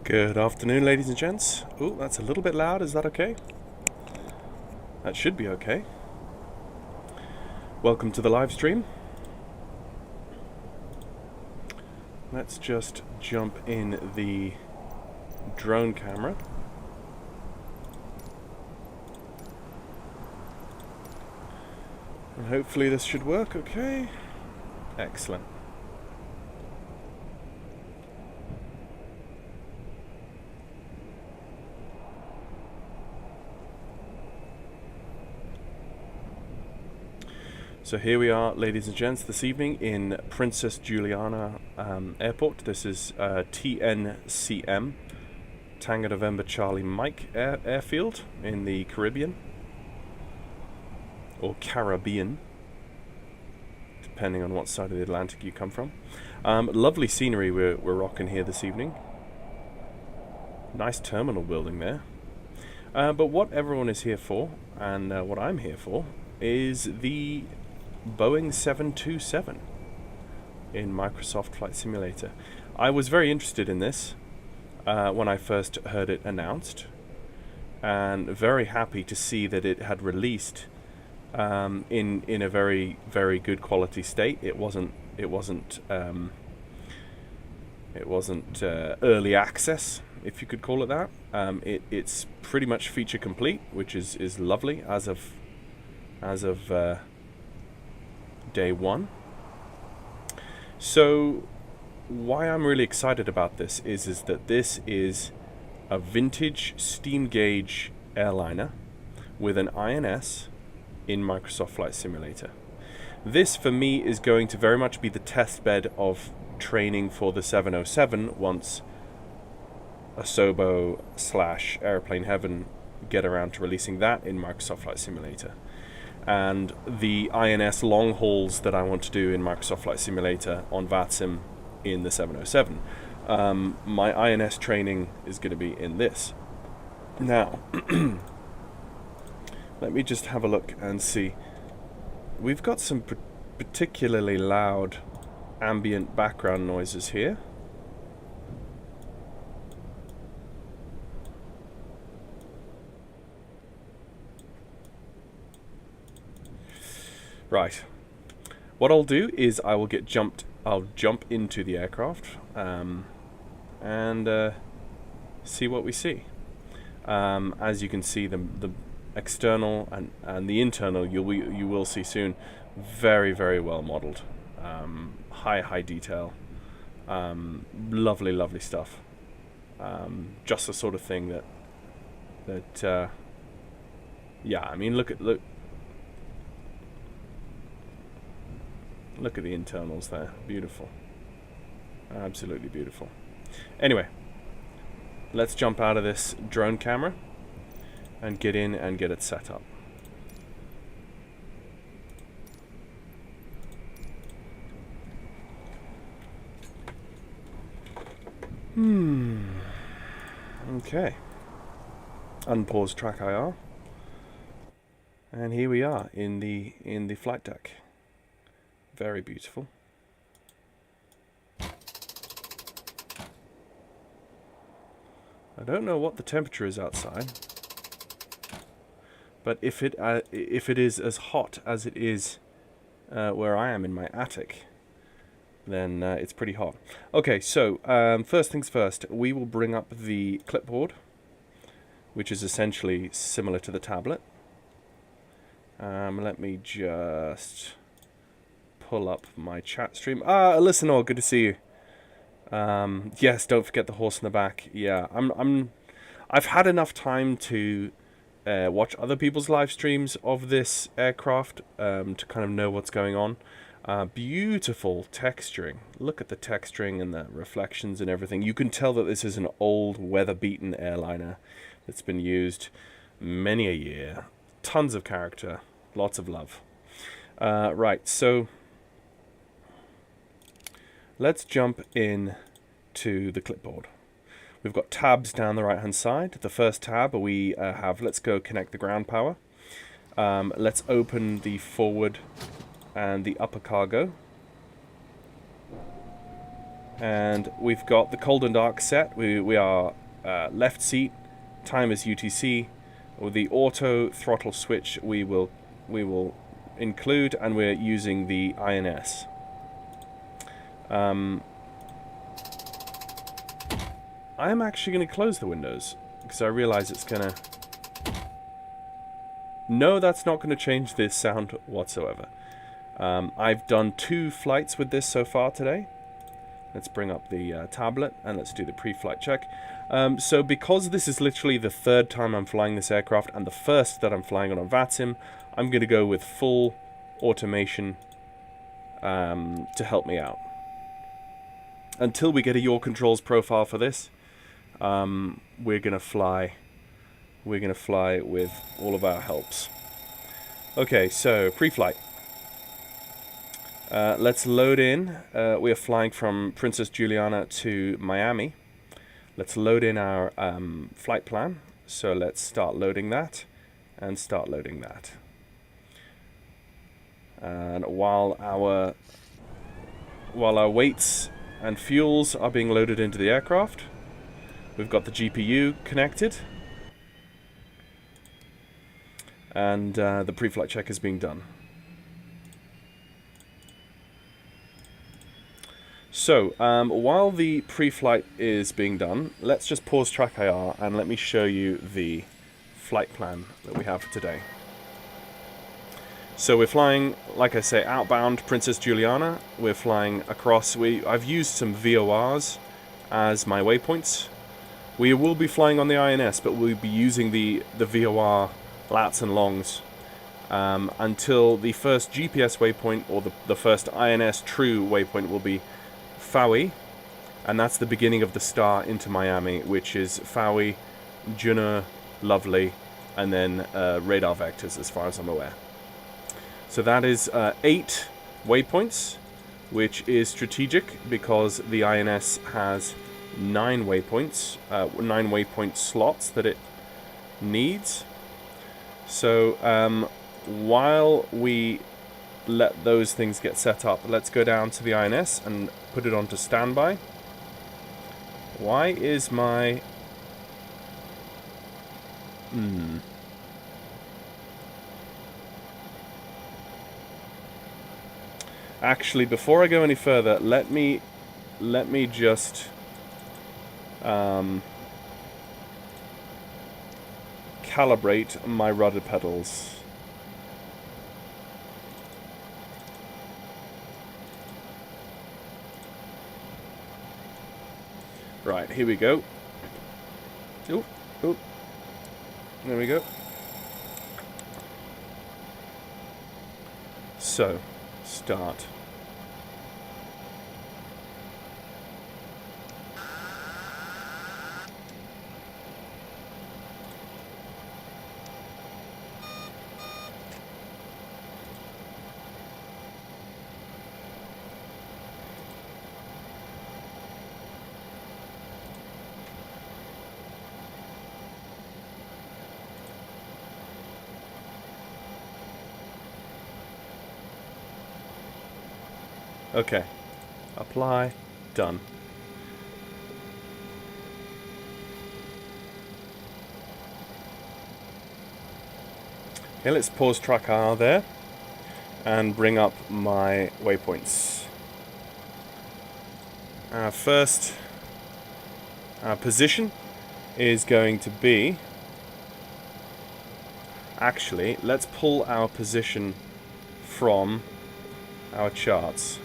Good afternoon, ladies and gents. Ooh, that's a little bit loud. Is that okay? That should be okay. Welcome to the live stream. Let's just jump in the drone camera. And hopefully this should work okay. Excellent. So here we are, ladies and gents, this evening in Princess Juliana Airport. This is TNCM, Tango November Charlie Mike Airfield in the Caribbean, or Caribbean, depending on what side of the Atlantic you come from. Lovely scenery we're rocking here this evening. Nice terminal building there. But what everyone is here for, and what I'm here for, is the Boeing 727 in Microsoft Flight Simulator. I was very interested in this when I first heard it announced, and very happy to see that it had released in a very, very good quality state. It wasn't early access, if you could call it that. It's pretty much feature complete, which is lovely as of day one. So why I'm really excited about this is that this is a vintage steam gauge airliner with an INS in Microsoft Flight Simulator. This for me is going to very much be the test bed of training for the 707 once Asobo / Airplane Heaven get around to releasing that in Microsoft Flight Simulator. And the INS long hauls that I want to do in Microsoft Flight Simulator on VATSIM in the 707. My INS training is going to be in this. Now, let me just have a look and see. We've got some particularly loud ambient background noises here. Right. What I'll do is I'll jump into the aircraft and see what we see. As you can see, the external and the internal you will see soon. Very, very well modeled. High detail. Lovely stuff. Just the sort of thing that yeah, I mean, look at the internals there. Beautiful. Absolutely beautiful. Anyway, let's jump out of this drone camera and get in and get it set up. Okay. Unpause track IR. And here we are in the flight deck. Very beautiful. I don't know what the temperature is outside, but if it is as hot as it is where I am in my attic, then it's pretty hot. Okay, so first things first, we will bring up the clipboard, which is essentially similar to the tablet. Let me just pull up my chat stream. Listen, all good to see you. Yes, don't forget the horse in the back. Yeah, I've had enough time to watch other people's live streams of this aircraft to kind of know what's going on. Beautiful texturing. Look at the texturing and the reflections and everything. You can tell that this is an old, weather-beaten airliner that's been used many a year. Tons of character, lots of love. Right, so let's jump in to the clipboard. We've got tabs down the right hand side. The first tab we have, let's go connect the ground power. Let's open the forward and the upper cargo. And we've got the cold and dark set. We are left seat, time is UTC. With the auto throttle switch we will include, and we're using the INS. I am actually going to close the windows because I realize it's going to... No, that's not going to change this sound whatsoever. I've done 2 flights with this so far today. Let's bring up the tablet and let's do the pre-flight check. So because this is literally the 3rd time I'm flying this aircraft and the 1st that I'm flying on a VATSIM, I'm going to go with full automation to help me out. Until we get a yaw controls profile for this, we're going to fly with all of our helps. Okay, so pre-flight. Let's load in. We are flying from Princess Juliana to Miami. Let's load in our flight plan. So let's start loading that and start loading that. And while our weights and fuels are being loaded into the aircraft, we've got the GPU connected. And the pre-flight check is being done. So, while the pre-flight is being done, let's just pause track IR and let me show you the flight plan that we have for today. So we're flying, like I say, outbound Princess Juliana. We're flying across. I've used some VORs as my waypoints. We will be flying on the INS, but we'll be using the VOR lats and longs until the first GPS waypoint, or the first INS true waypoint, will be Fowey, and that's the beginning of the star into Miami, which is Fowey, Juno, Lovely, and then radar vectors, as far as I'm aware. So that is 8 waypoints, which is strategic because the INS has 9 waypoints, 9 waypoint slots that it needs. So while we let those things get set up, let's go down to the INS and put it onto standby. Why is my... Actually, before I go any further, let me just calibrate my rudder pedals. Right, here we go. Oh, oh. There we go. So, start. Okay, apply, done. Okay, let's pause track R there and bring up my waypoints. Our first position is going to be... Actually, let's pull our position from our charts.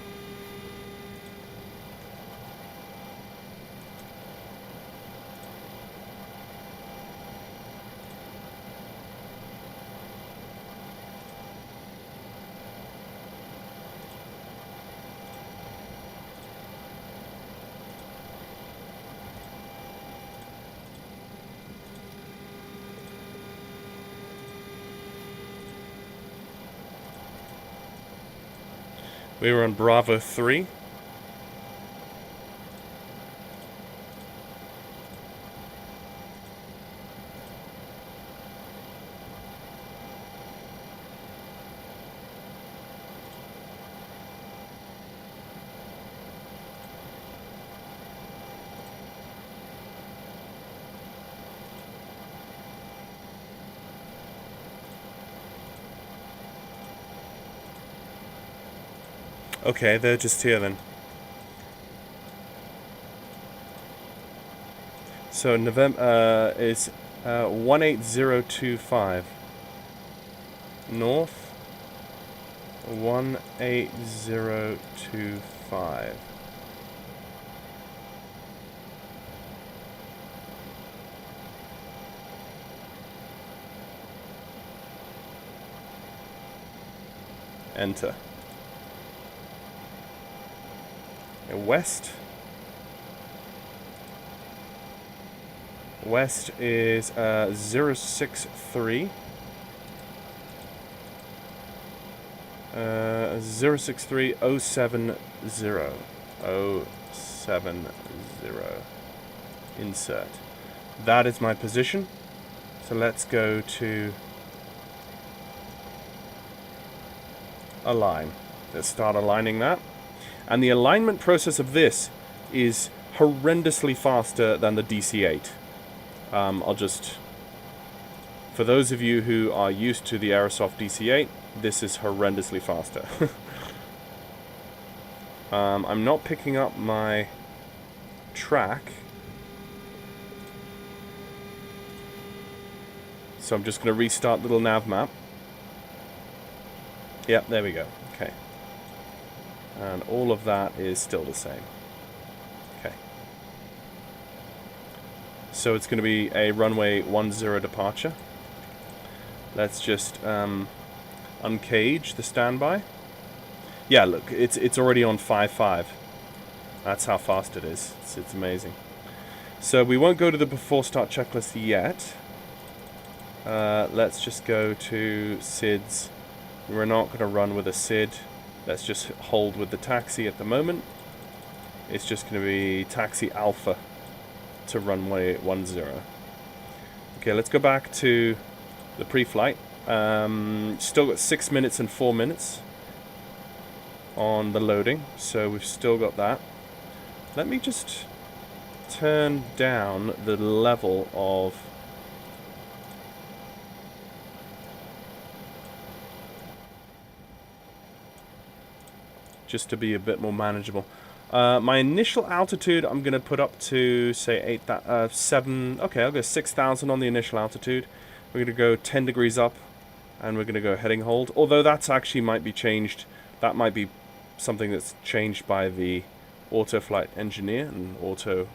We were on Bravo 3. Okay, they're just here then. So November is 18025. North 18025. Enter. West. West is 063. 063 070. 070. Insert. That is my position. So let's go to align. Let's start aligning that. And the alignment process of this is horrendously faster than the DC-8. I'll just... For those of you who are used to the Aerosoft DC-8, this is horrendously faster. I'm not picking up my track. So I'm just going to restart little nav map. Yep, there we go. Okay. And all of that is still the same. Okay. So it's going to be a runway 10 departure. Let's just uncage the standby. Yeah, look, it's already on 5.5. That's how fast it is. It's amazing. So we won't go to the before start checklist yet. Let's just go to SIDS. We're not going to run with a SID. Let's just hold with the taxi at the moment. It's just going to be taxi alpha to runway 10. Okay, let's go back to the pre-flight. Still got 6 minutes and 4 minutes on the loading, so we've still got that. Let me just turn down the level of just to be a bit more manageable. My initial altitude I'm going to put up to, say, 7... Okay, I'll go 6,000 on the initial altitude. We're going to go 10 degrees up, and we're going to go heading hold. Although that's actually might be changed. That might be something that's changed by the auto flight engineer and auto.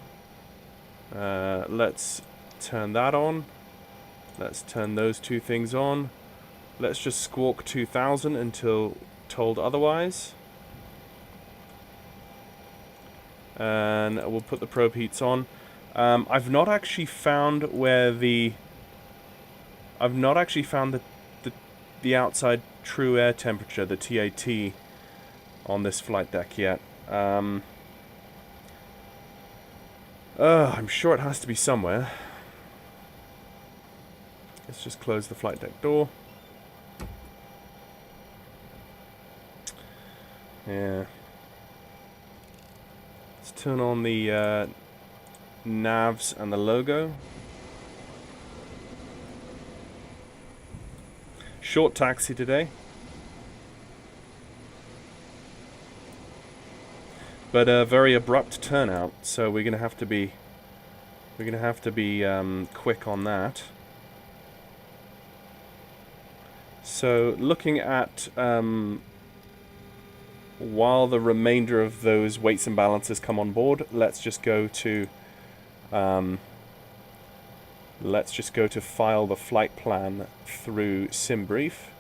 Let's turn that on. Let's turn those two things on. Let's just squawk 2,000 until told otherwise. And we'll put the probe heats on. I've not actually found where the... I've not actually found the outside true air temperature, the TAT, on this flight deck yet. I'm sure it has to be somewhere. Let's just close the flight deck door. Yeah. Let's turn on the navs and the logo. Short taxi today, but a very abrupt turnout. So we're gonna have to be quick on that. So looking at while the remainder of those weights and balances come on board, let's just go to file the flight plan through SimBrief.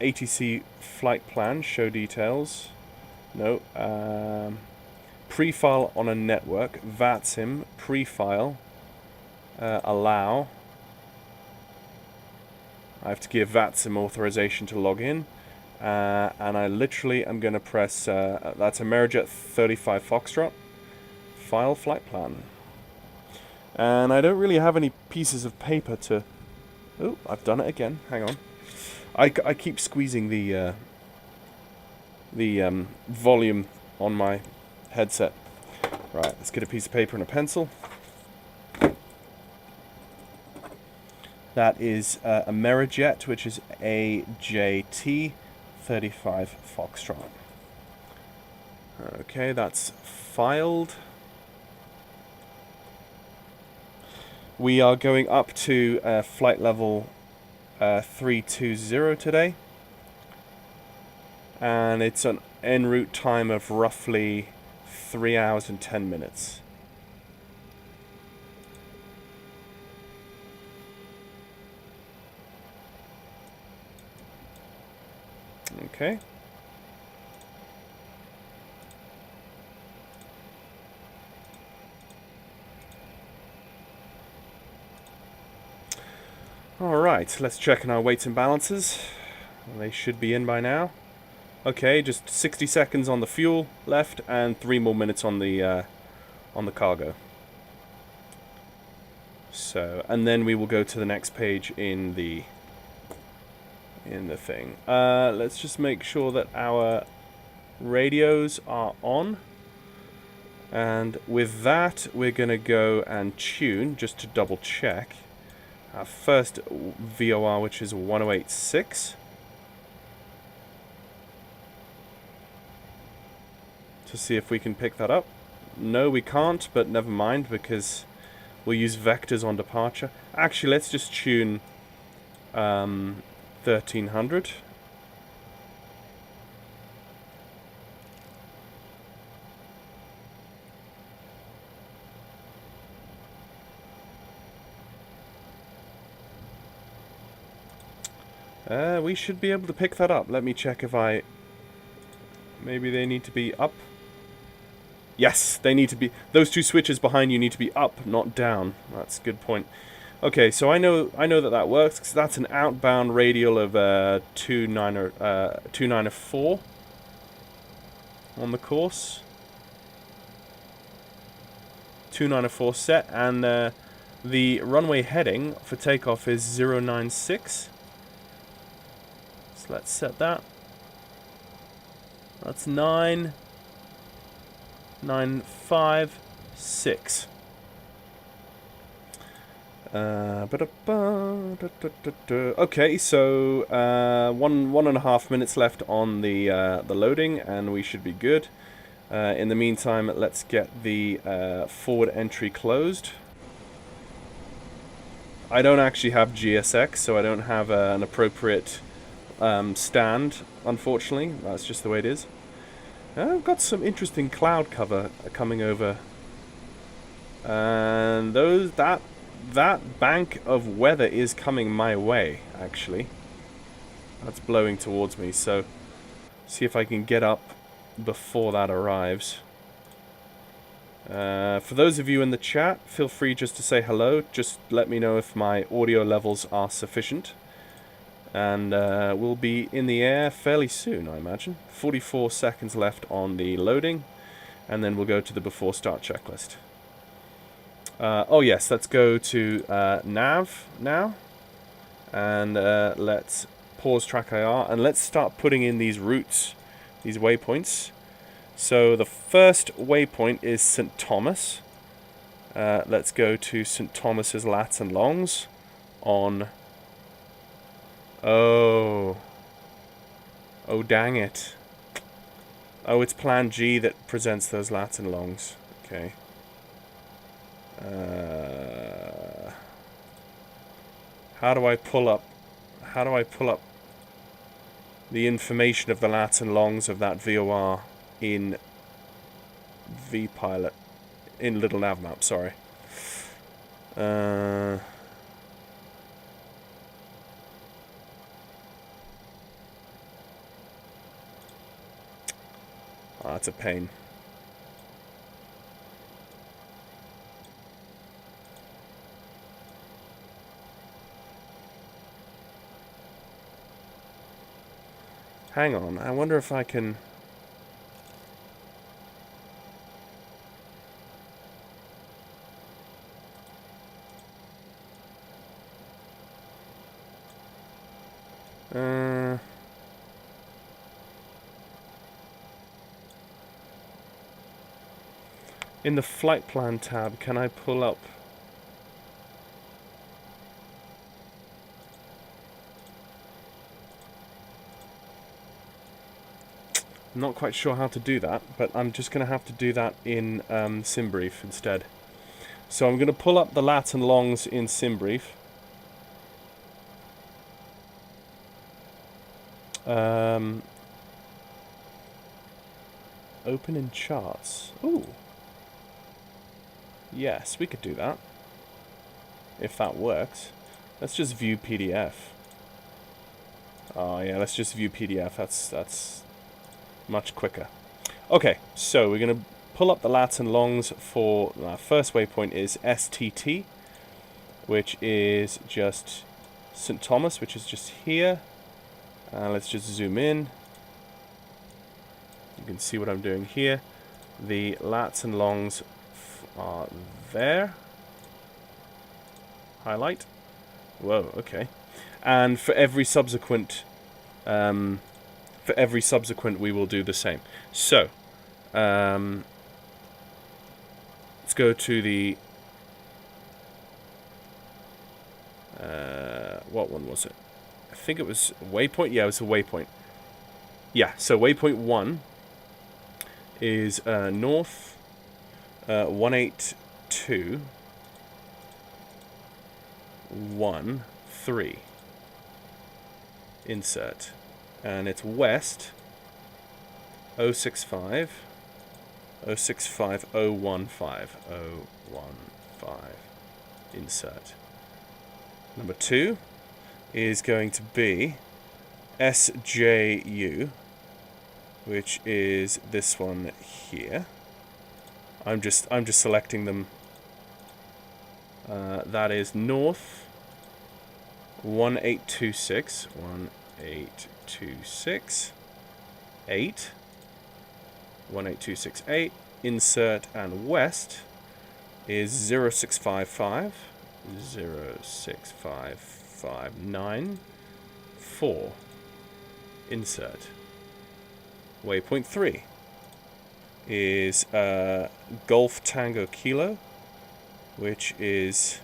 ATC flight plan, show details. No. Pre-file on a network. VATSIM, pre-file. Allow. I have to give VATSIM authorization to log in. And I literally am going to press, that's Amerijet 35 Foxtrot. File flight plan. And I don't really have any pieces of paper to... Oh, I've done it again. Hang on. I keep squeezing the volume on my headset. Right, let's get a piece of paper and a pencil. That is Amerijet, which is AJT 35 Foxtrot. Okay, that's filed. We are going up to flight level 320 today. And it's an en route time of roughly 3 hours and 10 minutes. Okay. Alright, let's check on our weights and balances. They should be in by now. Okay, just 60 seconds on the fuel left and 3 more minutes on the cargo. So, and then we will go to the next page in the thing. Let's just make sure that our radios are on. And with that, we're going to go and tune, just to double check, our first VOR, which is 1086. To see if we can pick that up. No, we can't, but never mind, because we'll use vectors on departure. Actually, let's just tune 1300. We should be able to pick that up. Let me check if maybe they need to be up. Yes, they need to be... Those two switches behind you need to be up, not down. That's a good point. Okay, so I know that works, because that's an outbound radial of 294 on the course. 294 set, and the runway heading for takeoff is 096. So let's set that. That's 956. Okay, so 1.5 minutes left on the loading, and we should be good. In the meantime, let's get the forward entry closed. I don't actually have GSX, so I don't have an appropriate stand, unfortunately. That's just the way it is. I've got some interesting cloud cover coming over, and that bank of weather is coming my way, actually. That's blowing towards me, so see if I can get up before that arrives. For those of you in the chat, feel free just to say hello. Just let me know if my audio levels are sufficient. And we'll be in the air fairly soon, I imagine. 44 seconds left on the loading, and then we'll go to the before start checklist. Oh yes, let's go to nav now, and let's pause track IR, and let's start putting in these routes, these waypoints. So the first waypoint is St. Thomas. Let's go to St. Thomas's lats and longs on... Oh, dang it. Oh, it's Plan G that presents those lats and longs. Okay. How do I pull up the information of the lats and longs of that VOR in vPilot, in Little Navmap, sorry. Oh, that's a pain. Hang on, I wonder if I can... in the flight plan tab, can I pull up... I'm not quite sure how to do that, but I'm just going to have to do that in SimBrief instead. So I'm going to pull up the lats and longs in SimBrief. Open in charts. Ooh. Yes, we could do that. If that works. Let's just view PDF. Oh yeah, let's just view PDF. That's much quicker. Okay, so we're going to pull up the lats and longs for our first waypoint is STT, which is just St. Thomas, which is just here. Let's just zoom in. You can see what I'm doing here. The lats and longs are there. Highlight. Whoa, okay. And for every subsequent we will do the same. So let's go to the what one was it? I think it was waypoint. Yeah, it was a waypoint. Yeah, so waypoint 1 is north 182.13. Insert. And it's west 065.015. Insert. Number 2 is going to be SJU, which is this one here. I'm just selecting them. That is north 18268. Insert, and west is 06559.4. Insert. Waypoint 3 is Golf Tango Kilo, which is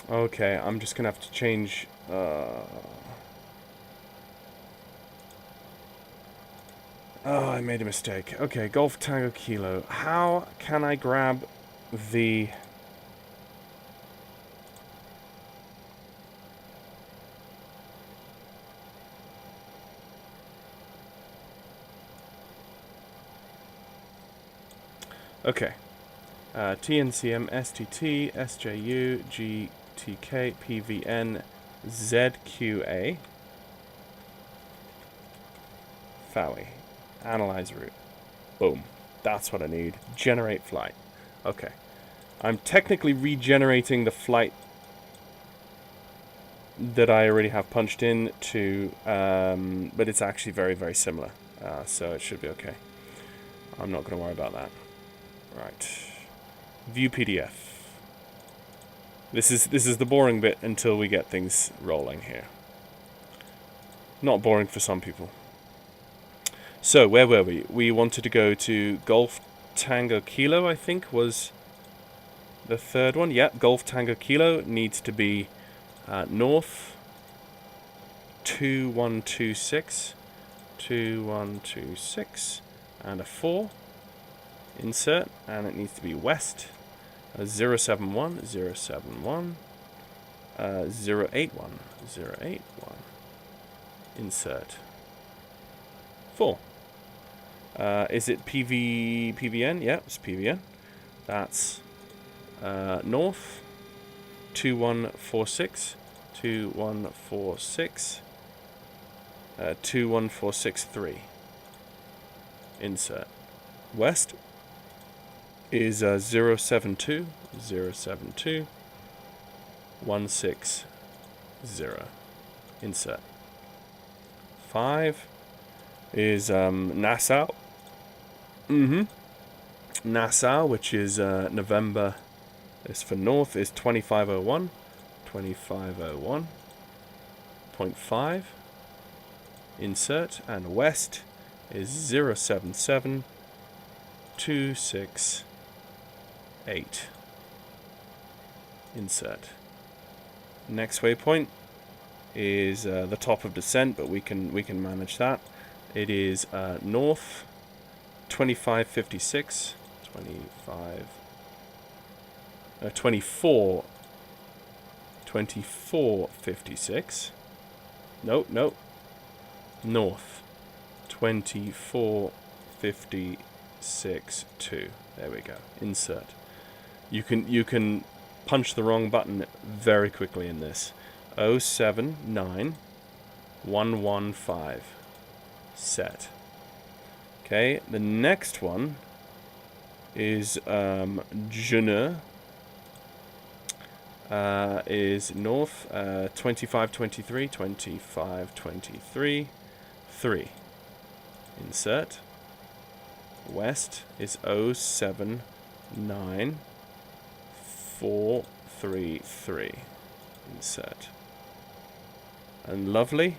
okay, I'm just gonna have to change oh, I made a mistake. Okay, Golf Tango Kilo. How can I grab the okay. TNCM, STT, SJU, GTK, PVN, ZQA, FOWI. Analyze route. Boom. That's what I need. Generate flight. Okay. I'm technically regenerating the flight that I already have punched in to, but it's actually very, very similar. So it should be okay. I'm not going to worry about that. Right. View PDF. This is the boring bit until we get things rolling here. Not boring for some people. So, where were we? We wanted to go to Golf Tango Kilo, I think, was the third one. Yep, Golf Tango Kilo needs to be north 2126, and a 4. Insert, and it needs to be west 071, 081. Insert. 4. Is it PVN? Yeah, it's PVN. That's north 2146, 21463. Insert. West is 072, 160. Insert. 5 is Nassau. Nassau, which is November, is for north, is 2501. 2501.5. Insert. And west is 077268. Insert. Next waypoint is the top of descent, but we can manage that. It is north 2556, 2456. Nope, north 2456.2. There we go. Insert. You can punch the wrong button very quickly in this. 079115. Set. Okay, the next one is June. Is north 2523, 2523, 3. Insert. West is 079433. Insert. And lovely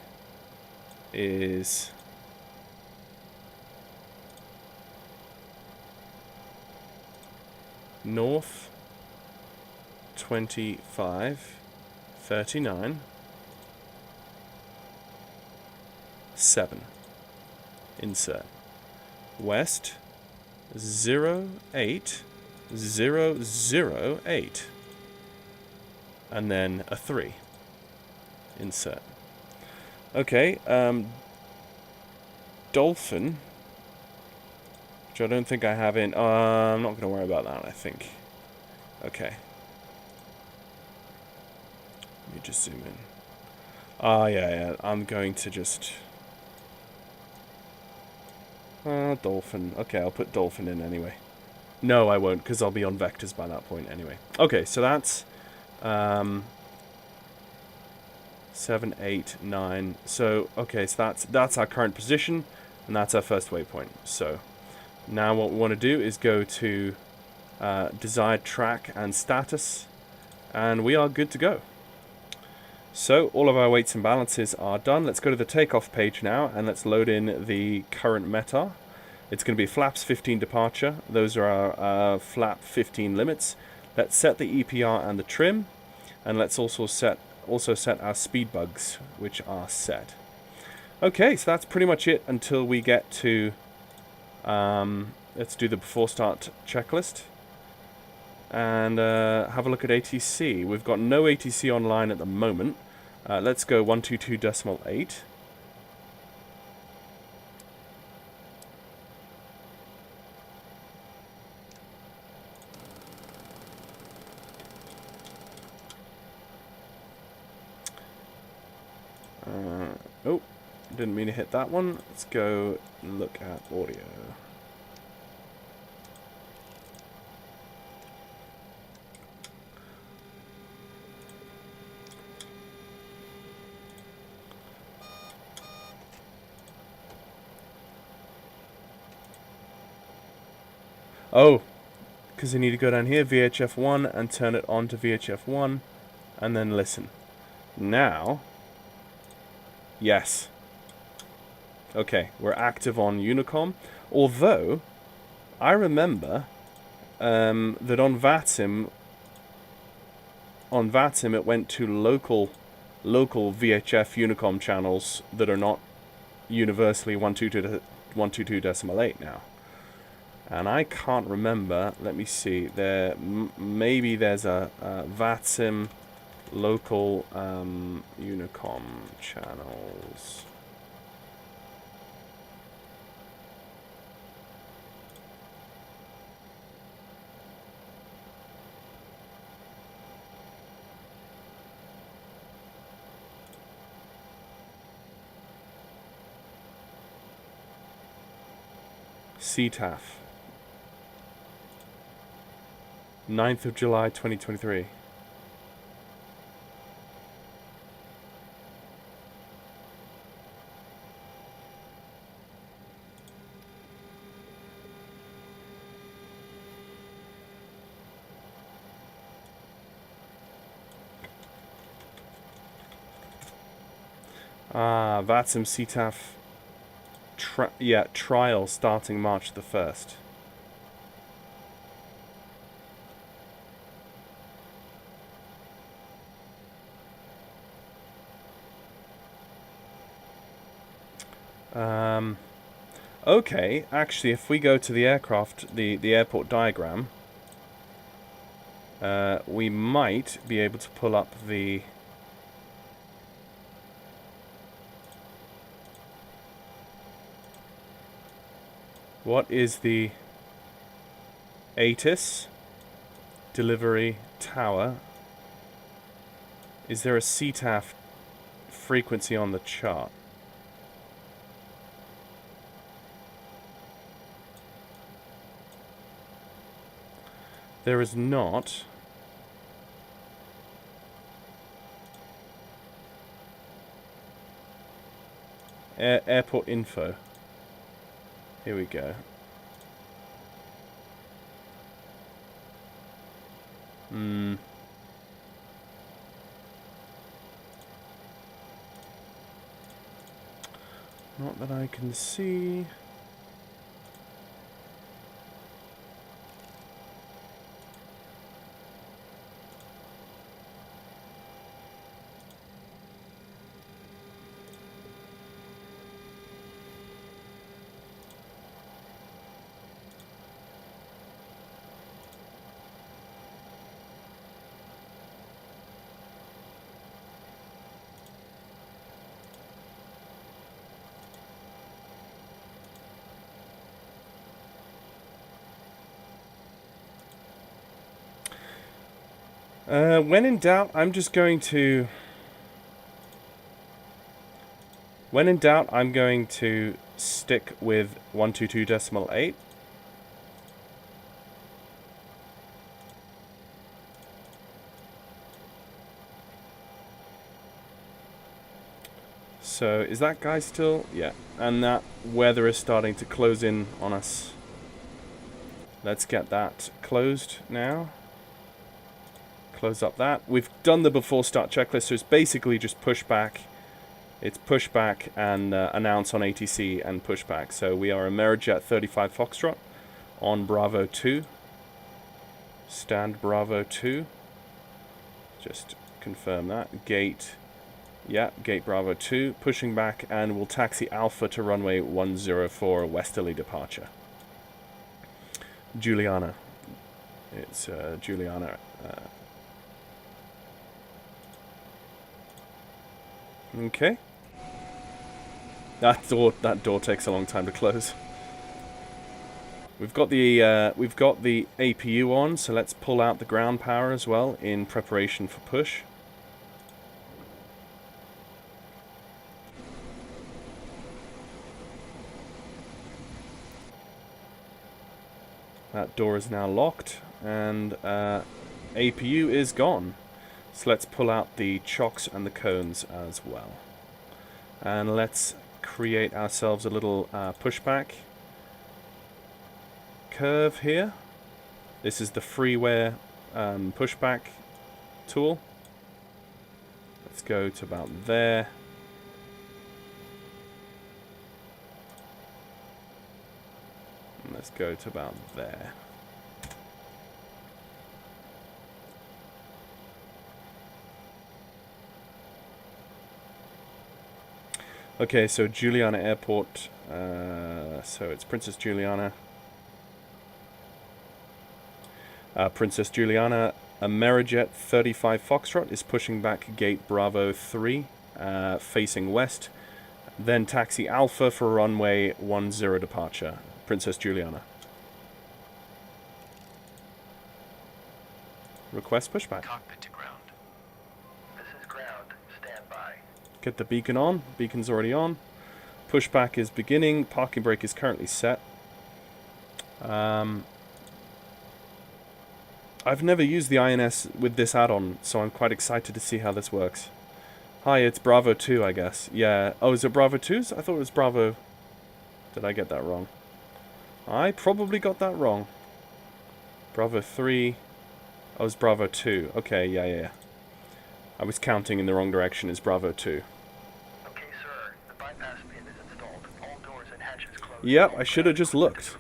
is north 2539 7. Insert. West 08008. And then a 3. Insert. Okay, Dolphin, which I don't think I have in. I'm not going to worry about that, I think. Okay. Let me just zoom in. Yeah, I'm going to just... Dolphin. Okay, I'll put Dolphin in anyway. No, I won't, because I'll be on vectors by that point anyway. Okay, so that's... 7, 8, 9. So, okay, so that's our current position, and that's our first waypoint. So, now what we want to do is go to desired track and status, and we are good to go. So, all of our weights and balances are done. Let's go to the takeoff page now, and let's load in the current METAR. It's going to be flaps 15 departure. Those are our flap 15 limits. Let's set the EPR and the trim, and let's also set our speed bugs, which are set. Okay, so that's pretty much it until we get to, let's do the before start checklist, and have a look at ATC. We've got no ATC online at the moment. Let's go 122.8. Oh, didn't mean to hit that one. Let's go look at audio. Oh, because I need to go down here, VHF 1, and turn it on to VHF 1, and then listen. Now... Yes. Okay, we're active on Unicom. Although, I remember that on VATSIM it went to local VHF Unicom channels that are not universally 122.8 now. And I can't remember. Let me see. Maybe there's a VATSIM local Unicom channels. CTAF. 9th of July 2023. Ah, VATSIM CTAF. Yeah, trial starting March the 1st. Okay, actually, if we go to the aircraft, the airport diagram, we might be able to pull up the... What is the ATIS delivery tower? Is there a CTAF frequency on the chart? There is not. Airport info. Here we go. Not that I can see. When in doubt, I'm just going to... When in doubt, I'm going to stick with 122.8. So, is that guy still? Yeah. And that weather is starting to close in on us. Let's get that closed now. Close up that. We've done the before start checklist, so it's basically just pushback. It's pushback and announce on ATC and pushback. So we are Amerijet 35 Foxtrot on Bravo 2. Stand Bravo 2. Just confirm that. Gate, yeah, gate Bravo 2. Pushing back, and we'll taxi Alpha to runway 104 westerly departure. Juliana. It's Juliana. Okay. That door takes a long time to close. We've got the APU on, so let's pull out the ground power as well in preparation for push. That door is now locked, and APU is gone. So let's pull out the chocks and the cones as well. And let's create ourselves a little pushback curve here. This is the freeware pushback tool. Let's go to about there. And let's go to about there. Okay, so Juliana Airport, so it's Princess Juliana. Princess Juliana, Amerijet 35 Foxtrot is pushing back gate Bravo 3, facing west. Then taxi Alpha for runway 10 departure. Princess Juliana. Request pushback. Cockpit to ground. This is ground. Stand by. Get the beacon on. Beacon's already on. Pushback is beginning. Parking brake is currently set. I've never used the INS with this add-on, so I'm quite excited to see how this works. Hi, it's Bravo 2, I guess. Yeah. Oh, is it Bravo 2s? I thought it was Bravo... Did I get that wrong? I probably got that wrong. Bravo 3... Oh, it's Bravo 2. Okay, yeah. I was counting in the wrong direction. It's Bravo 2. Okay, Yep, I should have just looked.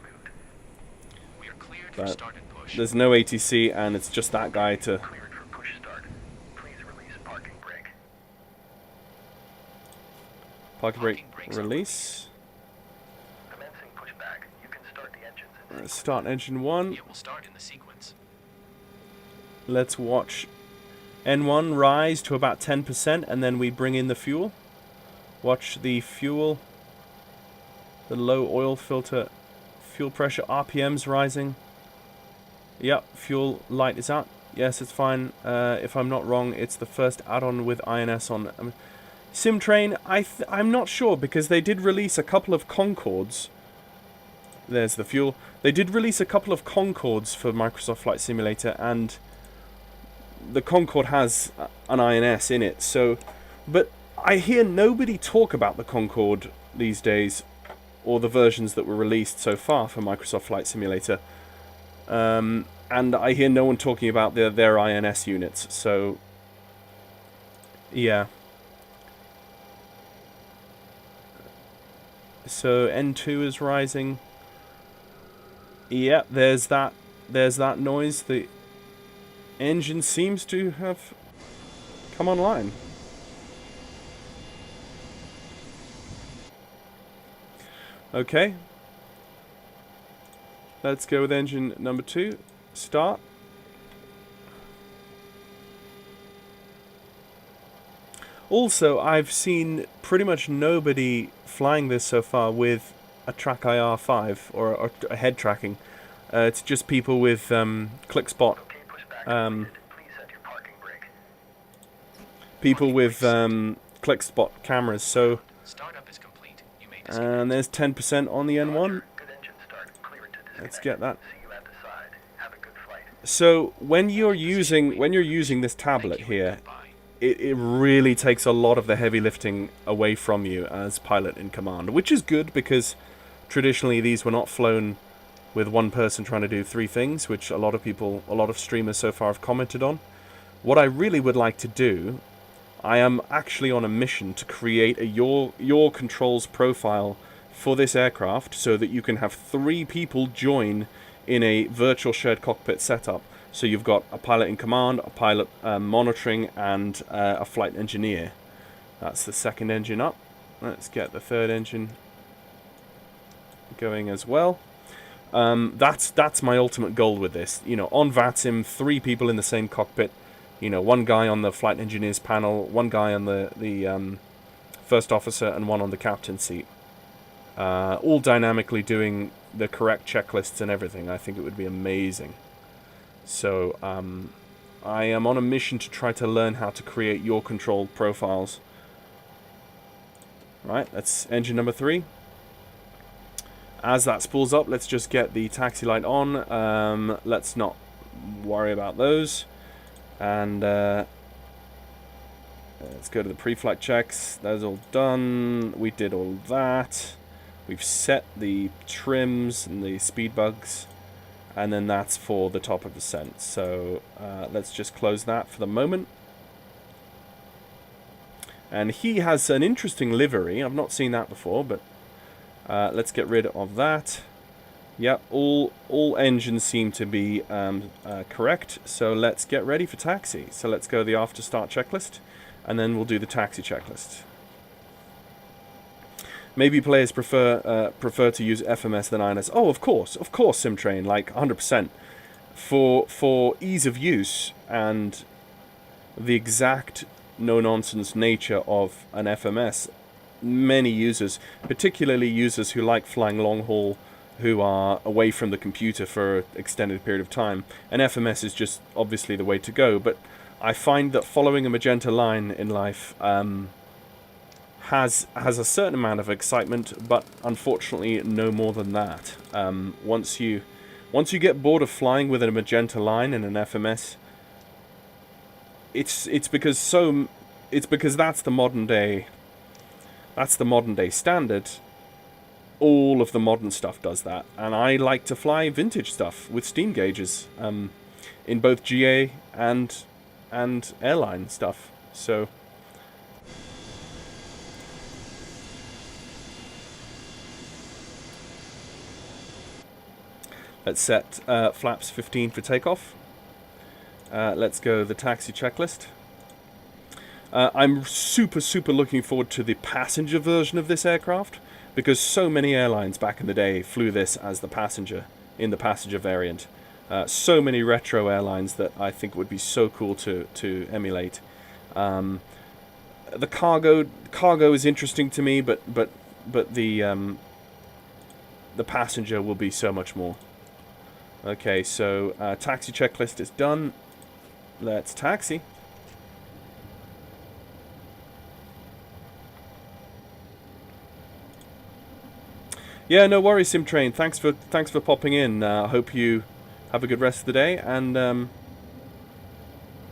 We are cleared for But start and push. there's no ATC, and it's just that guy to... Cleared for push start. Please release parking brake. Parking brake Parking brakes release. Commencing pushback. You can start the engines in sequence. Start engine 1. It will start in the sequence. Let's watch N1 rise to about 10%, and then we bring in the fuel. Watch the fuel, the low oil filter, fuel pressure, RPMs rising. Yep, fuel light is out. Yes, it's fine. If I'm not wrong, it's the first add-on with INS on. SimTrain, I'm not sure, because they did release a couple of Concords. There's the fuel. They did release a couple of Concords for Microsoft Flight Simulator, and the Concorde has an INS in it. So, but I hear nobody talk about the Concorde these days, or the versions that were released so far for Microsoft Flight Simulator. And I hear no one talking about their INS units. So, yeah. So N2 is rising. Yep, there's that noise. The engine seems to have come online. Okay. Let's go with engine number 2. Start. Also, I've seen pretty much nobody flying this so far with a track IR5 or a head tracking. It's just people with click spot. Okay, pushback completed. Please set your parking brake. People with click spot cameras. So, Startup is complete. You may and there's 10% on the N1. Good engine start. Clear to disconnect. Let's get that. See you at the side. Have a good flight. So when you're using this tablet here, it really takes a lot of the heavy lifting away from you as pilot in command, which is good, because traditionally these were not flown with one person trying to do 3 things, which a lot of streamers so far have commented on. What I really would like to do, I am actually on a mission to create your controls profile for this aircraft, so that you can have 3 people join in a virtual shared cockpit setup. So you've got a pilot in command, a pilot monitoring, and a flight engineer. That's the second engine up. Let's get the third engine going as well. That's my ultimate goal with this. You know, on VATSIM, 3 people in the same cockpit. You know, 1 guy on the flight engineer's panel, 1 guy on the first officer, and 1 on the captain's seat. All dynamically doing the correct checklists and everything. I think it would be amazing. So, I am on a mission to try to learn how to create your control profiles. Right, that's engine number 3. As that spools up, let's just get the taxi light on. Let's not worry about those. And let's go to the pre-flight checks. Those all done. We did all that. We've set the trims and the speed bugs. And then that's for the top of descent. So let's just close that for the moment. And he has an interesting livery. I've not seen that before, but let's get rid of that. Yep, all engines seem to be correct. So let's get ready for taxi. So let's go the after start checklist, and then we'll do the taxi checklist. Maybe players prefer to use FMS than INS. Oh, of course, SimTrain, like 100%. For ease of use and the exact no-nonsense nature of an FMS, many users, particularly users who like flying long haul, who are away from the computer for an extended period of time, an FMS is just obviously the way to go. But I find that following a magenta line in life has a certain amount of excitement, but unfortunately no more than that. Once you get bored of flying with a magenta line in an FMS, it's because that's the modern day standard. All of the modern stuff does that, and I like to fly vintage stuff with steam gauges, in both GA and airline stuff. So Let's set flaps 15 for takeoff. Let's go the taxi checklist. I'm super looking forward to the passenger version of this aircraft, because so many airlines back in the day flew this as the passenger, in the passenger variant. So many retro airlines that I think would be so cool to emulate. The cargo is interesting to me, but the passenger will be so much more. Okay, so taxi checklist is done. Let's taxi. Yeah, no worries, SimTrain. Thanks for popping in. Hope you have a good rest of the day. And oh,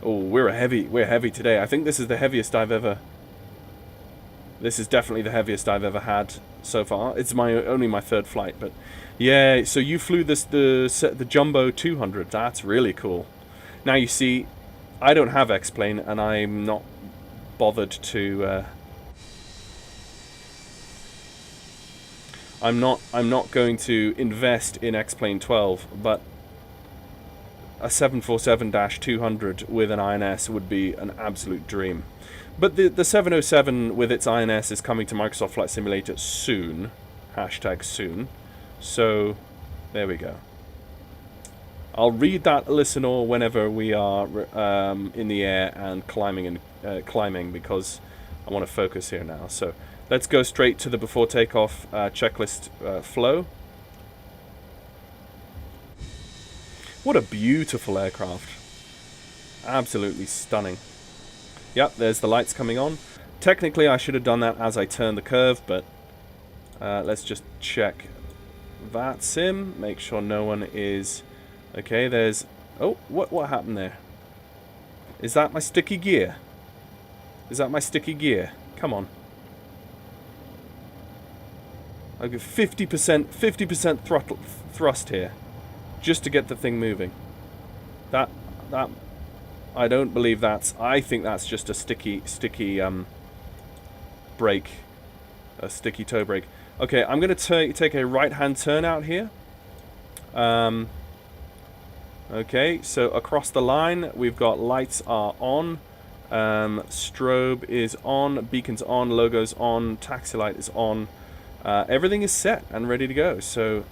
we're heavy today. I think this is the heaviest I've ever. This is definitely the heaviest I've ever had so far. It's only my third flight, but yeah. So you flew the Jumbo 200. That's really cool. Now you see, I don't have X-Plane, and I'm not bothered to. I'm not going to invest in X-Plane 12, but a 747-200 with an INS would be an absolute dream. But the 707 with its INS is coming to Microsoft Flight Simulator soon. #soon. So, there we go. I'll read that listener whenever we are in the air and climbing, because I want to focus here now. So, let's go straight to the before takeoff checklist flow. What a beautiful aircraft. Absolutely stunning. Yep, there's the lights coming on. Technically, I should have done that as I turned the curve, but let's just check VATSIM. Make sure no one is... Okay, there's... Oh, what happened there? Is that my sticky gear? Is that my sticky gear? Come on. I give 50% throttle thrust here, just to get the thing moving. That I don't believe that's. I think that's just a sticky brake, a sticky toe brake. Okay, I'm gonna take a right-hand turn out here. Okay, so across the line we've got lights are on, strobe is on, beacon's on, logo's on, taxi light is on. Everything is set and ready to go, so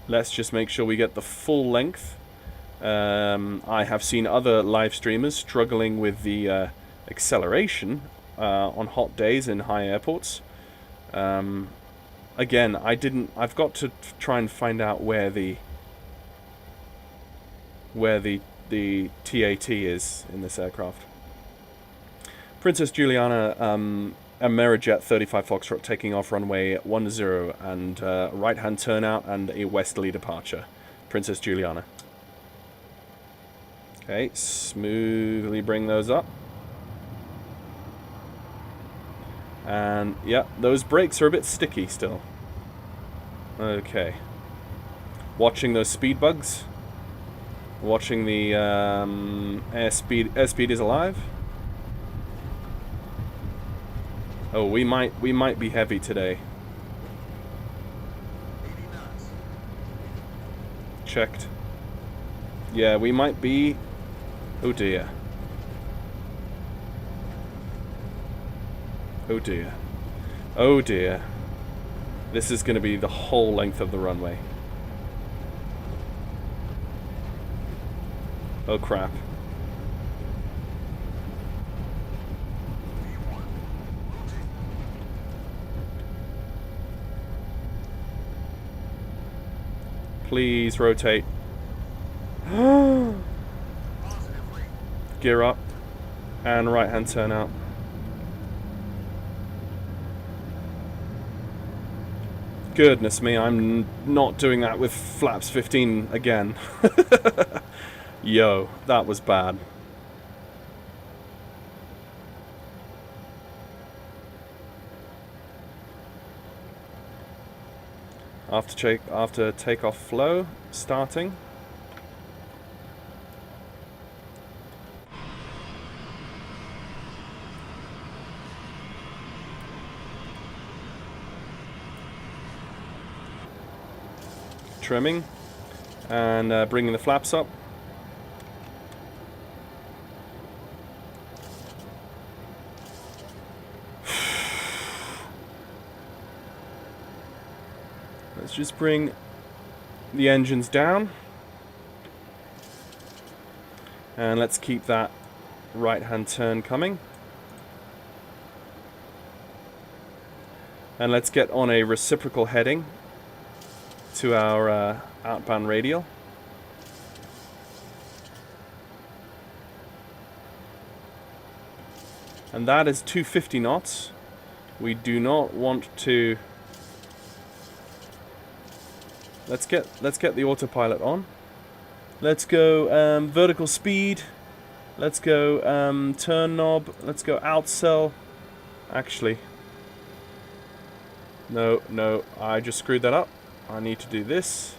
let's just make sure we get the full length. I have seen other live streamers struggling with the acceleration on hot days in high airports. Again, I've got to try and find out where the TAT is in this aircraft. Princess Juliana, Amerijet 35 Foxtrot taking off runway 10 and right-hand turnout and a westerly departure. Princess Juliana. Okay, smoothly bring those up. And, yeah, those brakes are a bit sticky still. Okay. Watching those speed bugs. Watching the airspeed is alive. Oh, we might be heavy today. Checked. Yeah, we might be. Oh dear. Oh dear. Oh dear. This is going to be the whole length of the runway. Oh crap. Please rotate. Gear up. And right hand turn out. Goodness me, I'm not doing that with flaps 15 again. Yo, that was bad. After takeoff flow, starting. Trimming. And bringing the flaps up. Let's just bring the engines down. And let's keep that right-hand turn coming. And let's get on a reciprocal heading to our outbound radial. And that is 250 knots. We do not want to... Let's get the autopilot on. Let's go vertical speed. Let's go turn knob. Let's go outcell. Actually, no, I just screwed that up. I need to do this.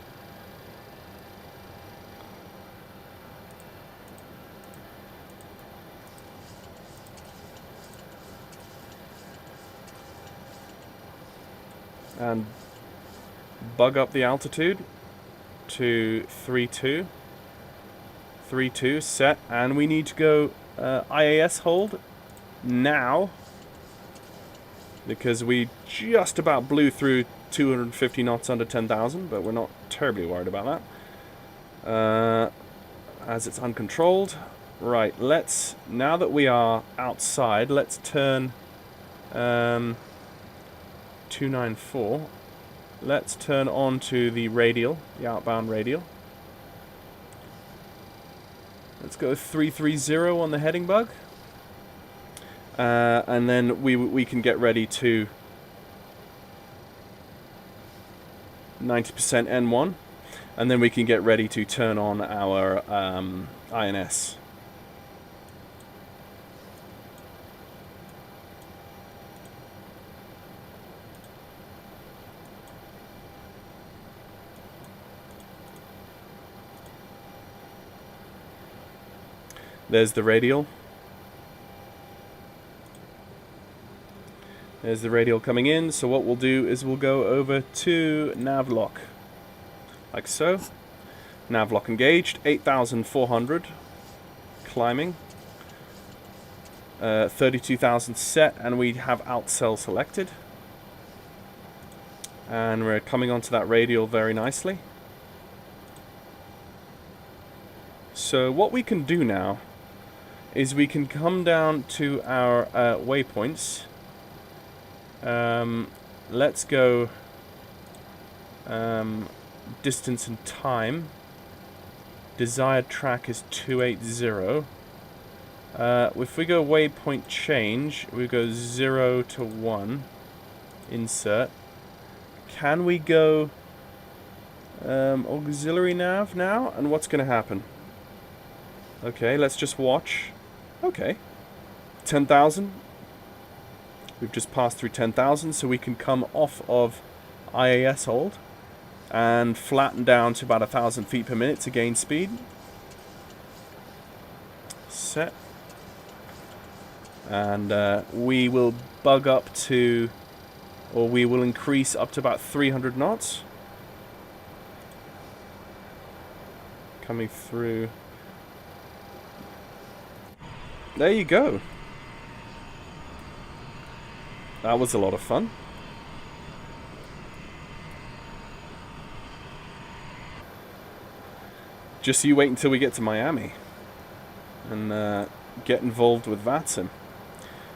And bug up the altitude to 3.2. 3.2 set, and we need to go IAS hold now, because we just about blew through 250 knots under 10,000, but we're not terribly worried about that as it's uncontrolled. Right, let's, now that we are outside, let's turn 294. Let's turn on to the radial, the outbound radial. Let's go 330 on the heading bug. And then we can get ready to 90% N1. And then we can get ready to turn on our INS. There's the radial. There's the radial coming in. So what we'll do is we'll go over to nav lock. Like so. Nav lock engaged. 8,400. Climbing. 32,000 set. And we have outcell selected. And we're coming onto that radial very nicely. So what we can do now is we can come down to our waypoints. Let's go distance and time. Desired track is 280. If we go waypoint change, we go 0 to 1. Insert. Can we go auxiliary nav now? And what's going to happen? Okay, let's just watch. Okay. 10,000. We've just passed through 10,000, so we can come off of IAS hold and flatten down to about 1,000 feet per minute to gain speed. Set. And we will bug up to, or we will increase up to about 300 knots. Coming through. There you go. That was a lot of fun. Just you wait until we get to Miami and get involved with VATSIM.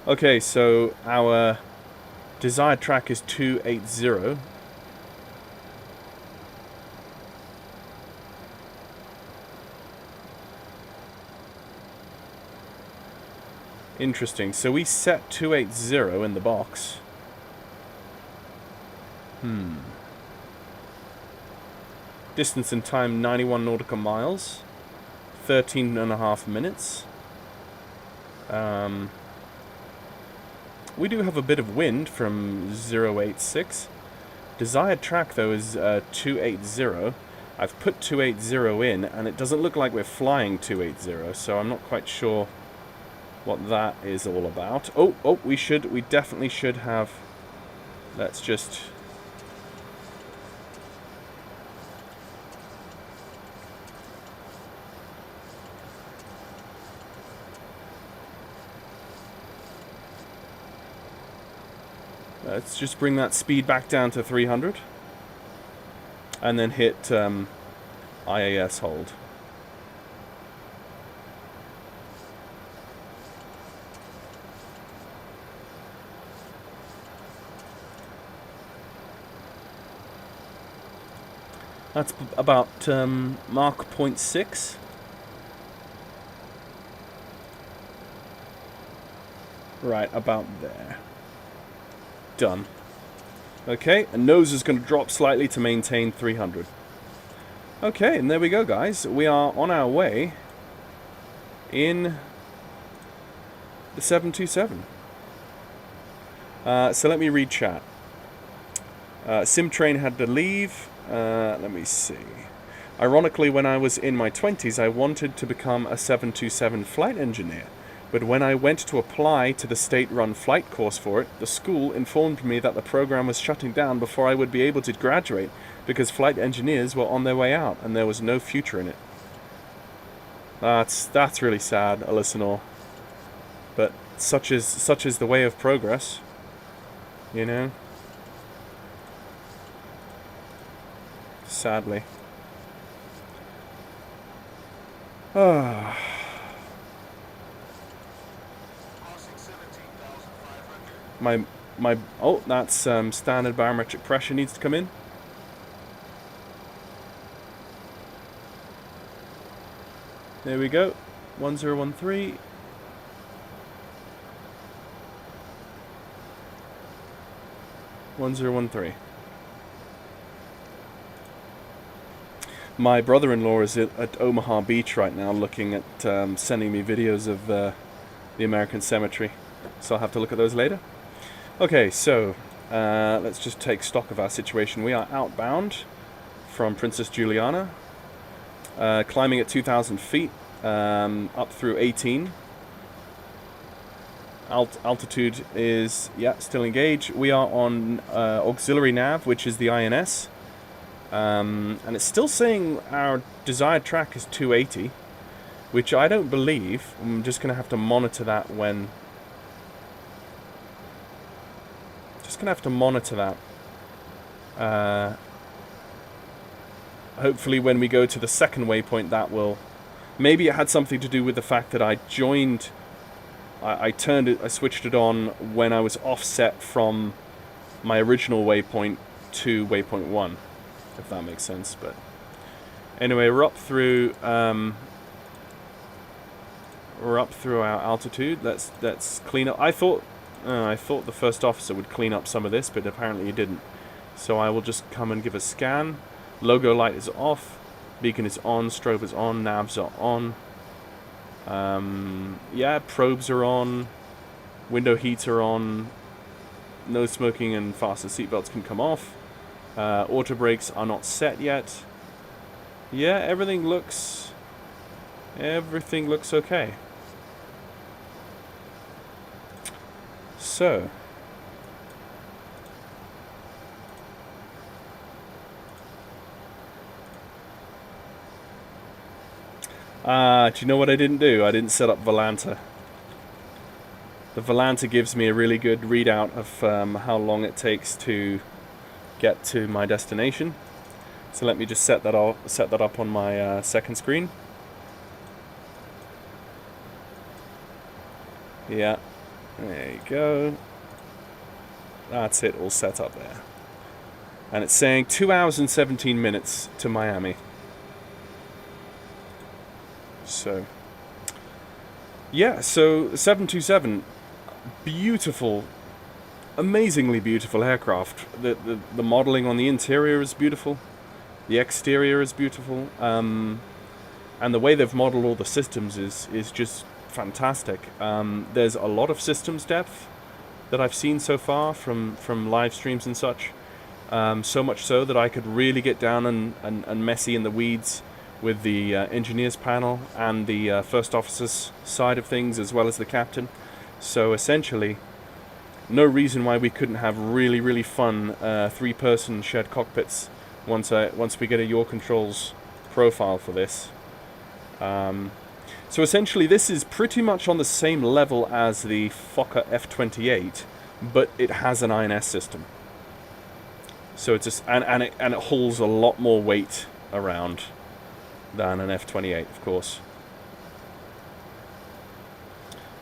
Okay, so our desired track is 280. Interesting. So we set 280 in the box. Distance and time 91 nautical miles. 13.5 minutes. We do have a bit of wind from 086. Desired track though is 280. I've put 280 in and it doesn't look like we're flying 280, so I'm not quite sure what that is all about. Oh, we definitely should have. Let's just Let's just bring that speed back down to 300. And then hit IAS hold. That's about Mach 0.6. Right, about there. Done. Okay, and nose is going to drop slightly to maintain 300. Okay, and there we go, guys. We are on our way in the 727. So let me read chat. Simtrain had to leave. Let me see. Ironically, when I was in my 20s, I wanted to become a 727 flight engineer. But when I went to apply to the state-run flight course for it, the school informed me that the program was shutting down before I would be able to graduate because flight engineers were on their way out and there was no future in it. That's really sad, Alisanor. But such is the way of progress, you know. Sadly. My oh, that's standard barometric pressure needs to come in. There we go. 1013. My brother-in-law is at Omaha Beach right now looking at sending me videos of the American Cemetery. So I'll have to look at those later. Okay, so let's just take stock of our situation. We are outbound from Princess Juliana, climbing at 2,000 feet, up through 18. Altitude is, yeah, still engaged. We are on auxiliary nav, which is the INS. And it's still saying our desired track is 280, which I don't believe. I'm just going to have to monitor that when... hopefully when we go to the second waypoint that will... Maybe it had something to do with the fact that I joined... I switched it on when I was offset from my original waypoint to waypoint 1, if that makes sense. But anyway, we're up through our altitude. Let's clean up. I thought the first officer would clean up some of this, but apparently he didn't. So I will just come and give a scan. Logo light is off, beacon is on, strobe is on, navs are on. Yeah, probes are on, window heats are on, no smoking and fasten seatbelts can come off. Auto brakes are not set yet. Yeah, everything looks okay. So do you know what I didn't do? I didn't set up Volanta. The Volanta gives me a really good readout of how long it takes to get to my destination. So let me just set that up on my second screen. Yeah, there you go. That's it, all set up there. And it's saying 2 hours and 17 minutes to Miami. So, yeah, so 727, beautiful, amazingly beautiful aircraft. The modeling on the interior is beautiful. The exterior is beautiful. And the way they've modeled all the systems is just fantastic. There's a lot of systems depth that I've seen so far from live streams and such. So much so that I could really get down and messy in the weeds with the engineers panel and the first officer's side of things, as well as the captain. So essentially, no reason why we couldn't have really, really fun three-person shared cockpits once we get a Your Controls profile for this. So essentially, this is pretty much on the same level as the Fokker F-28, but it has an INS system. So it's just, and it hauls a lot more weight around than an F-28, of course.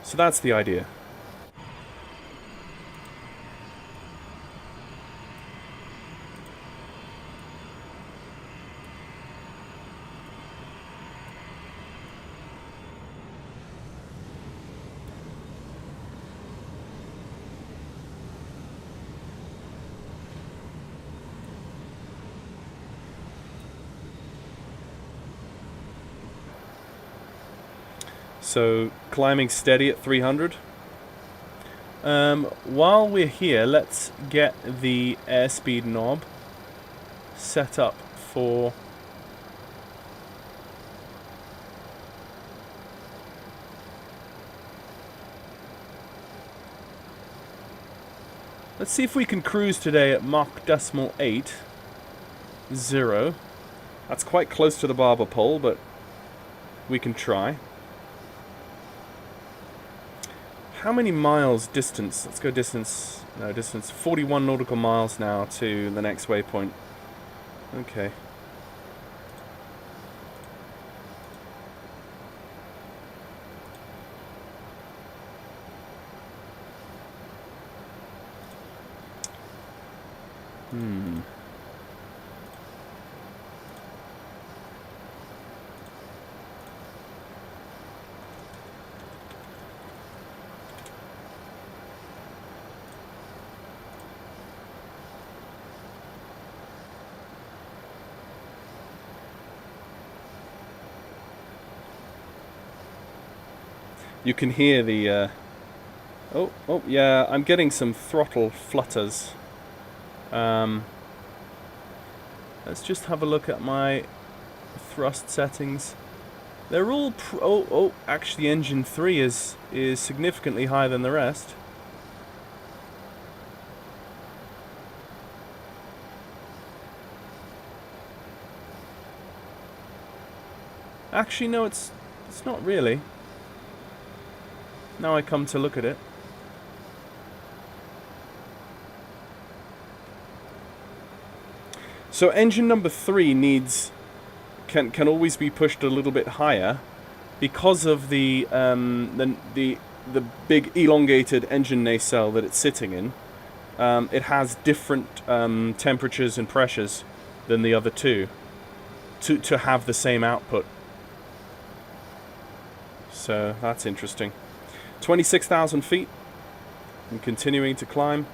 So that's the idea. So climbing steady at 300. While we're here, let's get the airspeed knob set up for let's see if we can cruise today at Mach 8.0. That's quite close to the barber pole, but we can try. How many miles distance? Let's go distance. No, distance 41 nautical miles now to the next waypoint. Okay. You can hear the oh yeah, I'm getting some throttle flutters. Let's just have a look at my thrust settings. They're all actually engine 3 is significantly higher than the rest. Actually no, it's not really. Now I come to look at it. So engine number 3 can always be pushed a little bit higher because of the big elongated engine nacelle that it's sitting in. It has different temperatures and pressures than the other two to have the same output. So that's interesting. 26,000 feet and continuing to climb.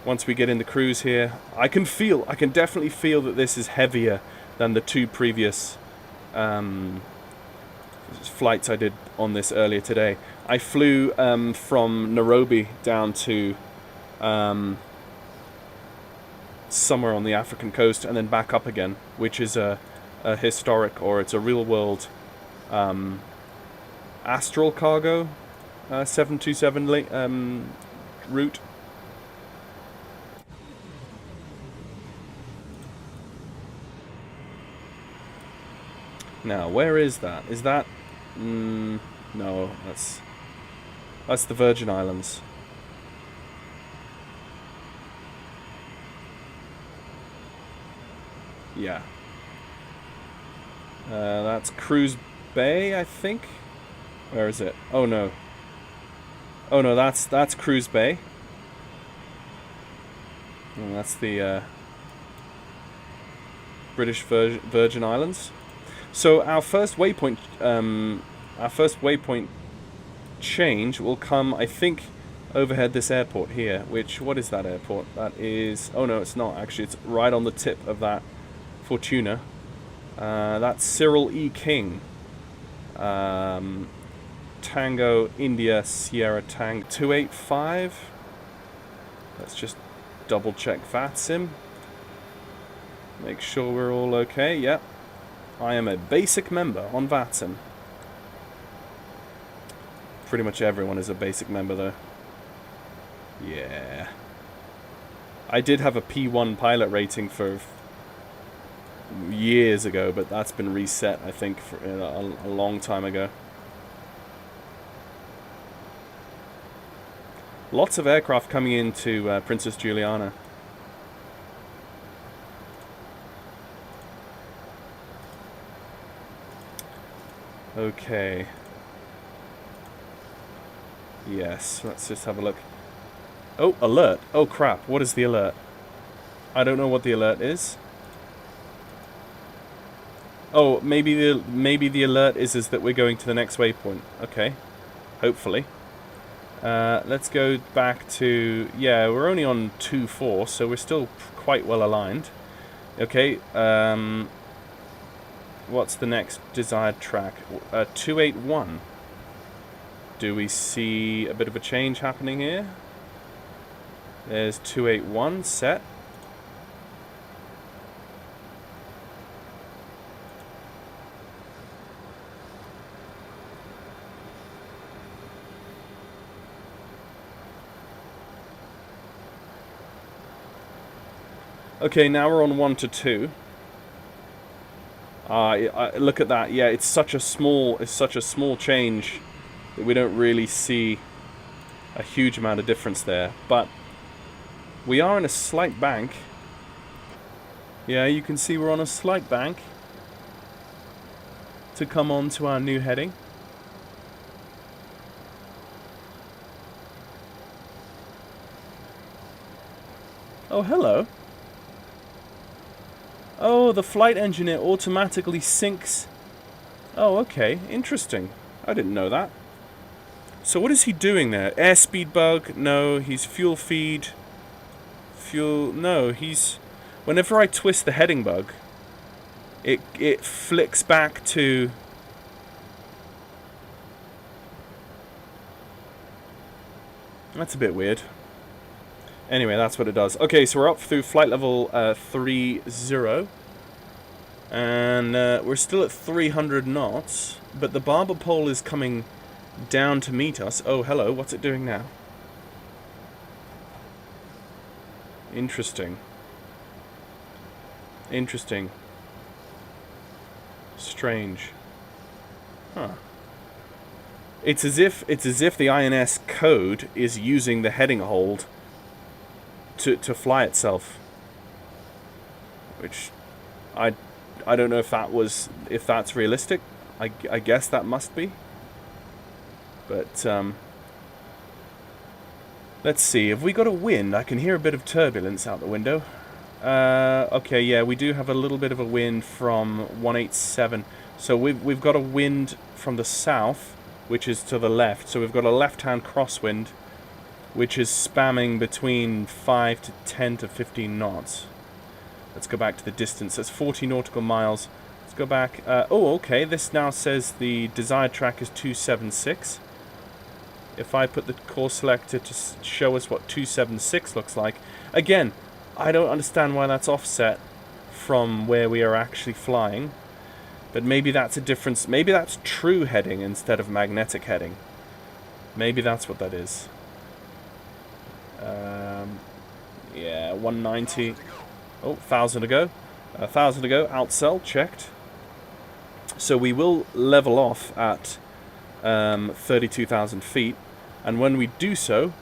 Once we get into cruise here, I can definitely feel that this is heavier than the two previous flights I did on this earlier today. I flew from Nairobi down to somewhere on the African coast and then back up again, which is a historic, or it's a real world Astral cargo 727 route. Now, where is that? Is that... no, that's the Virgin Islands. Yeah. That's Cruise Bay, I think. Where is it? Oh no. Oh no, that's Cruise Bay. And that's the British Virgin Islands. So our first waypoint change will come, I think, overhead this airport here. Which, what is that airport? That is, oh no, it's not actually. It's right on the tip of that Fortuna. That's Cyril E. King. Tango India Sierra Tango 285. Let's just double check VATSIM. Make sure we're all okay. Yep. I am a basic member on VATSIM. Pretty much everyone is a basic member though. Yeah. I did have a P1 pilot rating for years ago, but that's been reset, I think, for a long time ago. Lots of aircraft coming into Princess Juliana. Okay. Yes, let's just have a look. Oh, alert. Oh, crap. What is the alert? I don't know what the alert is. Oh, maybe the alert is that we're going to the next waypoint. Okay. Hopefully. Let's go back to... Yeah, we're only on 2-4, so we're still quite well aligned. Okay. What's the next desired track? 281. Do we see a bit of a change happening here? There's 281 set. Okay, now we're on 1-2. Look at that. Yeah, it's such a small change that we don't really see a huge amount of difference there. But we are in a slight bank. Yeah, you can see we're on a slight bank to come on to our new heading. Oh, hello. Oh, the flight engineer automatically syncs. Oh, okay. Interesting. I didn't know that. So what is he doing there? Airspeed bug? No. He's fuel feed. Fuel... No, he's... Whenever I twist the heading bug, it flicks back to... That's a bit weird. Anyway, that's what it does. Okay, so we're up through flight level 30. And we're still at 300 knots. But the barber pole is coming down to meet us. Oh, hello. What's it doing now? Interesting. Interesting. Strange. Huh. It's as if the INS code is using the heading hold to fly itself, which I don't know if that's realistic. I guess that must be, but let's see. Have we got a wind? I can hear a bit of turbulence out the window. Okay, yeah, we do have a little bit of a wind from 187. So we've got a wind from the south, which is to the left. So we've got a left-hand crosswind, which is spamming between 5 to 10 to 15 knots. Let's go back to the distance. That's 40 nautical miles. Let's go back. Oh, okay. This now says the desired track is 276. If I put the course selector to show us what 276 looks like. Again, I don't understand why that's offset from where we are actually flying. But maybe that's a difference. Maybe that's true heading instead of magnetic heading. Maybe that's what that is. Yeah, 190. Oh, 1,000 to go. 1,000 to go. Outsell checked. So we will level off at 32,000 feet. And when we do so,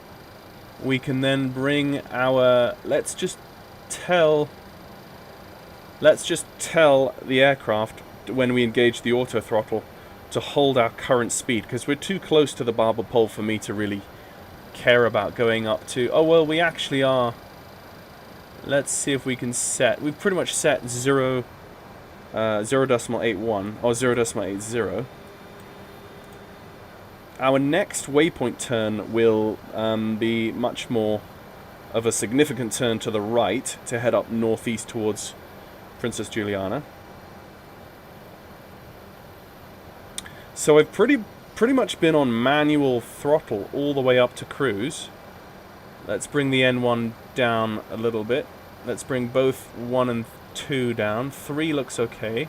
we can then bring our... Let's just tell the aircraft, when we engage the auto throttle, to hold our current speed. Because we're too close to the barber pole for me to really care about going up to... Oh, well, we actually are. Let's see if we can set... We've pretty much set 0.81 or 0.80. Our next waypoint turn will be much more of a significant turn to the right to head up northeast towards Princess Juliana. So I've pretty much been on manual throttle all the way up to cruise. Let's bring the N1 down a little bit. Let's bring both 1 and 2 down. 3 looks okay.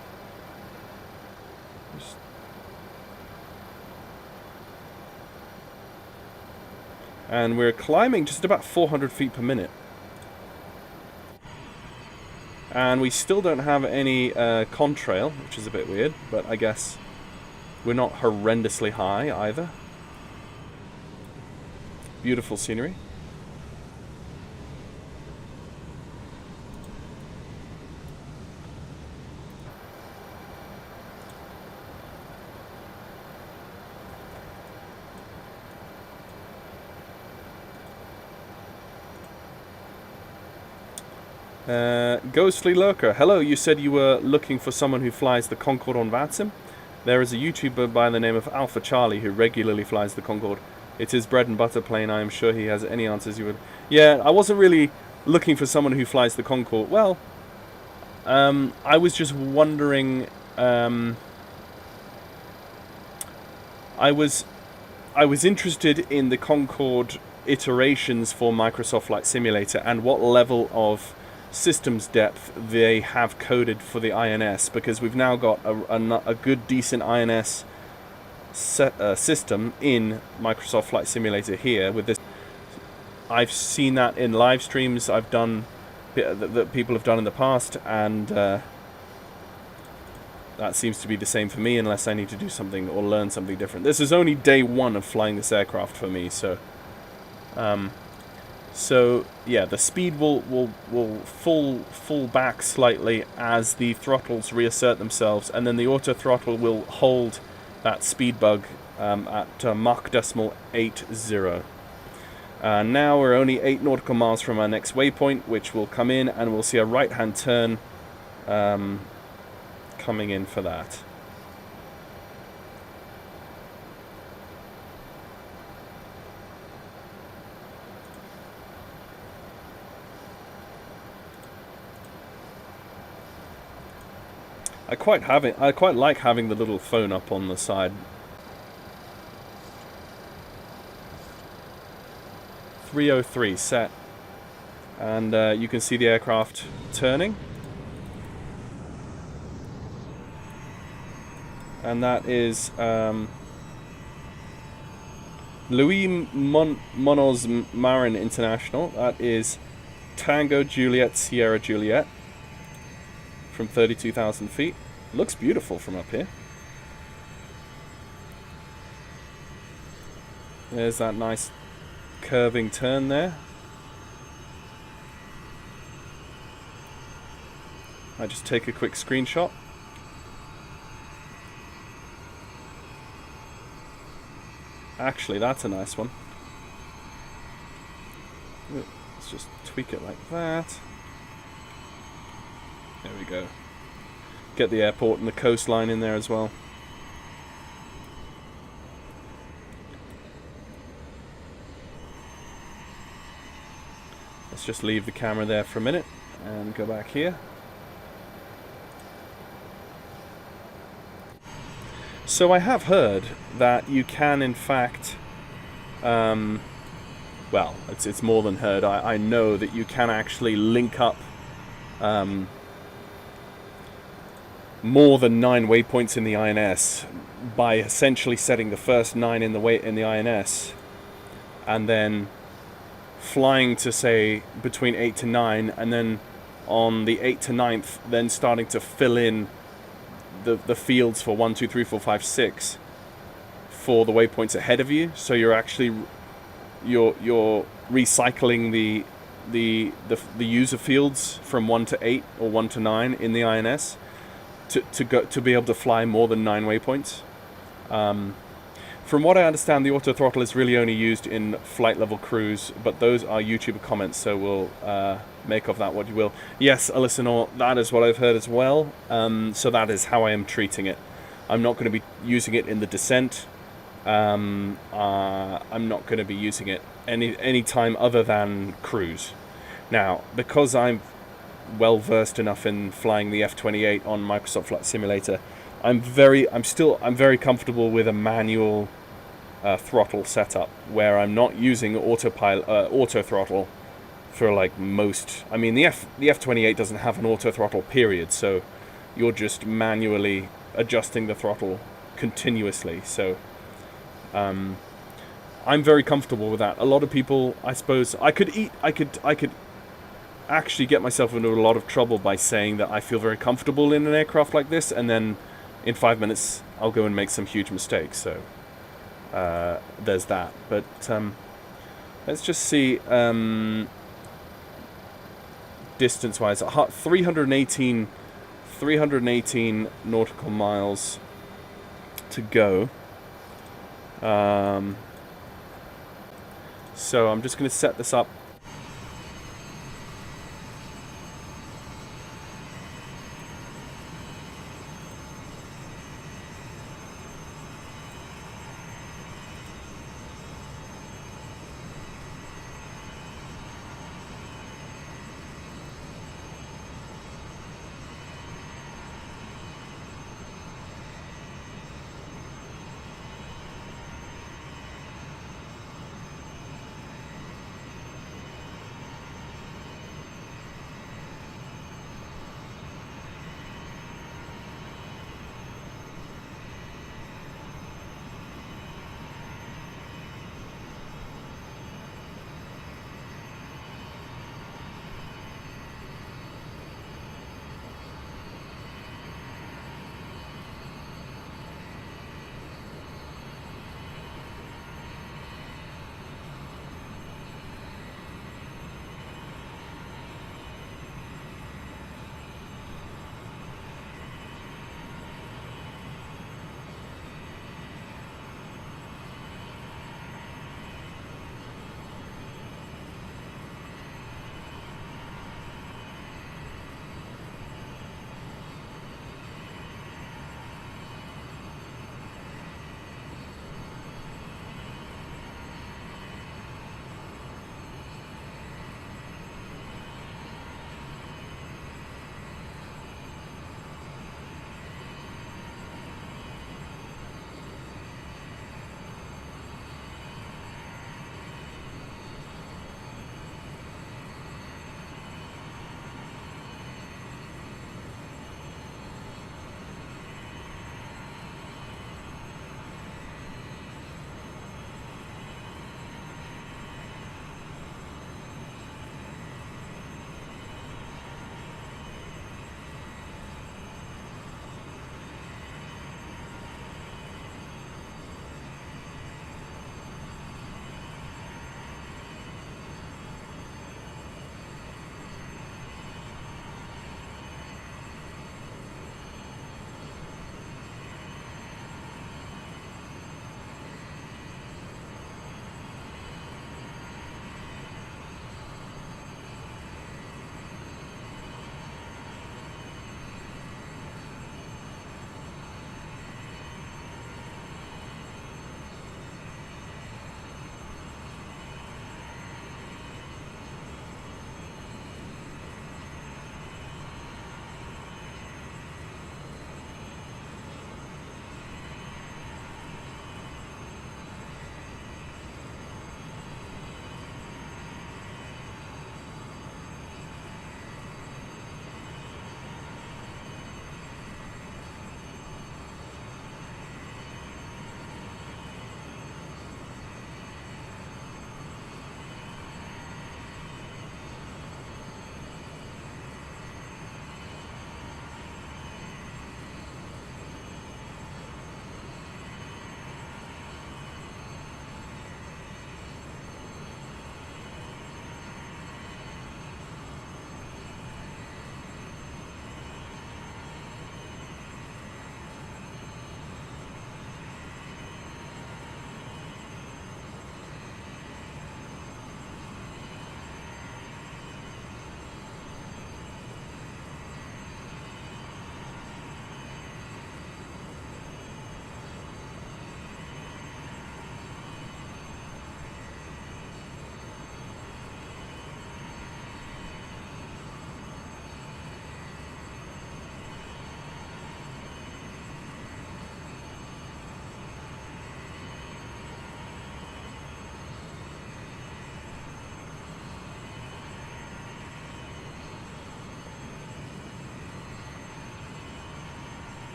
And we're climbing just about 400 feet per minute. And we still don't have any contrail, which is a bit weird, but I guess we're not horrendously high either. Beautiful scenery. Ghostly Lurker, hello, you said you were looking for someone who flies the Concorde on VATSIM? There is a YouTuber by the name of Alpha Charlie who regularly flies the Concorde. It's his bread and butter plane. I am sure he has any answers you would... Yeah, I wasn't really looking for someone who flies the Concorde. Well, I was just wondering... I was interested in the Concorde iterations for Microsoft Flight Simulator and what level of systems depth they have coded for the INS, because we've now got a good decent INS system in Microsoft Flight Simulator here with this. I've seen that in live streams I've done that people have done in the past, and that seems to be the same for me unless I need to do something or learn something different. This is only day one of flying this aircraft for me, so so yeah, the speed will fall back slightly as the throttles reassert themselves, and then the auto throttle will hold that speed bug at Mach 0.80. Now we're only 8 nautical miles from our next waypoint, which will come in, and we'll see a right-hand turn coming in for that. I quite like having the little phone up on the side. 303 set, and you can see the aircraft turning, and that is Louis Munoz Marin International. That is Tango Juliet Sierra Juliet from 32,000 feet. Looks beautiful from up here. There's that nice curving turn there. I just take a quick screenshot. Actually, that's a nice one. Let's just tweak it like that. There we go. Get the airport and the coastline in there as well. Let's just leave the camera there for a minute and go back here. So I have heard that you can, in fact, well, it's more than heard. I know that you can actually link up more than 9 waypoints in the INS by essentially setting the first 9 in the INS, and then flying to, say, between 8 to 9, and then on the 8 to 9th, then starting to fill in the fields for 1, 2, 3, 4, 5, 6 for the waypoints ahead of you. So you're actually you're recycling the user fields from 1 to 8 or 1 to 9 in the INS to be able to fly more than 9 waypoints. From what I understand, the auto throttle is really only used in flight level cruise, but those are YouTuber comments, so we'll make of that what you will. Yes, Alysanor, that is what I've heard as well. So that is how I am treating it. I'm not going to be using it in the descent. I'm not going to be using it any time other than cruise. Now, because I'm well versed enough in flying the F-28 on Microsoft Flight Simulator, I'm very comfortable with a manual throttle setup where I'm not using auto throttle for like most. I mean, the F-28 doesn't have an auto throttle period, so you're just manually adjusting the throttle continuously. So I'm very comfortable with that. A lot of people, I suppose, I could actually get myself into a lot of trouble by saying that I feel very comfortable in an aircraft like this, and then in 5 minutes I'll go and make some huge mistakes. So there's that. But Let's just see distance-wise. 318 nautical miles to go. So I'm just going to set this up.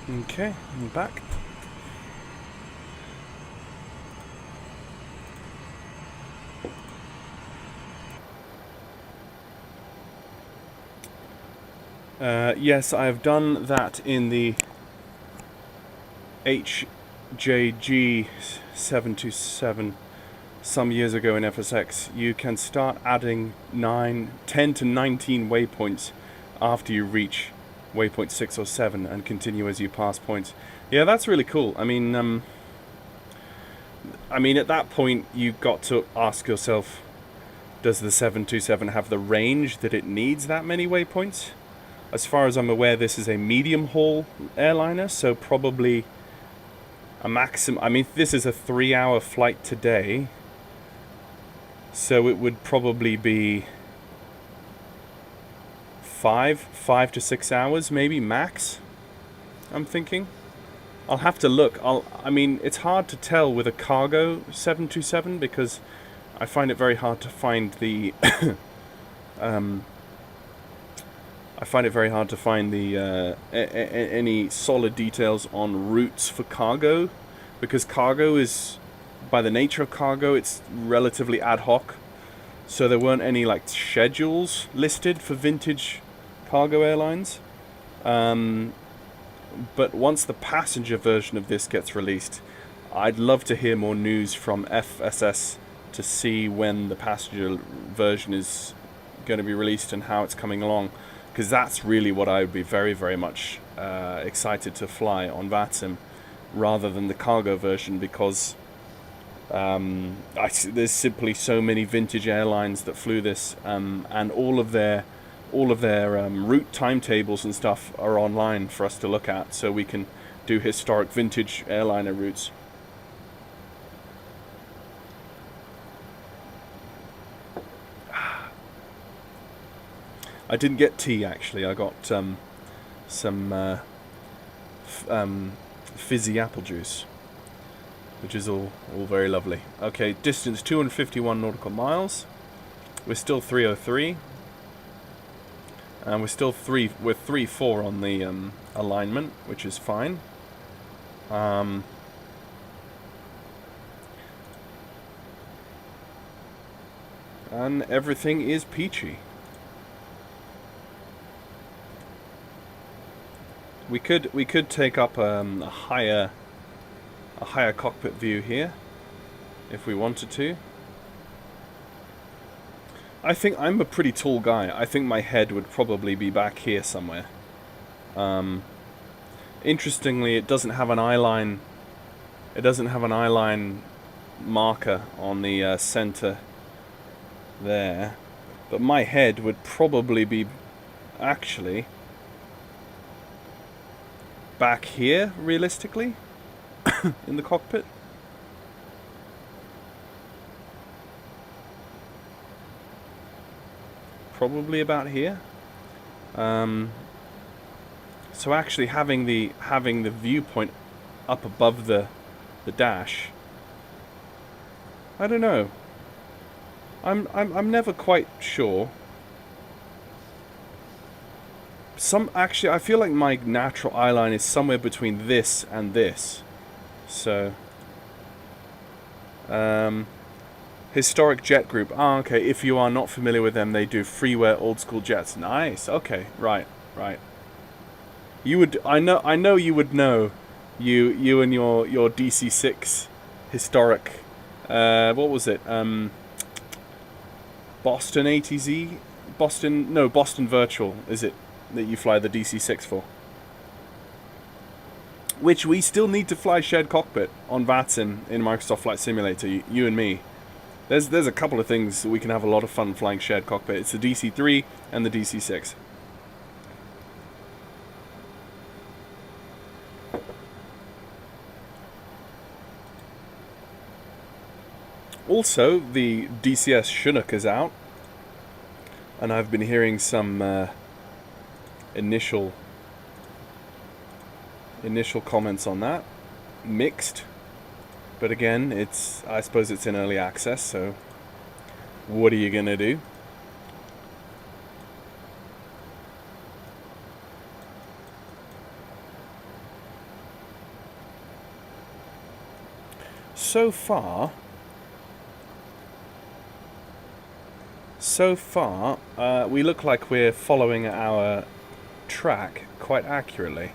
Okay, I'm back. Yes, I have done that in the HJG 727 some years ago in FSX. You can start adding 10 to 19 waypoints after you reach waypoint 6 or 7 and continue as you pass points. Yeah, that's really cool. I mean, at that point, you got to ask yourself, does the 727 have the range that it needs that many waypoints? As far as I'm aware, this is a medium haul airliner, so probably a maximum. I mean, this is a 3-hour flight today, so it would probably be 5 to 6 hours, maybe max. I'm thinking. I'll have to look. I mean, it's hard to tell with a cargo 727 because I find it very hard to find the any solid details on routes for cargo, because cargo is, by the nature of cargo, it's relatively ad hoc. So there weren't any like schedules listed for vintage cargo airlines. But once the passenger version of this gets released, I'd love to hear more news from FSS to see when the passenger version is going to be released and how it's coming along, because that's really what I would be very, very much excited to fly on VATSIM rather than the cargo version, because there's simply so many vintage airlines that flew this, and all of their route timetables and stuff are online for us to look at, so we can do historic vintage airliner routes. I didn't get tea, actually. I got some fizzy apple juice, which is all very lovely. Okay, distance 251 nautical miles. We're still 303. And we're still 3-4 on the alignment, which is fine. And everything is peachy. We could take up a higher cockpit view here if we wanted to. I think I'm a pretty tall guy. I think my head would probably be back here somewhere. Interestingly, it doesn't have an eyeline. It doesn't have an eyeline marker on the center there, but my head would probably be actually back here, realistically, in the cockpit. Probably about here. So actually having the viewpoint up above the dash, I don't know. I'm never quite sure. Actually, I feel like my natural eyeline is somewhere between this and this. So Historic Jet Group. Ah, okay. If you are not familiar with them, they do freeware old school jets. Nice. Okay. Right. You would. I know you would know. You and your DC-6 historic. What was it? Boston ATZ. Boston Virtual. Is it that you fly the DC-6 for? Which we still need to fly shared cockpit on VATSIM in Microsoft Flight Simulator. You and me. There's a couple of things that we can have a lot of fun flying shared cockpit. It's the DC-3 and the DC-6. Also, the DCS Chinook is out, and I've been hearing some initial comments on that. Mixed. But again, I suppose it's in early access, so what are you going to do? So far, we look like we're following our track quite accurately.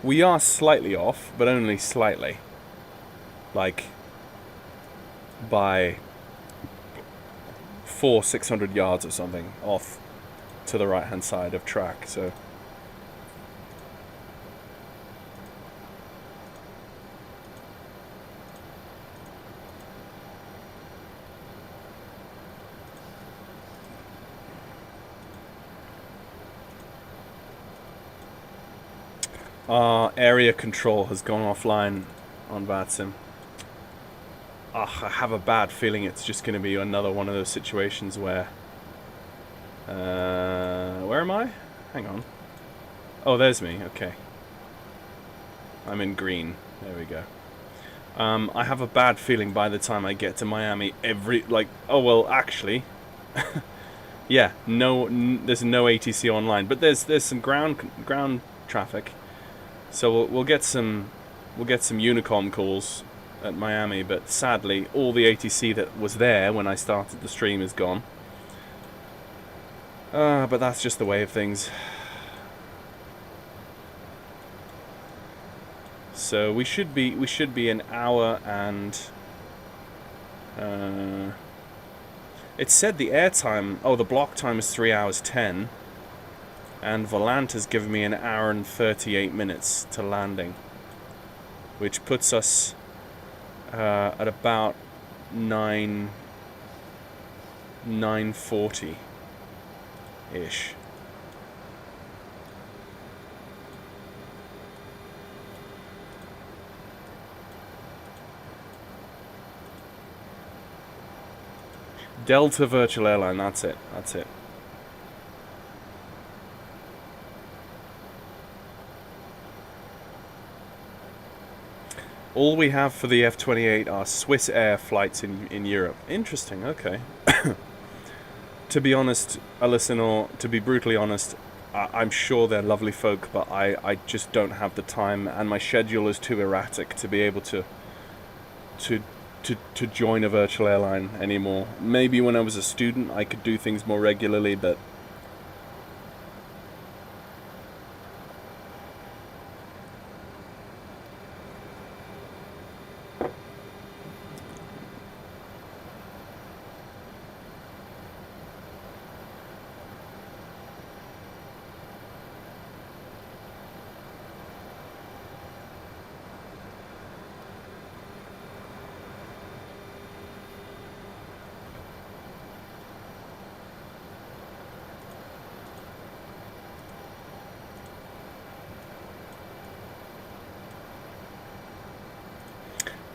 We are slightly off, but only slightly. Like, by 600 yards or something off to the right hand side of track, so area control has gone offline on VATSIM. I have a bad feeling it's just going to be another one of those situations where where am I? Hang on. Oh, there's me. Okay. I'm in green. There we go. I have a bad feeling by the time I get to Miami, oh well, actually, yeah, there's no ATC online, but there's some ground traffic, so we'll get some Unicom calls at Miami, but sadly, all the ATC that was there when I started the stream is gone. But that's just the way of things. So we should be an hour and it said the airtime, the block time is 3 hours 10, and Volant has given me an hour and 38 minutes to landing, which puts us at about 9:40 ish. Delta Virtual Airline, that's it. All we have for the F-28 are Swiss Air flights in Europe. Interesting, okay. To be honest, or to be brutally honest, I'm sure they're lovely folk, but I just don't have the time, and my schedule is too erratic to be able to join a virtual airline anymore. Maybe when I was a student I could do things more regularly, but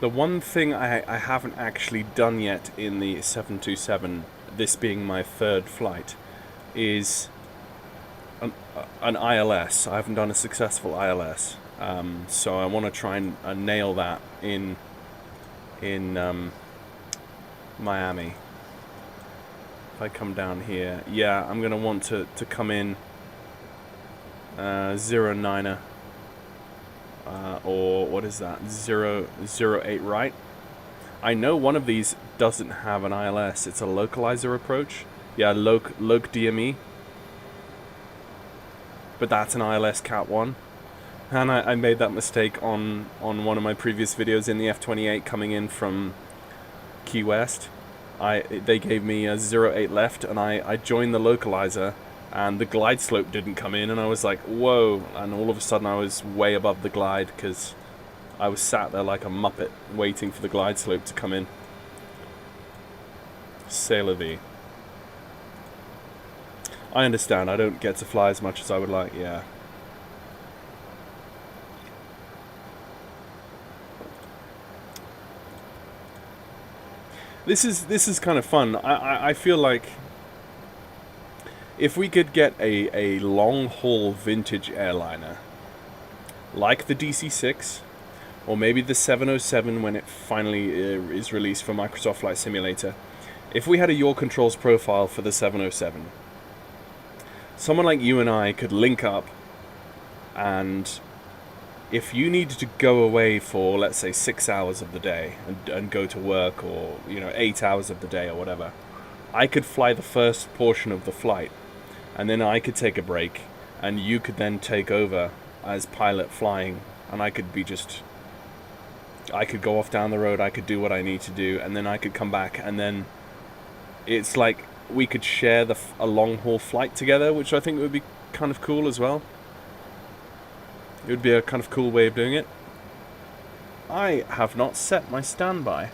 the one thing I haven't actually done yet in the 727, this being my third flight, is an ILS. I haven't done a successful ILS, so I want to try and nail that in Miami. If I come down here, yeah, I'm gonna want to come in 09er. Or what is that? 008 right? I know one of these doesn't have an ILS. It's a localizer approach. Yeah, loc DME. But that's an ILS Cat 1. And I made that mistake on one of my previous videos in the F-28 coming in from Key West. They gave me a 08 left, and I joined the localizer, and the glide slope didn't come in, and I was like, whoa, and all of a sudden I was way above the glide because I was sat there like a muppet waiting for the glide slope to come in. C'est la vie. I understand, I don't get to fly as much as I would like, yeah. This is kind of fun. I feel like if we could get a long-haul vintage airliner, like the DC-6, or maybe the 707 when it finally is released for Microsoft Flight Simulator, if we had a yaw controls profile for the 707, someone like you and I could link up and, if you needed to go away for, let's say, 6 hours of the day and go to work, or 8 hours of the day or whatever, I could fly the first portion of the flight, and then I could take a break, and you could then take over as pilot flying, and I could go off down the road, I could do what I need to do, and then I could come back, and then it's like we could share a long haul flight together, which I think would be kind of cool as well. It would be a kind of cool way of doing it. I have not set my standby.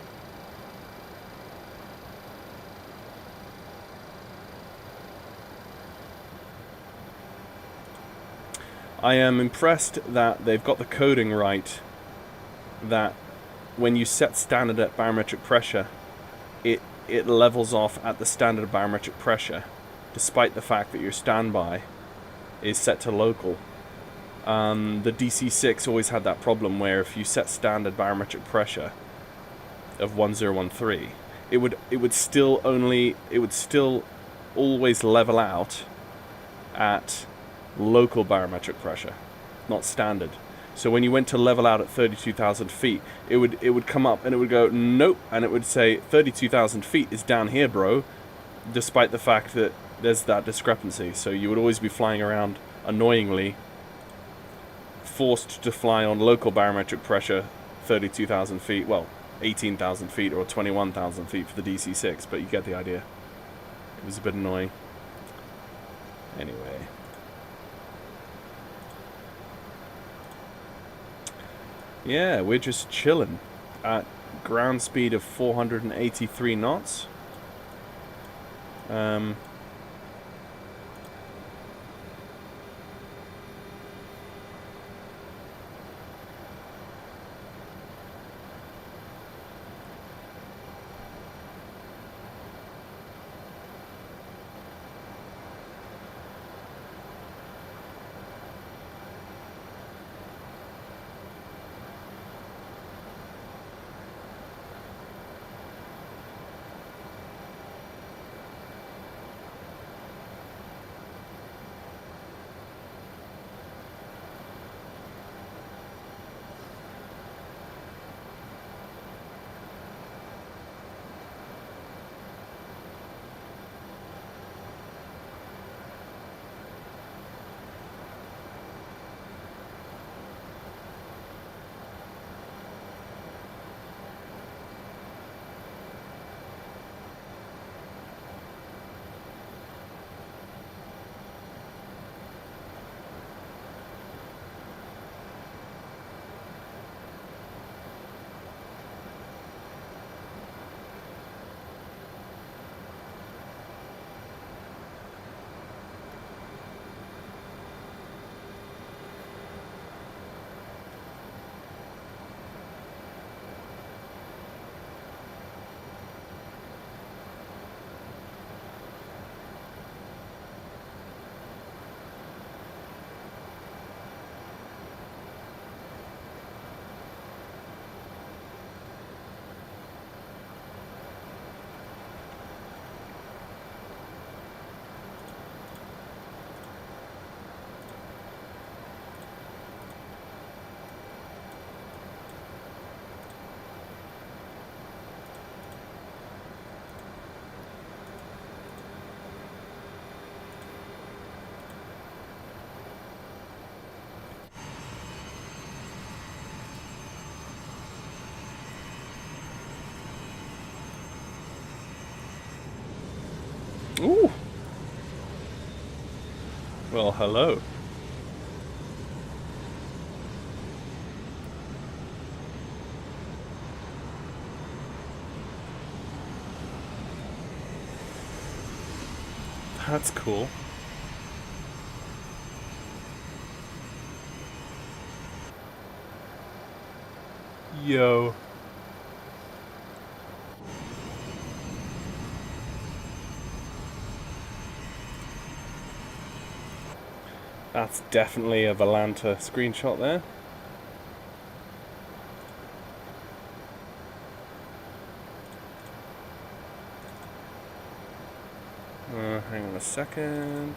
I am impressed that they've got the coding right, that when you set standard at barometric pressure, it levels off at the standard barometric pressure, despite the fact that your standby is set to local. The DC-6 always had that problem where if you set standard barometric pressure of 1013, it would still always level out at local barometric pressure, not standard. So when you went to level out at 32,000 feet, it would come up and it would go nope, and it would say 32,000 feet is down here, bro, despite the fact that there's that discrepancy. So you would always be flying around annoyingly, forced to fly on local barometric pressure 32,000 feet, well, 18,000 feet or 21,000 feet for the DC-6, but you get the idea. It was a bit annoying. Anyway. Yeah, we're just chilling at ground speed of 483 knots. Ooh. Well, hello. That's cool. Yo. That's definitely a Volanta screenshot there. Hang on a second.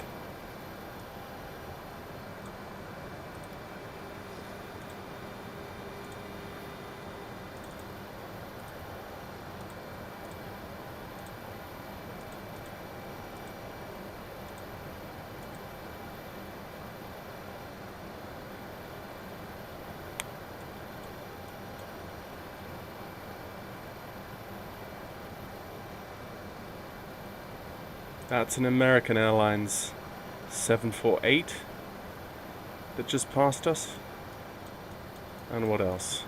That's an American Airlines 748 that just passed us. And what else?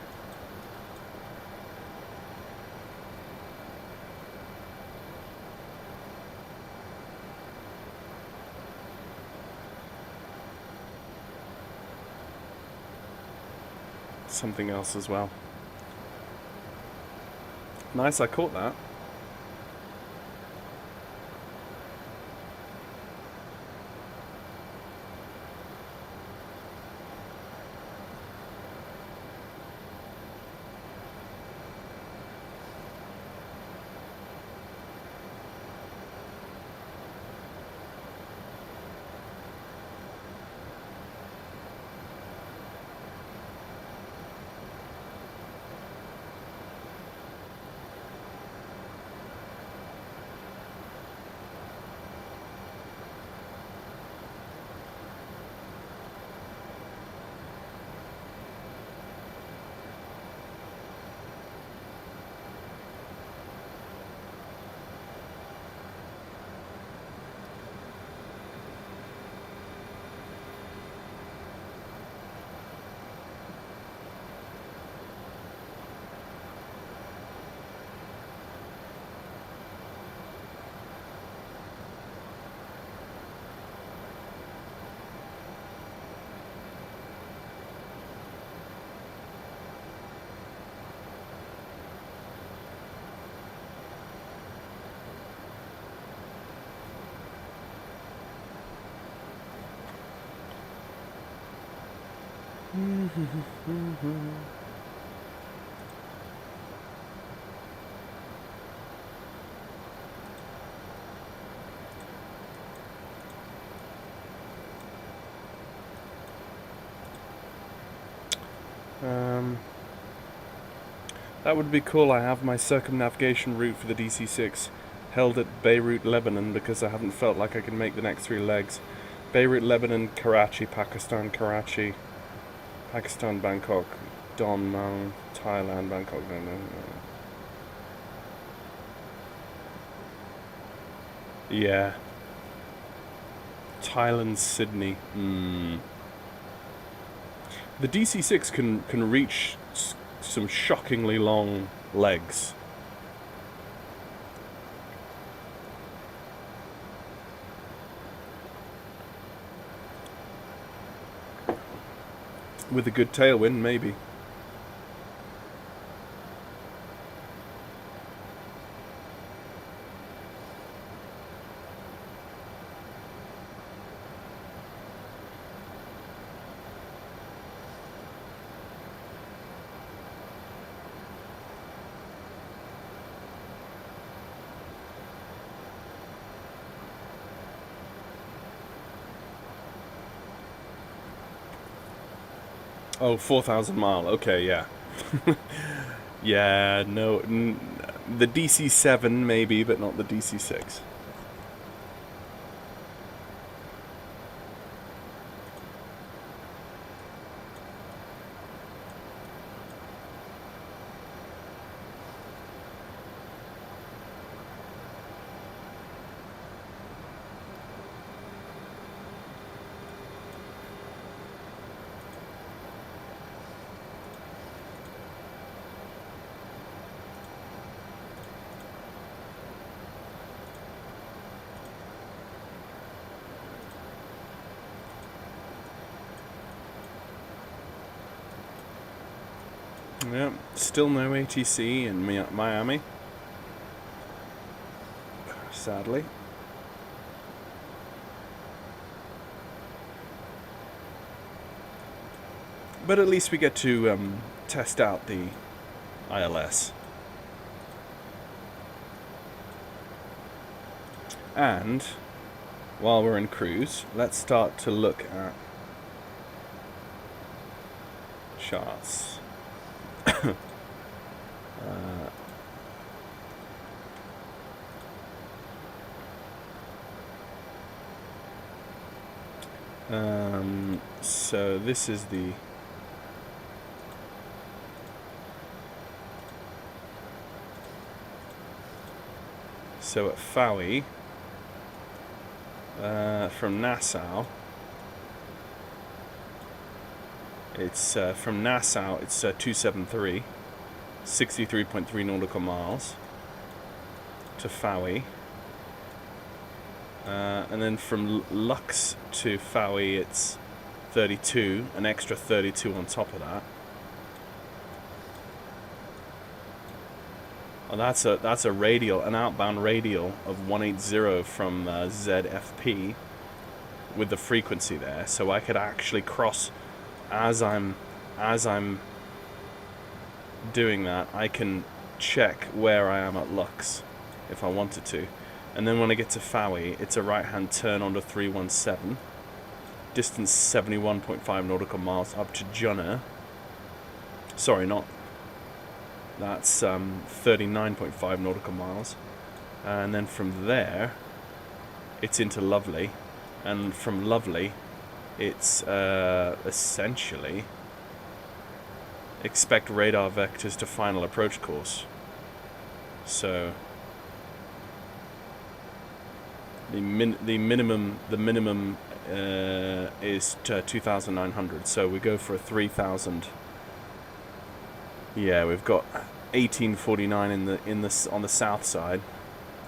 Something else as well. Nice, I caught that. That would be cool. I have my circumnavigation route for the DC-6 held at Beirut, Lebanon, because I haven't felt like I could make the next 3 legs. Beirut, Lebanon, Karachi, Pakistan, Karachi, Pakistan, Bangkok, Don Muang, Thailand, Bangkok, no. Yeah. Thailand, Sydney. The DC-6 can reach some shockingly long legs. With a good tailwind, maybe. Oh, 4,000 mile. Okay, yeah. Yeah, no. The DC-7 maybe, but not the DC-6. Yeah, still no ATC in Miami. Sadly. But at least we get to test out the ILS. And while we're in cruise, let's start to look at charts. So this is the so at Fowey from Nassau. It's from Nassau. It's 273, 63.3 nautical miles to Fowey. And then from Lux to Fowey, it's 32, an extra 32 on top of that. And that's a radial, an outbound radial of 180 from ZFP with the frequency there. So I could actually cross as I'm doing that. I can check where I am at Lux if I wanted to. And then when I get to Fowey, it's a right-hand turn onto 317. Distance 71.5 nautical miles up to Junner. Sorry, not. That's 39.5 nautical miles. And then from there, it's into Lovely. And from Lovely, it's essentially expect radar vectors to final approach course. So the minimum is 2,900. So we go for a 3,000. Yeah, we've got 1849 on the south side.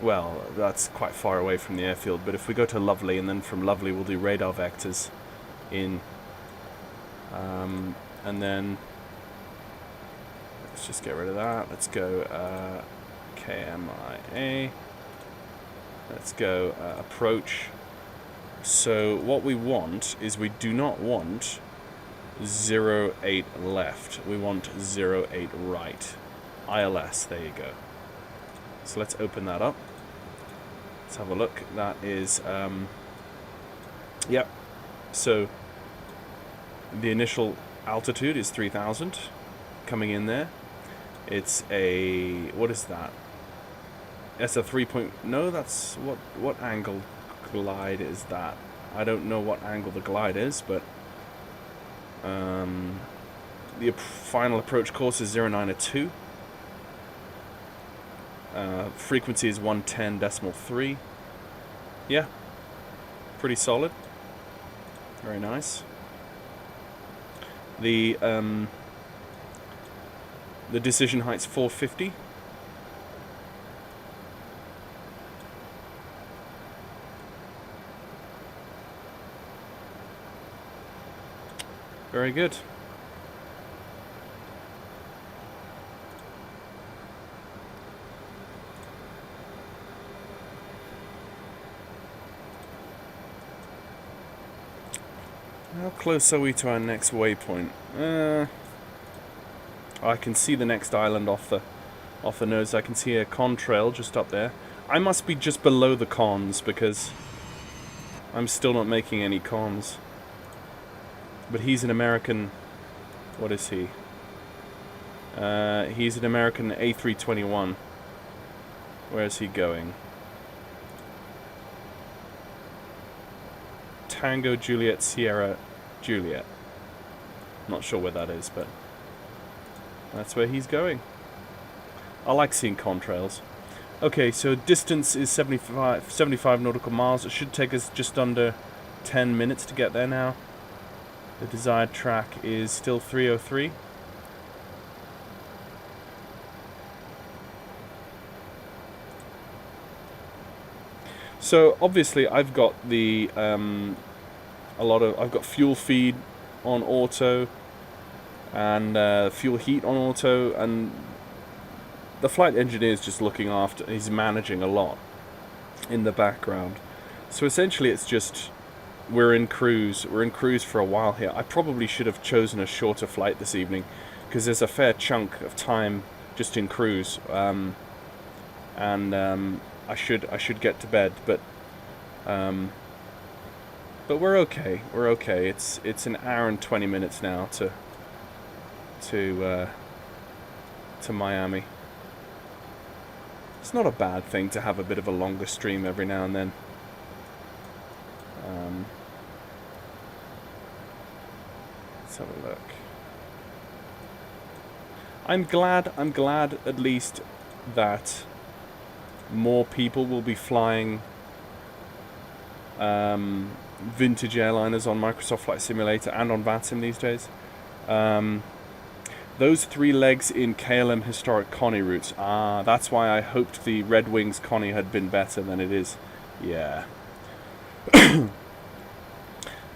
Well, that's quite far away from the airfield. But if we go to Lovely, and then from Lovely we'll do radar vectors in, and then let's just get rid of that. Let's go KMIA. Let's go approach. So what we want is we do not want 08 left. We want 08 right. ILS, there you go. So let's open that up. Let's have a look. That is, yep. So the initial altitude is 3,000 coming in there. It's a, what is that? That's a 3 point, no, that's, what angle glide is that? I don't know what angle the glide is, but the final approach course is 0902. Frequency is 110.3. Yeah, pretty solid. Very nice. The decision height's 450. Very good. How close are we to our next waypoint? I can see the next island off the nose. I can see a contrail just up there. I must be just below the cons because I'm still not making any cons. But he's an American. What is he? He's an American A321. Where is he going? Tango Juliet Sierra Juliet. Not sure where that is, but that's where he's going. I like seeing contrails. Okay, so distance is 75 nautical miles. It should take us just under 10 minutes to get there now. The desired track is still 303. So obviously I've got the I've got fuel feed on auto and fuel heat on auto, and the flight engineer is just looking after, he's managing a lot in the background. So essentially it's just we're in cruise for a while here. I probably should have chosen a shorter flight this evening because there's a fair chunk of time just in cruise, and I should get to bed, but we're okay. We're okay. It's an hour and 20 minutes now to Miami. It's not a bad thing to have a bit of a longer stream every now and then. Let's have a look. I'm glad at least that more people will be flying vintage airliners on Microsoft Flight Simulator and on VATSIM these days. Those 3 legs in KLM historic Connie routes. Ah, that's why I hoped the Red Wings Connie had been better than it is. Yeah.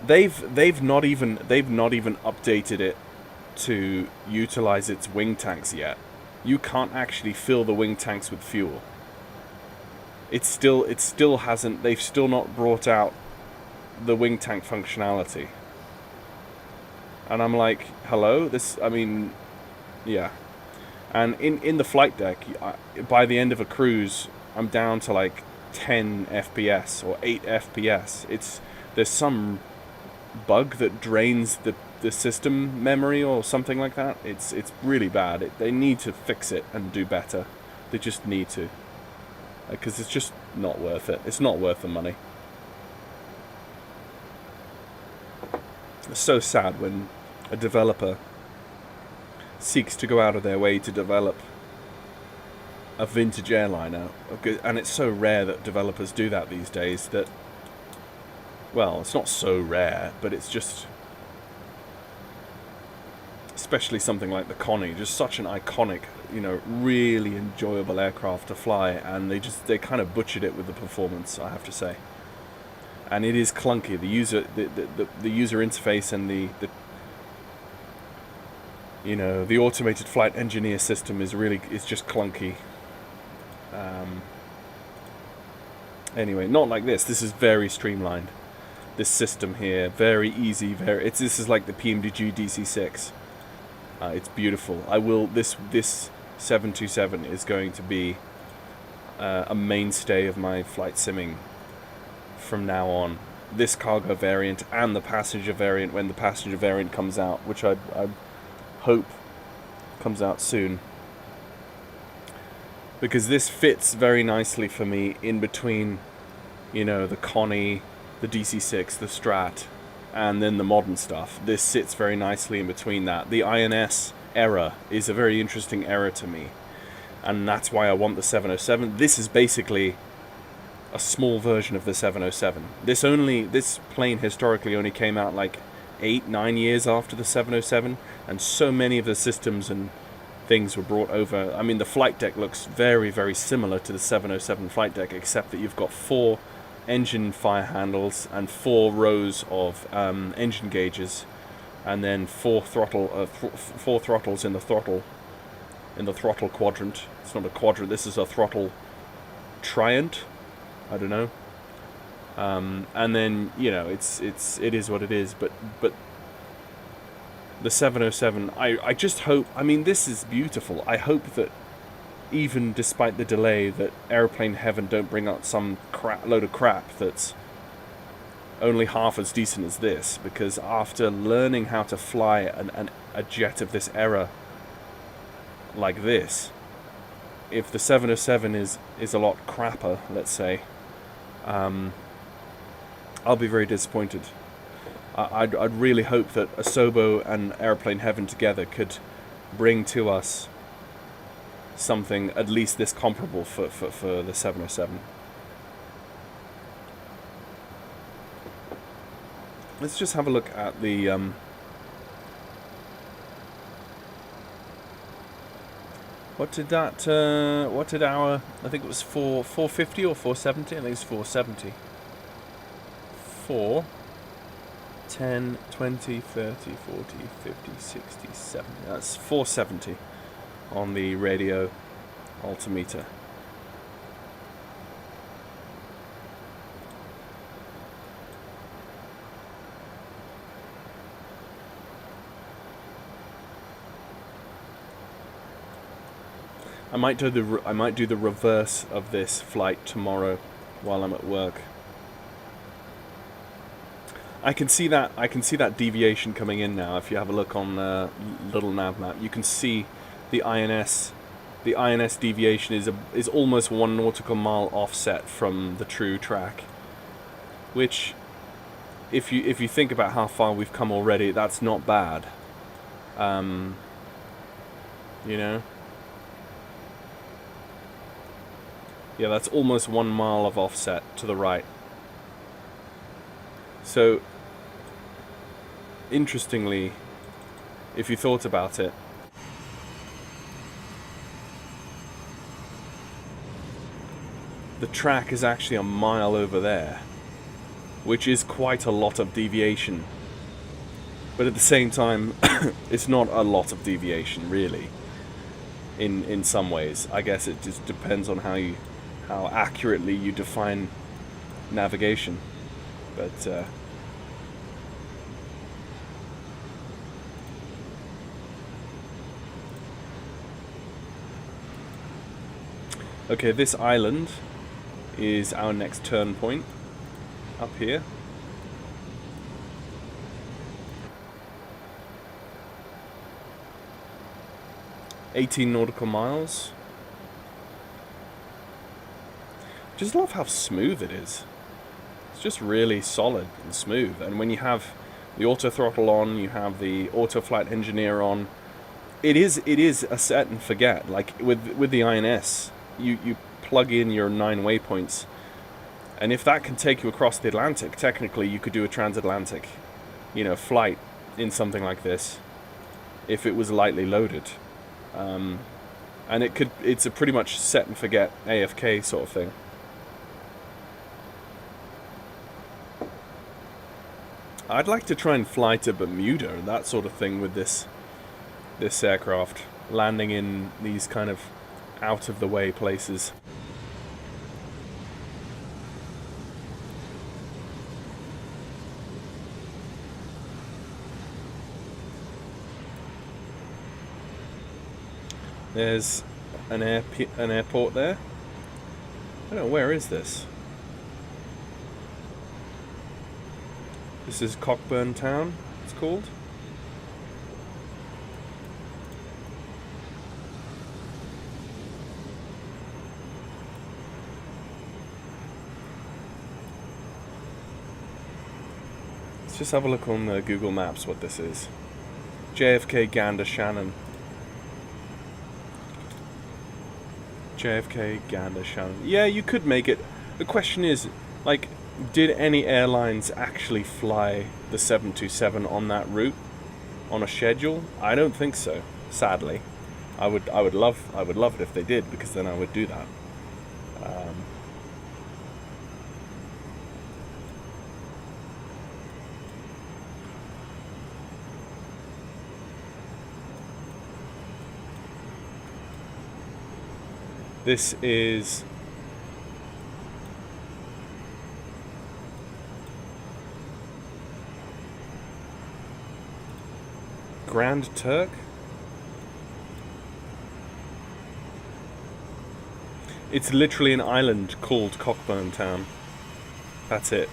They've not even updated it to utilize its wing tanks yet. You can't actually fill the wing tanks with fuel. It still hasn't. They've still not brought out the wing tank functionality. And I'm like, hello? Yeah. And in the flight deck, by the end of a cruise, I'm down to like 10 FPS or 8 FPS. There's some bug that drains the system memory or something like that. It's really bad. They need to fix it and do better. They just need to. Because it's just not worth it. It's not worth the money. It's so sad when a developer seeks to go out of their way to develop a vintage airliner, and it's so rare that developers do that these days that, well, it's not so rare, but it's just, especially something like the Connie, just such an iconic, really enjoyable aircraft to fly, and they kind of butchered it with the performance, I have to say. And it is clunky. The user interface and the automated flight engineer system is just clunky. Anyway, not like this. This is very streamlined. This system here, very easy. This is like the PMDG DC-6. It's beautiful. This 727 is going to be a mainstay of my flight simming from now on. This cargo variant and the passenger variant when the passenger variant comes out, which I hope comes out soon. Because this fits very nicely for me in between, the Connie, the DC-6, the Strat, and then the modern stuff. This sits very nicely in between that. The INS era is a very interesting era to me, and that's why I want the 707. This is basically a small version of the 707. This plane historically only came out like 8-9 years after the 707, and so many of the systems and things were brought over. I mean, the flight deck looks very, very similar to the 707 flight deck, except that you've got 4 engine fire handles and 4 rows of engine gauges, and then 4 throttles in the throttle quadrant. It's not a quadrant. This is a throttle triant. I don't know. And then it is what it is. But the 707, I just hope. I mean, this is beautiful. I hope that even despite the delay, that Airplane Heaven don't bring out some load of crap that's only half as decent as this. Because after learning how to fly a jet of this era like this, if the 707 is a lot crapper, let's say, I'll be very disappointed. I'd really hope that Asobo and Airplane Heaven together could bring to us something at least this comparable for the 707. Let's just have a look at the what did our, I think it was 450 or 470? I think it's 470. 4, 10, 20, 30, 40, 50, 60, 70. That's 470 on the radio altimeter. I might do the reverse of this flight tomorrow while I'm at work. I can see that deviation coming in now. If you have a look on little nav map, you can see the INS. The INS deviation is almost 1 nautical mile offset from the true track, which, if you think about how far we've come already, that's not bad. Yeah, that's almost 1 mile of offset to the right. So, interestingly, if you thought about it, the track is actually a mile over there, which is quite a lot of deviation. But at the same time, it's not a lot of deviation, really. In some ways, I guess it just depends on how accurately you define navigation. But okay, this island is our next turn point up here. $18 nautical miles. Just love how smooth it is. It's just really solid and smooth. And when you have the auto throttle on, you have the auto flight engineer on, it is a set and forget. Like with the INS, you plug in your 9 waypoints, and if that can take you across the Atlantic, technically you could do a transatlantic, flight in something like this, if it was lightly loaded. And it's a pretty much set and forget AFK sort of thing. I'd like to try and fly to Bermuda and that sort of thing with this aircraft, landing in these kind of out of the way places. There's an airport there. I don't know, where is this? This is Cockburn Town, it's called. Let's just have a look on Google Maps what this is. JFK Gander Shannon. JFK, Gander, Shannon. Yeah, you could make it. The question is, like, did any airlines actually fly the 727 on that route on a schedule? I don't think so. Sadly, I would love it if they did, because then I would do that. This is Grand Turk. It's literally an island called Cockburn Town. That's it.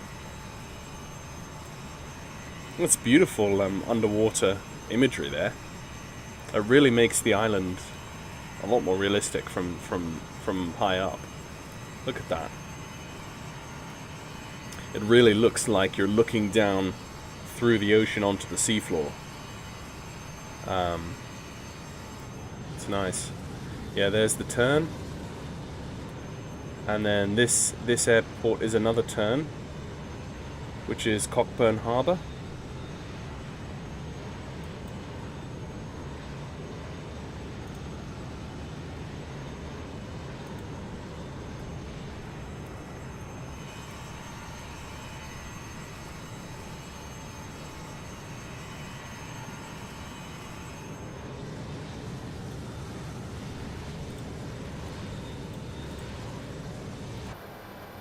That's beautiful underwater imagery there. It really makes the island a lot more realistic from high up. Look at that. It really looks like you're looking down through the ocean onto the seafloor. It's nice. Yeah, there's the turn. And then this airport is another turn, which is Cockburn Harbour.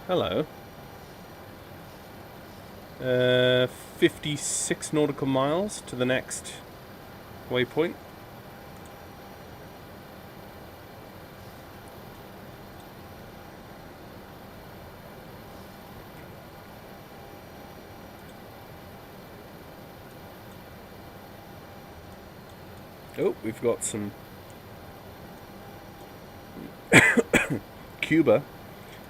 Hello. 56 nautical miles to the next waypoint. Oh, we've got some Cuba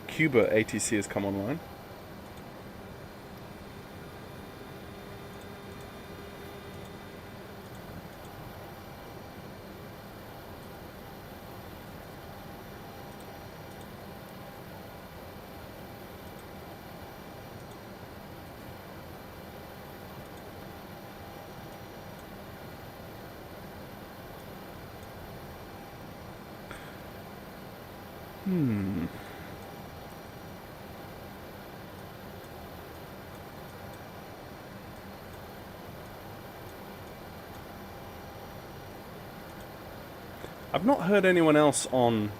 ATC has come online. I've not heard anyone else on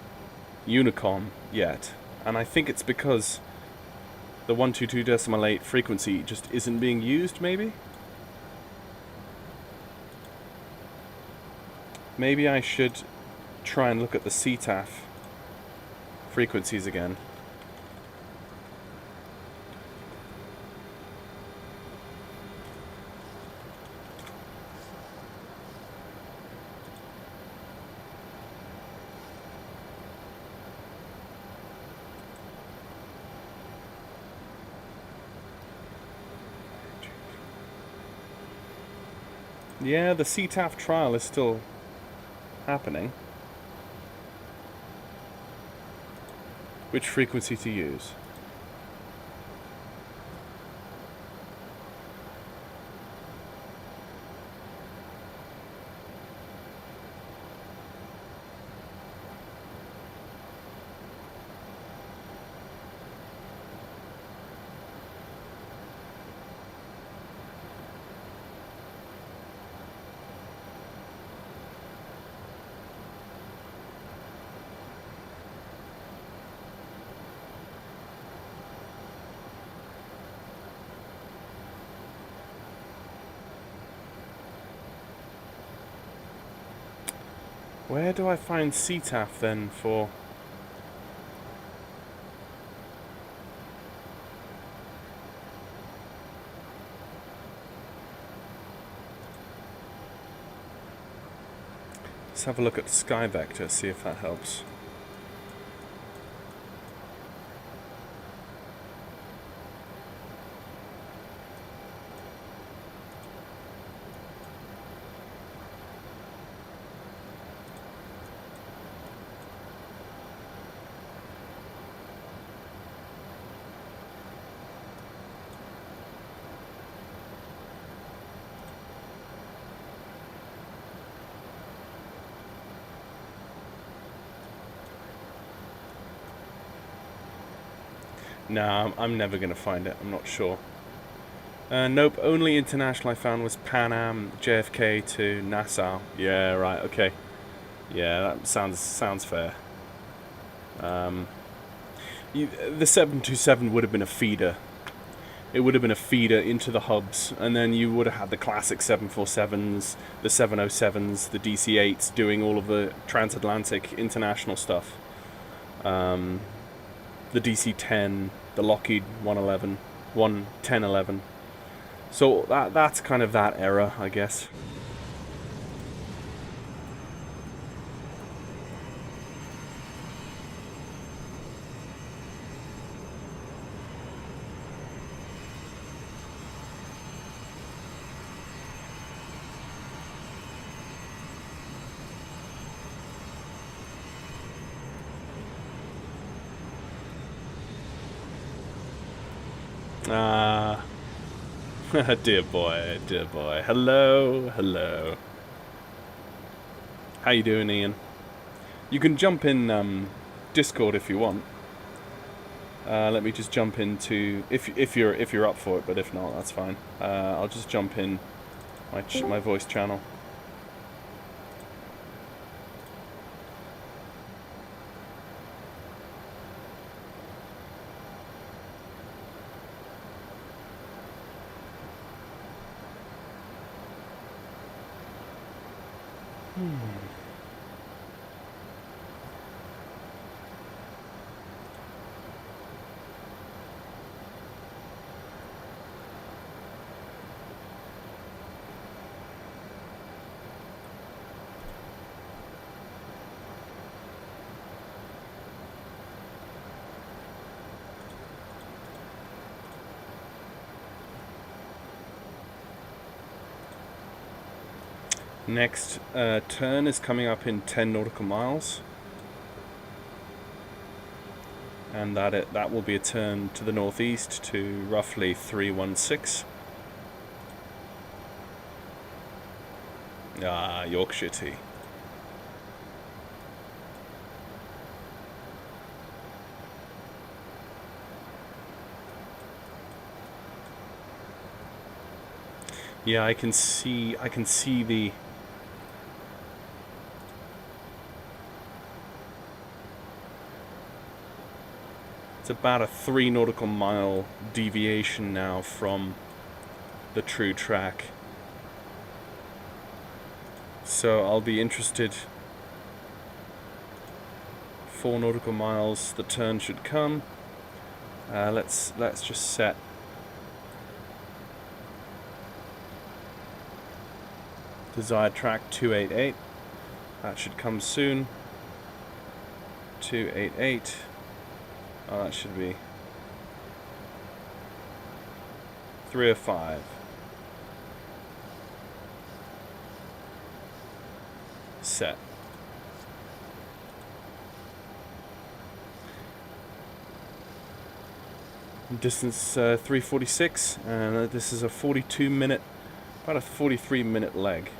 Unicom yet, and I think it's because the 122.8 frequency just isn't being used, maybe? Maybe I should try and look at the CTAF frequencies again. Yeah, the CTAF trial is still happening. Which frequency to use? Where do I find CTAF then for... Let's have a look at Sky Vector, see if that helps. No, I'm never going to find it. I'm not sure. Nope, only international I found was Pan Am, JFK to Nassau. Yeah, right, okay. Yeah, that sounds fair. The 727 would have been a feeder. It would have been a feeder into the hubs, and then you would have had the classic 747s, the 707s, the DC-8s doing all of the transatlantic international stuff. The DC-10, the Lockheed 1011. So that's kind of that era, I guess. Dear boy, dear boy. Hello, hello. How you doing, Ian? You can jump in Discord if you want. Let me just jump into if you're up for it, but if not, that's fine. I'll just jump in my voice channel. Next turn is coming up in 10 nautical miles, and that will be a turn to the northeast to roughly 316. Yorkshire tea. Yeah, I can see the... It's about a 3 nautical mile deviation now from the true track. So I'll be interested. 4 nautical miles, the turn should come. Let's just set desired track 288. That should come soon. 288. Oh, that should be 305. Set. Distance 346, and this is a 42-minute, about a 43-minute leg.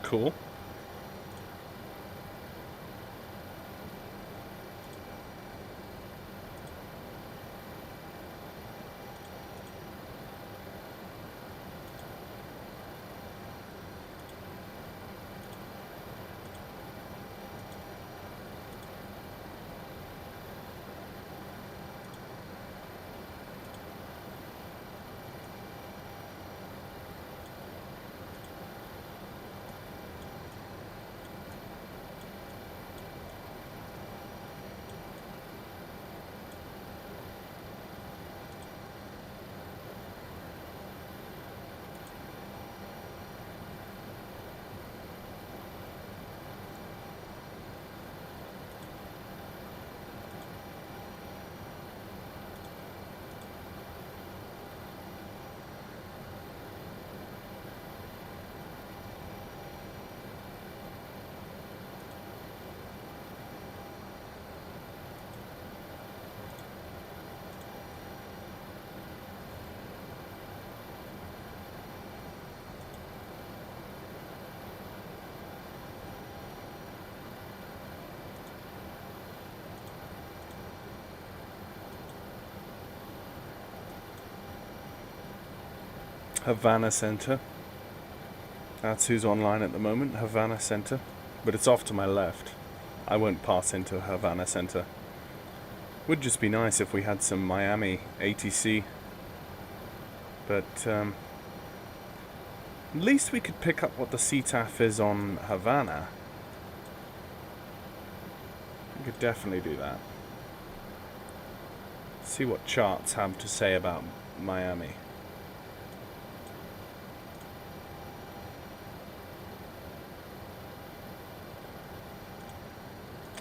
Cool. Havana Center. That's who's online at the moment, Havana Center. But it's off to my left. I won't pass into Havana Center. Would just be nice if we had some Miami ATC. But at least we could pick up what the CTAF is on Havana. We could definitely do that. See what charts have to say about Miami.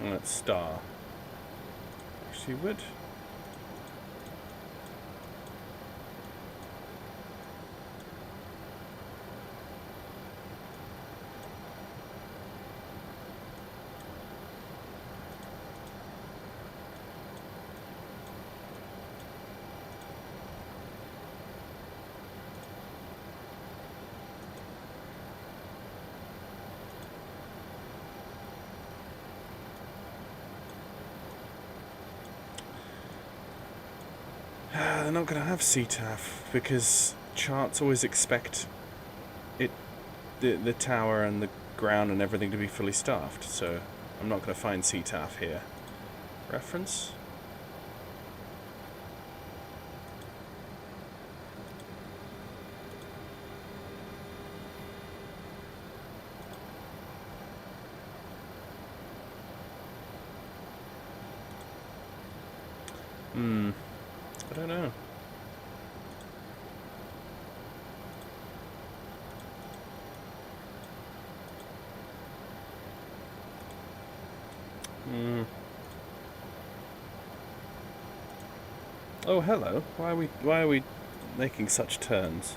Let's star. Actually, would. They're not going to have CTAF because charts always expect the tower and the ground and everything to be fully staffed, so I'm not going to find CTAF here. Reference? I don't know. Oh, hello. Why are we making such turns?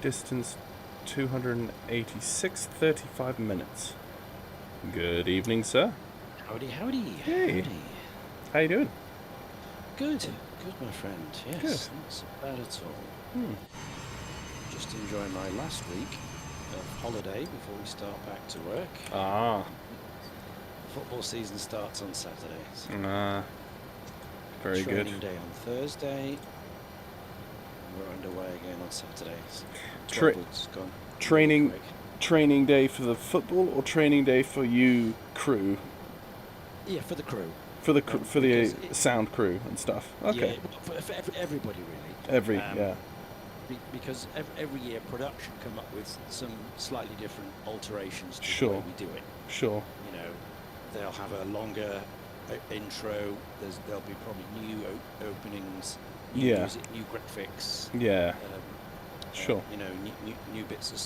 Distance 286, 35 minutes. Good evening, sir. Howdy, howdy. Hey. Howdy. How you doing? Good, my friend. Yes, Good. not so bad at all. Just enjoying my last week of holiday before we start back to work. Ah. Football season starts on Saturdays. Very good. Training day on Thursday. We're underway again on Saturdays. Tra- 12 weeks gone. training- Quick. Training day for the football or training day for you crew? Yeah, for the crew. For the Because it- sound crew and stuff. Okay. Yeah, for everybody really. Yeah. Because every year production come up with some slightly different alterations to Sure. the way we do it. Sure. You know, they'll have a longer intro. There'll be probably new openings, new Yeah. music, new graphics. Yeah. Sure. You know, new bits of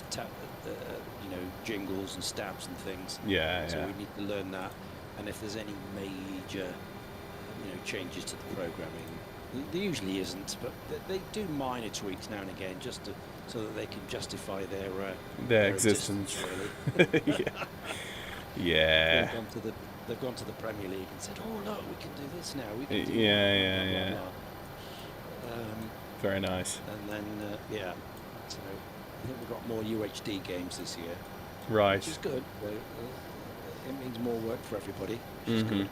jingles and stabs and things. Yeah. So Yeah. we need to learn that. And if there's any major, changes to the programming, there usually isn't, but they do minor tweaks now and again, just so that they can justify their existence. Really. Yeah. They've gone to the Premier League and said, "Oh look, we can do this now. We can do Yeah. blah, blah, blah." Very nice. And then so I think we've got more UHD games this year, Right. which is good. But, it means more work for everybody, which is good.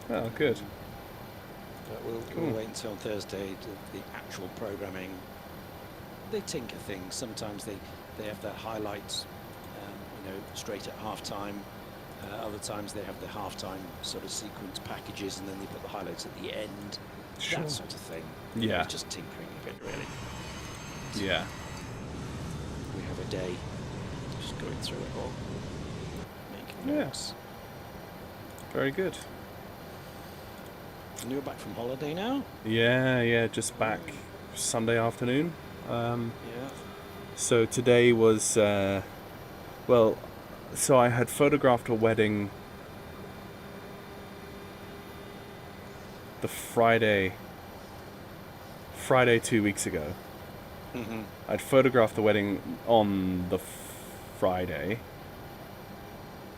Oh, good. But we'll Cool. wait until Thursday. The actual programming, they tinker things. Sometimes they have their highlights, straight at halftime. Other times they have the halftime sort of sequence packages, and then they put the highlights at the end. Sure. That sort of thing. Yeah. It's just tinkering a bit, really. Yeah. We have a day just going through it all, making Yeah. notes. Very good. And you're back from holiday now? Yeah, just back Sunday afternoon. Yeah. So today was, well, so I had photographed a wedding the Friday 2 weeks ago. Mm-hmm. I'd photographed the wedding on the Friday,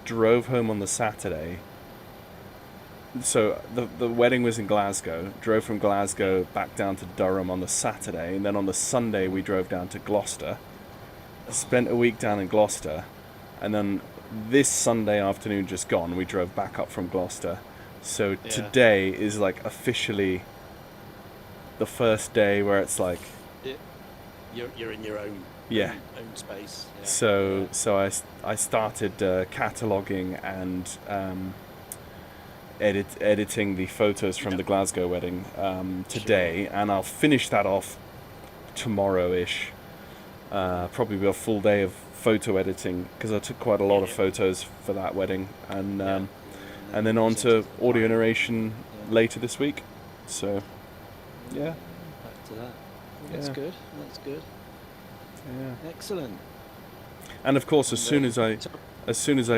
drove home on the Saturday. So the wedding was in Glasgow, drove from Glasgow back down to Durham on the Saturday, and then on the Sunday we drove down to Gloucester, spent a week down in Gloucester, and then this Sunday afternoon just gone, we drove back up from Gloucester. So Yeah. today is like officially the first day where it's like, You're in your own yeah. own space. Yeah. So I started cataloging and editing the photos from the Glasgow wedding today, and I'll finish that off tomorrow-ish. Probably be a full day of photo editing because I took quite a lot of photos for that wedding, and then on to audio narration later this week. So yeah, Back to that. That's Yeah. good. That's good. yeah. Excellent. And of course, as soon as I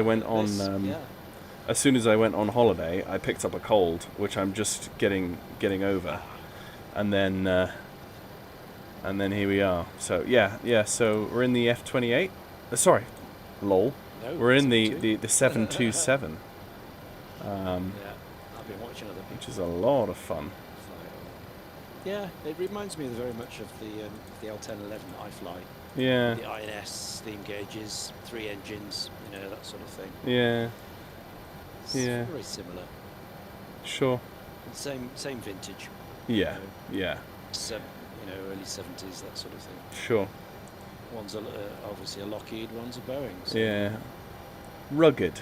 went on as soon as I went on holiday, I picked up a cold, which I'm just getting over, and then here we are. So yeah. So we're in the F-28. Sorry, lol. No, We're in the 72. 727, Yeah, I've been watching other which people. is a lot of fun. Yeah, it reminds me very much of the L1011 that I fly. Yeah, The INS, steam gauges, 3 engines, that sort of thing. yeah, It's Yeah. very similar. sure. Same vintage. Yeah, yeah, Early 70s, that sort of thing. sure. One's obviously a Lockheed, one's a Boeing. So Yeah, rugged,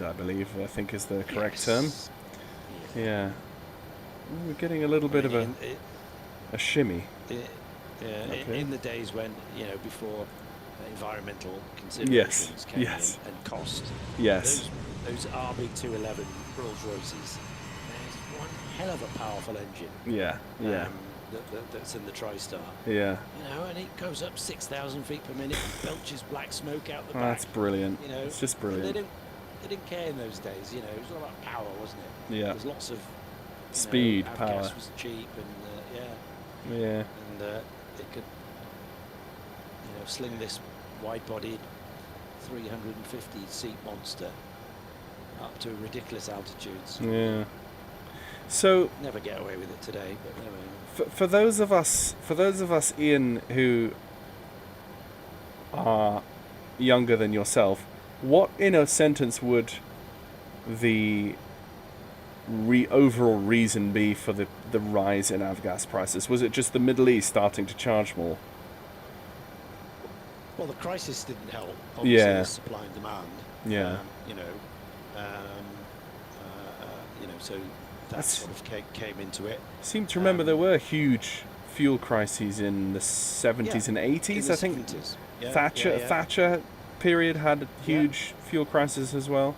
I believe. I think is the correct term. Yes. Yeah, we're getting a little bit of a shimmy. Okay. In the days when, before environmental considerations came yes. in and cost, Yes. those RB211 Rolls Royces, there's one hell of a powerful engine Yeah. that's in the TriStar. Yeah. And it goes up 6,000 feet per minute and belches black smoke out the back. That's brilliant. It's just But brilliant. they didn't care in those days, it was all about power, wasn't it? Yeah. There's lots of Speed, avgas power. was cheap, and Yeah. and it could sling this wide-bodied 350 seat monster up to ridiculous altitudes. Yeah. So Never get away with it today, but anyway. for those of us, Ian, who are younger than yourself, what in a sentence would the overall reason be for the rise in avgas prices? Was it just the Middle East starting to charge more? Well, the crisis didn't help. Obviously, Yeah. there's supply and demand. Yeah. So that That's- sort of came into it. I seem to remember there were huge fuel crises in the 70s and 80s. In I the think 70s. Yeah, Thatcher yeah. Thatcher period had a huge fuel crisis as well.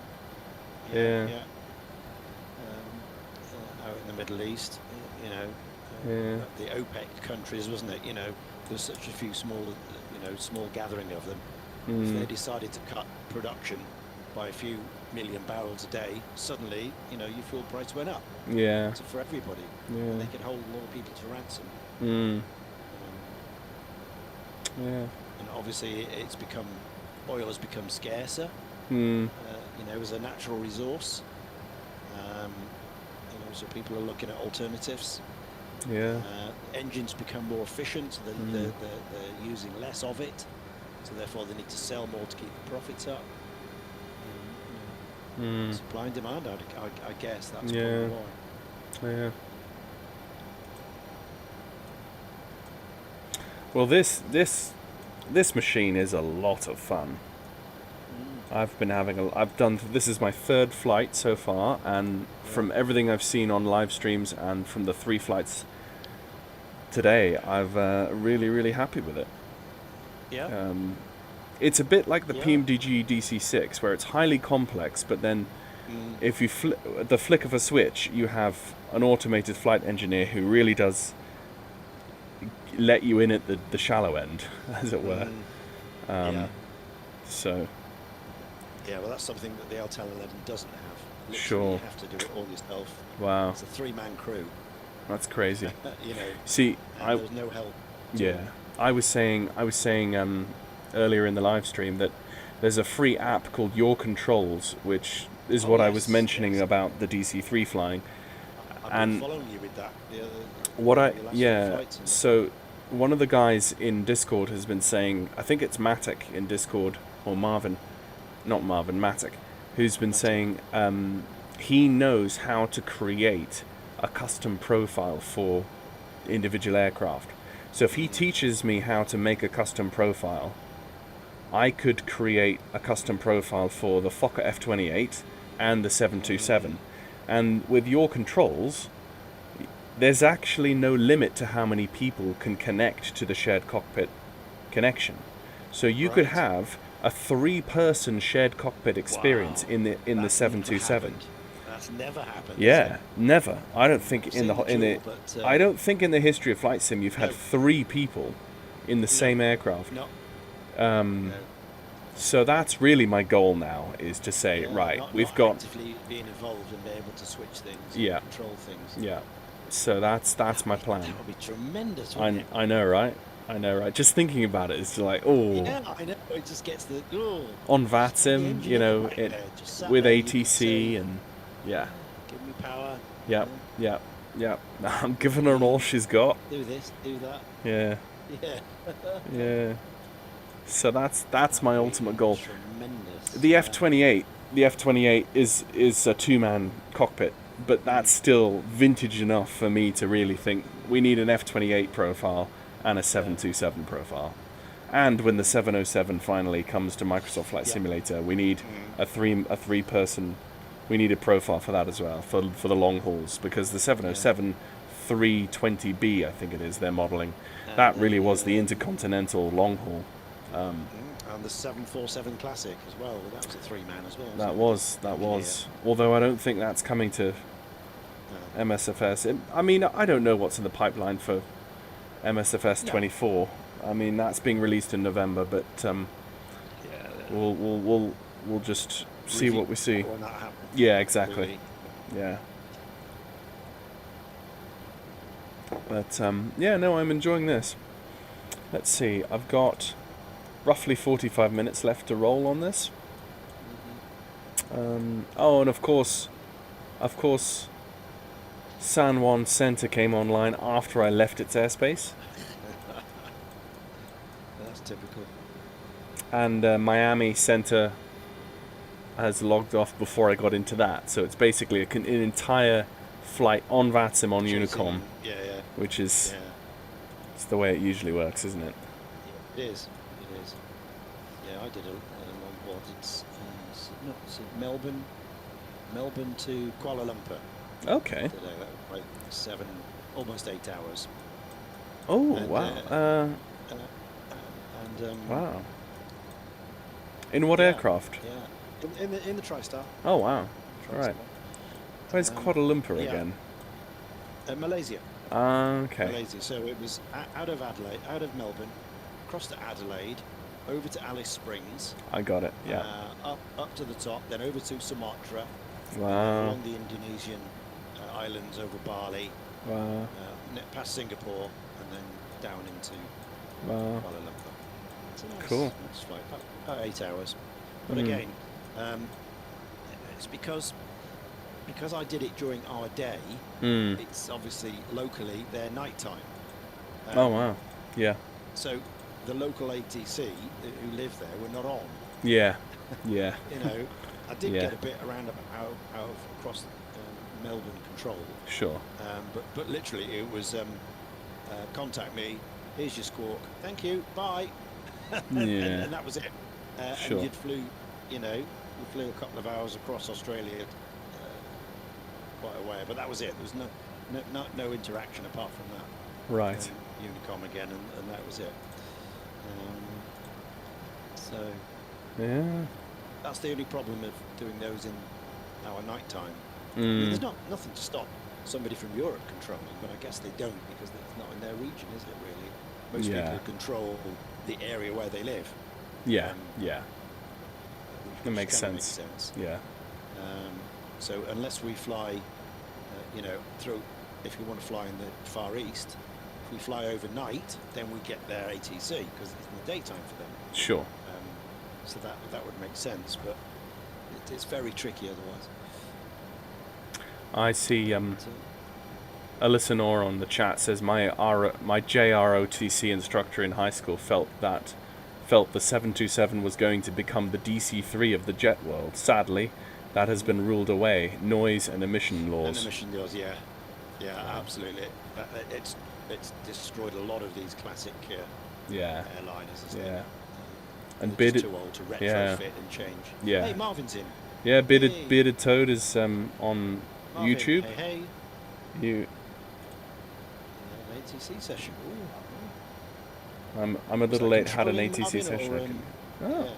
Yeah. Out in the Middle East, Yeah. the OPEC countries, wasn't it? There's such a few small gathering of them. If they decided to cut production by a few million barrels a day, suddenly, your fuel price went up. Yeah. So for everybody, Yeah. and they could hold a lot of people to ransom. Mm. Yeah. And obviously, oil has become scarcer. Mm. As a natural resource. So people are looking at alternatives. Yeah. Engines become more efficient, so they're using less of it, so therefore they need to sell more to keep the profits up. Mm. Supply and demand, I guess that's Yeah. probably why. Yeah. Well, this machine is a lot of fun. This is my 3rd flight so far, and from everything I've seen on live streams and from the 3 flights today, I've really happy with it. Yeah. It's a bit like the Yeah. PMDG DC6, where it's highly complex, but then Mm. if you the flick of a switch, you have an automated flight engineer who really does let you in at the shallow end, as it were. Yeah. So Yeah, well, that's something that the LTAL 11 doesn't have. Literally, Sure. you have to do it all yourself. wow, It's a three-man crew, that's crazy. you know, See, and there's no help. yeah, I was saying earlier in the live stream that there's a free app called Your Controls, which is Oh, what I was yes, mentioning yes. about the DC3 flying. I've And been following you with that. What I your last few yeah, flights and so one of the guys in Discord has been saying, I think it's Matic in Discord, or Marvin, not Marvin, Matic, who's been saying he knows how to create a custom profile for individual aircraft. So if he teaches me how to make a custom profile, I could create a custom profile for the Fokker F-28 and the 727. And with Your Controls, there's actually no limit to how many people can connect to the shared cockpit connection. So you could Right. have a 3-person shared cockpit experience Wow. in the That's never 727. happened. That's never happened. Yeah, never. I don't think in the duel, but, I don't think in the history of flight sim you've had no. 3 people in the same aircraft. No. Um, No. So that's really my goal now, is to say, Yeah, right, not, we've not got actively being involved and being able to switch things, Yeah. and control things. yeah. So that's my plan. That would be tremendous. Wouldn't I know, right? I know, right? Just thinking about it, it's like, oh, Yeah, I know. It just gets the on the VATSIM, engineer you know, back it there, just sat with there, you could ATC say, and yeah, give me power. yeah, you know, yeah, yeah. I'm giving her all she's got. do this, do that. Yeah, Yeah. yeah. So that's my That'd be ultimate goal. Tremendous. The F-28 is a 2-man cockpit, but that's still vintage enough for me to really think we need an F-28 profile and a 727 profile. And when the 707 finally comes to Microsoft Flight Yeah. Simulator, we need a 3-person. We need a profile for that as well for the long hauls, because the 707 320B, I think it is, they're modelling. That really was the intercontinental long haul. And the 747 Classic as well. That was a 3-man as well. That was. Although I don't think that's coming to MSFS. I mean, I don't know what's in the pipeline for MSFS 24. I mean, that's being released in November, but we'll just see what we see. When that happens. Yeah, exactly. Really. Yeah. But yeah, no, I'm enjoying this. Let's see. I've got roughly 45 minutes left to roll on this. Oh, and of course, San Juan Center came online after I left its airspace, That's typical. and Miami Center has logged off before I got into that. So it's basically an entire flight on VATSIM on Unicom, Yeah, yeah, which is yeah. it's the way it usually works, isn't it? It is. It is. Yeah, I did a long what? It's Melbourne to Kuala Lumpur Okay. today. That was like almost 8 hours. Oh, And, wow. Wow. In what yeah, aircraft? Yeah, in the TriStar. Oh, wow. Right. Where's Um, Kuala Lumpur yeah. again? Malaysia. Okay. Malaysia. So it was out of Melbourne, across to Adelaide, over to Alice Springs. I got it. Yeah. Up to the top, then over to Sumatra, Wow. along the Indonesian islands, over Bali, Wow. past Singapore, and then down into Wow. Kuala Lumpur. It's a nice, Cool. nice flight, about 8 hours. But again, it's because I did it during our day. It's obviously locally their nighttime. Oh, wow. Yeah. So the local ATC who live there were not on. Yeah. Yeah. You know, I did Yeah. get a bit around out of across Melbourne control. Sure. But literally it was contact me. Here's your squawk. Thank you. Bye. Yeah. and that was it. Sure. And we flew a couple of hours across Australia, quite a way, but that was it. There was no interaction apart from that. Right. Unicom again, and that was it. So Yeah. that's the only problem of doing those in our night time. I mean, there's nothing to stop somebody from Europe controlling, but I guess they don't because it's not in their region, is it really? Most Yeah. people control the area where they live. Yeah. Yeah. Which That makes kinda sense. makes sense. Yeah. So unless we fly, you know, if we want to fly in the Far East, if we fly overnight, then we get their ATC because it's in the daytime for them. Sure. So that would make sense, but it's very tricky otherwise. I see. Alyssa Nor on the chat says my JROTC instructor in high school felt the 727 was going to become the DC-3 of the jet world. Sadly, that has been ruled away. Noise and emission laws. And emission laws, yeah, absolutely. It's destroyed a lot of these classic airliners, isn't it? And they're just too old to retrofit and change. Yeah. Hey, Marvin's in. Yeah, Hey. Bearded Toad is on Marvin, YouTube. Hey. You. An ATC session. Ooh. I'm a little that late. Had an controlling, ATC Marvin, session. or, I can, Yeah.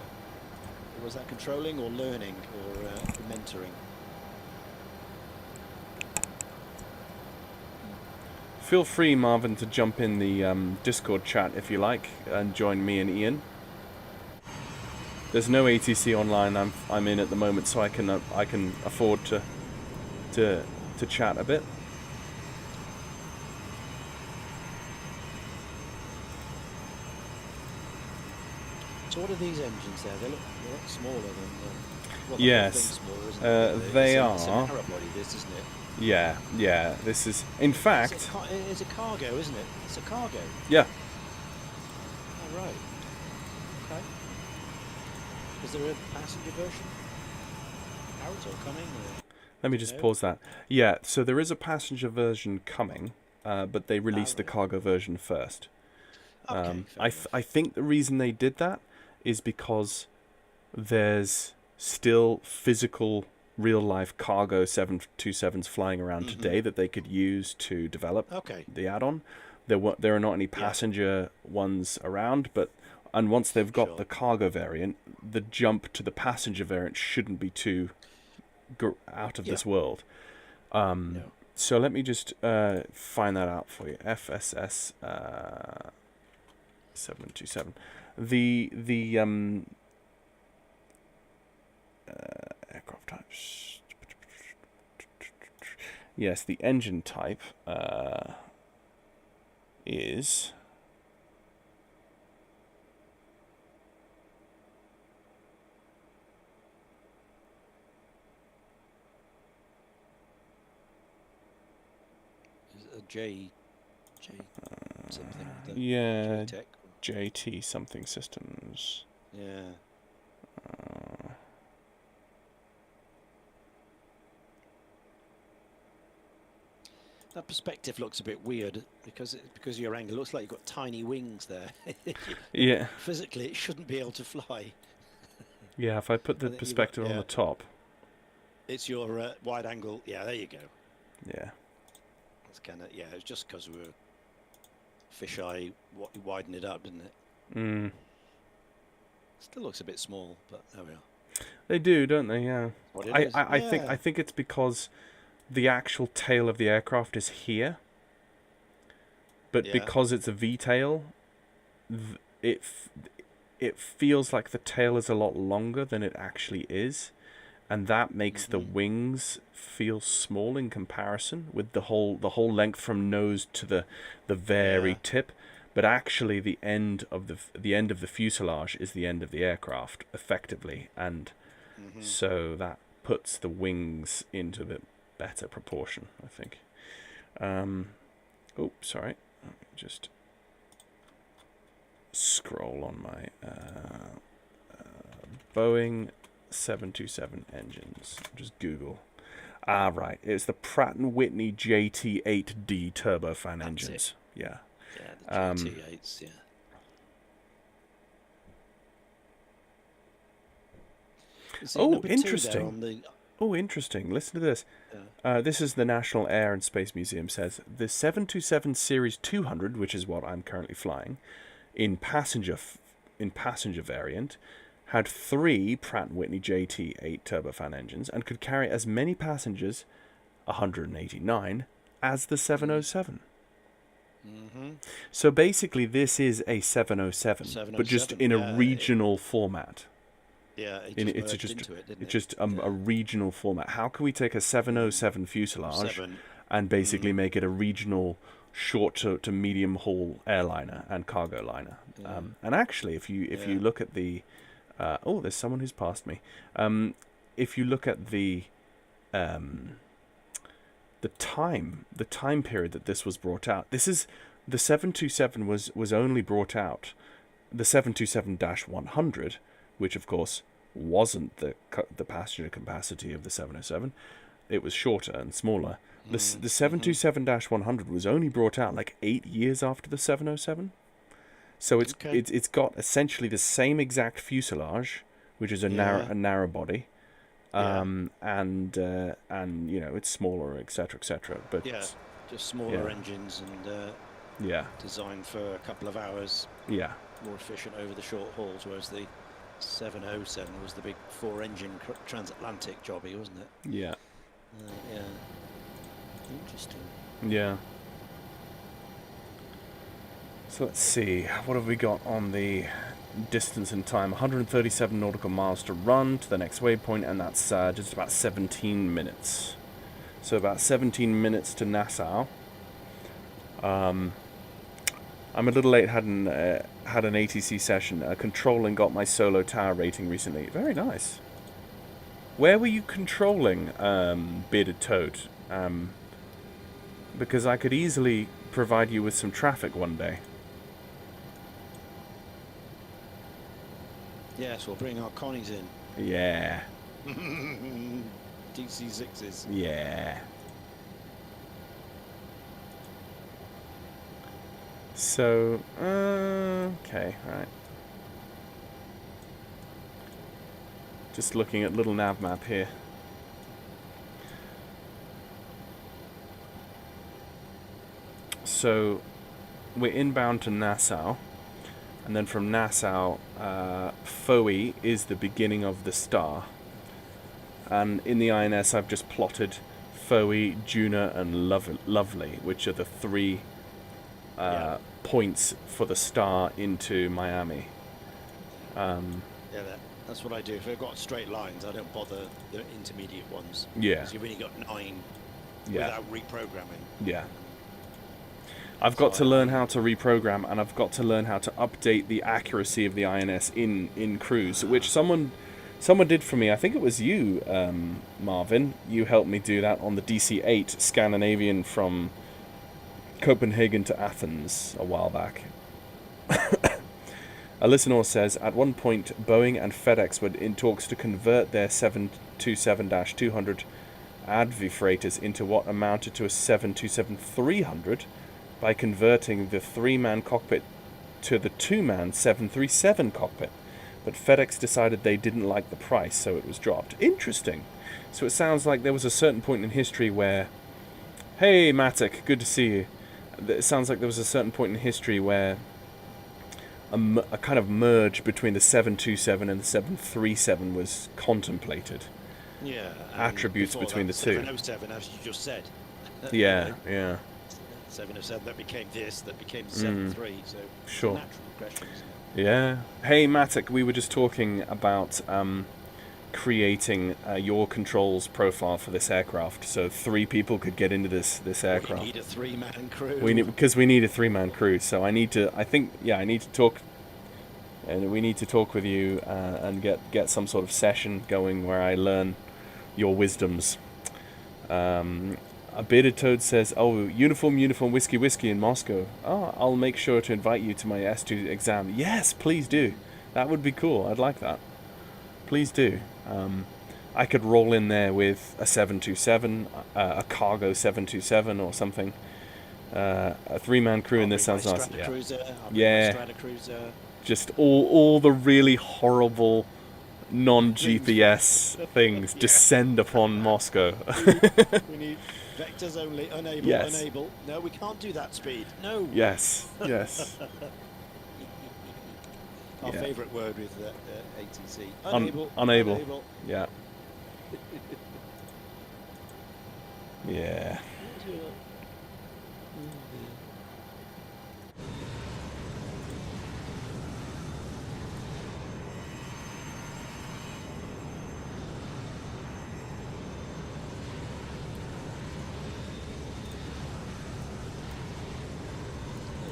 Was that controlling or learning or mentoring? Feel free, Marvin, to jump in the Discord chat if you like and join me and Ian. There's no ATC online I'm in at the moment, so I can afford to chat a bit. So what are these engines there? They look smaller than. Well, the Yes, whole thing's smaller, isn't it? they It's are. a narrow body, this, isn't it? Yeah. This is, in fact. It's a cargo, isn't it? It's a cargo. Yeah. Oh, right. Okay. Is there a passenger version out or coming? Or? Let me just pause that. Yeah, so there is a passenger version coming, but they released the cargo version first. Okay, I think the reason they did that is because there's still physical real-life cargo 727s flying around today that they could use to develop the add-on. There are not any passenger ones around, and once they've got the cargo variant, the jump to the passenger variant shouldn't be too out of this world. So let me just find that out for you. FSS 727. The aircraft types. Yes, the engine type is. Is it a J something? Yeah, J-Tech? JT something systems. Yeah. That perspective looks a bit weird because of your angle. It looks like you've got tiny wings there. Yeah. Physically, it shouldn't be able to fly. Yeah, if I put the perspective on the top. It's your wide angle. Yeah, there you go. Yeah. It's kind of, it's just because we were fisheye, widen it up, didn't it? Still looks a bit small, but there we are. They do, don't they? Yeah. I think it's because the actual tail of the aircraft is here, but because it's a V-tail, it feels like the tail is a lot longer than it actually is, and that makes the wings feel small in comparison with the whole length from nose to the very tip. But actually, the end of the fuselage is the end of the aircraft, effectively, and so that puts the wings into the better proportion, I think. Oh, sorry. Let me just scroll on my Boeing 727 engines. Just Google. Right. It's the Pratt & Whitney JT8D turbofan engines. Yeah. Yeah, the JT8s, yeah. Oh, interesting. Oh, interesting. Listen to this. Yeah. This is the National Air and Space Museum says the 727 Series 200, which is what I'm currently flying, in passenger variant, had 3 Pratt & Whitney JT8 turbofan engines and could carry as many passengers, 189, as the 707. Mm-hmm. So basically, this is a 707, but just in a regional format. Yeah, it's just into it, didn't it? It's just a regional format. How can we take a 707 fuselage and basically make it a regional short to medium haul airliner and cargo liner? Yeah. And actually, if you look at the there's someone who's passed me. If you look at the time period that this was brought out, this is the 727 was only brought out, the 727-100, which of course wasn't the passenger capacity of the 707. It was shorter and smaller. The 727-100 was only brought out like 8 years after the 707. So it's got essentially the same exact fuselage, which is a narrow body, and it's smaller, etc. But just smaller engines and designed for a couple of hours. Yeah, more efficient over the short hauls, whereas the 707 was the big 4-engine transatlantic jobby, wasn't it? Yeah. Interesting. Yeah. So let's see, what have we got on the distance and time? 137 nautical miles to run to the next waypoint, and that's just about 17 minutes. So about 17 minutes to Nassau. I'm a little late. Had an ATC session. Controlling got my solo tower rating recently. Very nice. Where were you controlling, Bearded Toad? Because I could easily provide you with some traffic one day. Yes, we'll bring our Connies in. Yeah. DC6s. Yeah. So, okay, right. Just looking at little nav map here. So, we're inbound to Nassau, and then from Nassau, Foe is the beginning of the star. And in the INS, I've just plotted Foe, Juno, and Lovely, which are the 3 points for the star into Miami. That's what I do. If I've got straight lines, I don't bother the intermediate ones. Yeah. Because you've only got 9 without reprogramming. Yeah. I've got to learn how to reprogram, and I've got to learn how to update the accuracy of the INS in cruise, which someone did for me. I think it was you, Marvin. You helped me do that on the DC-8 Scandinavian from Copenhagen to Athens a while back. A listener says, at one point, Boeing and FedEx were in talks to convert their 727-200 Advi freighters into what amounted to a 727-300 by converting the 3-man cockpit to the 2-man 737 cockpit. But FedEx decided they didn't like the price, so it was dropped. Interesting. So it sounds like there was a certain point in history where... Hey, Matic, good to see you. It sounds like there was a certain point in history where a kind of merge between the 727 and the 737 was contemplated. Yeah. Attributes between the two. 707, as you just said. Yeah. 707, that became this, that became 73, so sure. Natural progression, isn't it? Yeah. Hey, Matic, we were just talking about creating your controls profile for this aircraft, so 3 people could get into this aircraft. We need a 3-man crew. Because we need a 3-man crew. So I need to talk, and we need to talk with you and get some sort of session going where I learn your wisdoms. A bearded toad says, "Oh, uniform, whiskey in Moscow. Oh, I'll make sure to invite you to my S2 exam." Yes, please do. That would be cool. I'd like that. Please do. I could roll in there with a 727, a cargo 727 or something. A 3-man crew in this sounds nice. Cruiser, yeah. Strata Cruiser. Just all the really horrible non-GPS things Yeah. descend upon Moscow. We need vectors only, unable, Yes. unable. No, we can't do that speed. No. Yes, yes. Our Yeah. favourite word with ATC. Unable. Unable. Yeah. Yeah.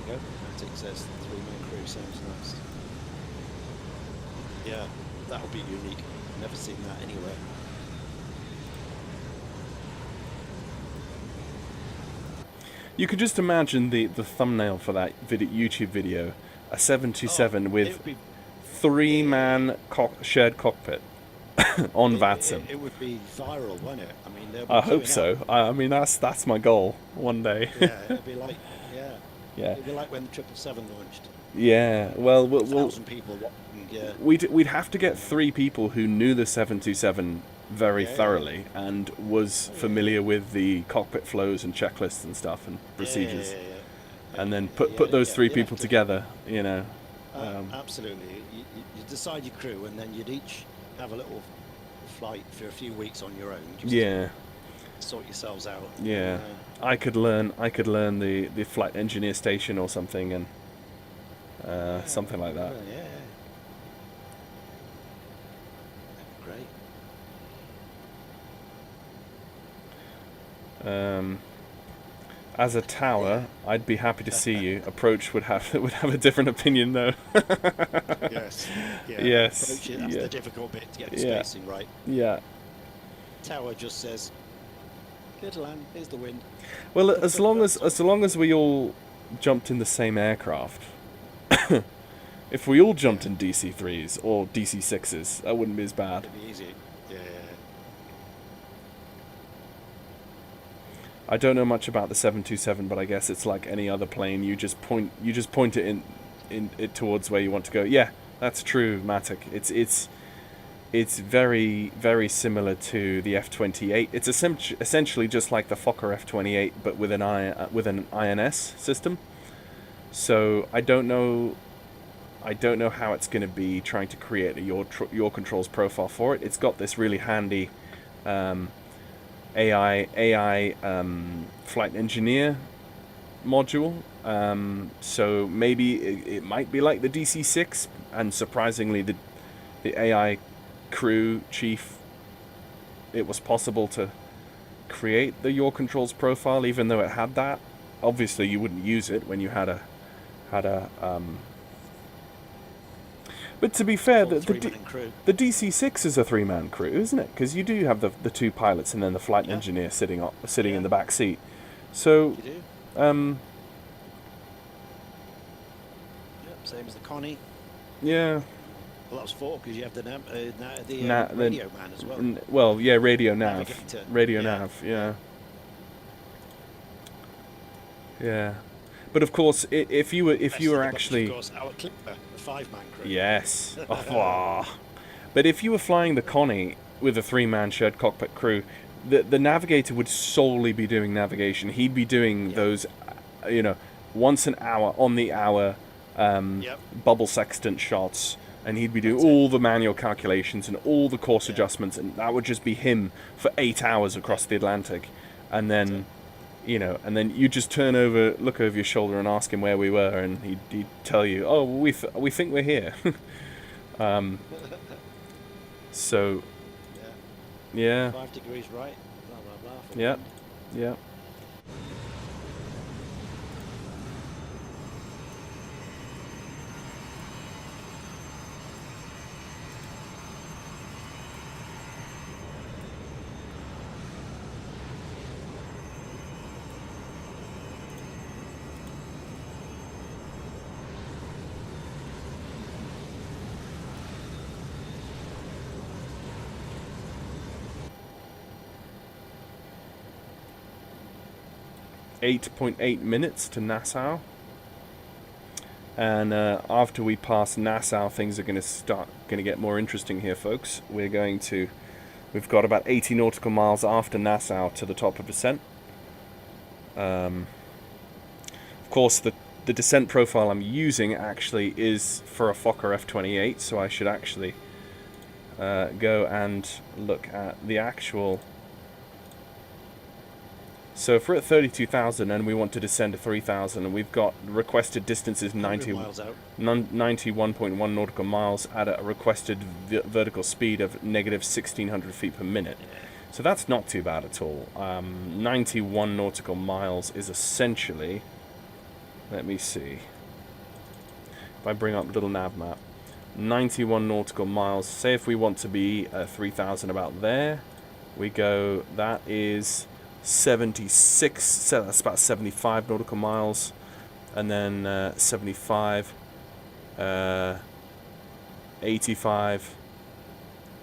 There you go. Matic says 3-man crew sounds nice. Yeah, that would be unique. Never seen that anywhere. You could just imagine the thumbnail for that YouTube video, a 727 It with would be, 3-man shared cockpit on VATSIM. it would be viral, wouldn't it? I mean, they'll be I hope queuing so. up. I mean, that's my goal one day. Yeah, it'd be like, yeah. Yeah. It'd be like when the 777 launched. Yeah. Well, we'll 1,000 people watching, yeah. we'd have to get 3 people who knew the 727 very Yeah, yeah. thoroughly and was familiar with the cockpit flows and checklists and stuff and procedures, and then put those 3 people together. You know. Absolutely. You decide your crew, and then you'd each have a little flight for a few weeks on your own. Just Yeah. to sort yourselves out. Yeah. And, I could learn the flight engineer station or something, and something like that. Yeah. Great. As a tower, I'd be happy to see you. Approach would have a different opinion though. Yes. Yeah. Yes, Approach it, that's yeah. the difficult bit to get the Yeah. spacing right. Yeah. Tower just says, "Clear to land. Here's the wind." Well, as long as we all jumped in the same aircraft, if we all jumped in DC-3s or DC-6s, that wouldn't be as bad. It'd be easy. Yeah. I don't know much about the 727, but I guess it's like any other plane. You just point it in it towards where you want to go. Yeah, that's true, Matic. It's very, very similar to the F-28. It's essentially just like the Fokker F-28, but with an INS system. So I don't know how it's going to be trying to create a your controls profile for it. It's got this really handy AI flight engineer module. So maybe it might be like the DC-6, and surprisingly the AI crew chief, it was possible to create the your controls profile even though it had that. Obviously you wouldn't use it when you had a but to be fair, the DC-6 is a 3-man crew, isn't it? Because you do have the 2 pilots and then the flight engineer sitting in the back seat. So You do. Yep, same as the Connie. yeah. Well, that was 4 because you have the The radio man as well. Well, yeah, radio nav, Navigator. radio Yeah. nav, yeah. Yeah, but of course, if you were actually, of course, our Clipper, the 5-man crew. yes, but if you were flying the Connie with a 3-man shared cockpit crew, the navigator would solely be doing navigation. He'd be doing those, once an hour on the hour bubble sextant shots, and he'd be doing all the manual calculations and all the course adjustments, and that would just be him for 8 hours across the Atlantic, and then. And then you just look over your shoulder and ask him where we were, and he'd tell you, "Oh, we think we're here." So, yeah. 5 degrees right. Blah blah blah. Yeah, yeah. .8 minutes to Nassau, And after we pass Nassau, things are going to get more interesting here, folks. We've got about 80 nautical miles after Nassau to the top of descent. Of course, the descent profile I'm using actually is for a Fokker F-28, so I should actually go and look at the actual. So if we're at 32,000 and we want to descend to 3,000, and we've got requested distances 91.1 nautical miles at a requested vertical speed of negative 1,600 feet per minute. So that's not too bad at all. 91 nautical miles is essentially, let me see, if I bring up a little nav map, 91 nautical miles, say if we want to be 3,000 about there, we go, that is 76, so that's about 75 nautical miles, and then 75, 85,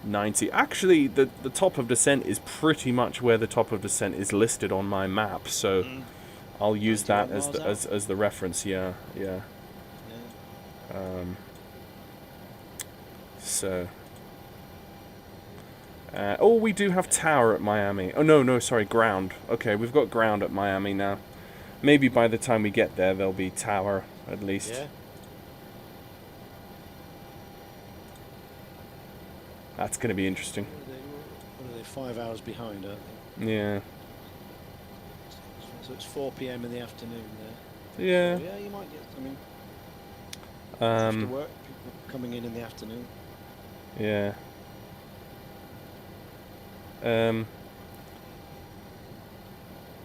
90. Actually, the top of descent is pretty much where the top of descent is listed on my map, so I'll use that as the reference. Yeah. So. Oh, we do have tower at Miami. Oh, no, sorry, ground. Okay, we've got ground at Miami now. Maybe by the time we get there, there'll be tower, at least. Yeah. That's going to be interesting. What are they, 5 hours behind, aren't they? Yeah. So it's 4 p.m. in the afternoon there. Yeah. So yeah, you might get, after work, people coming in the afternoon. Yeah.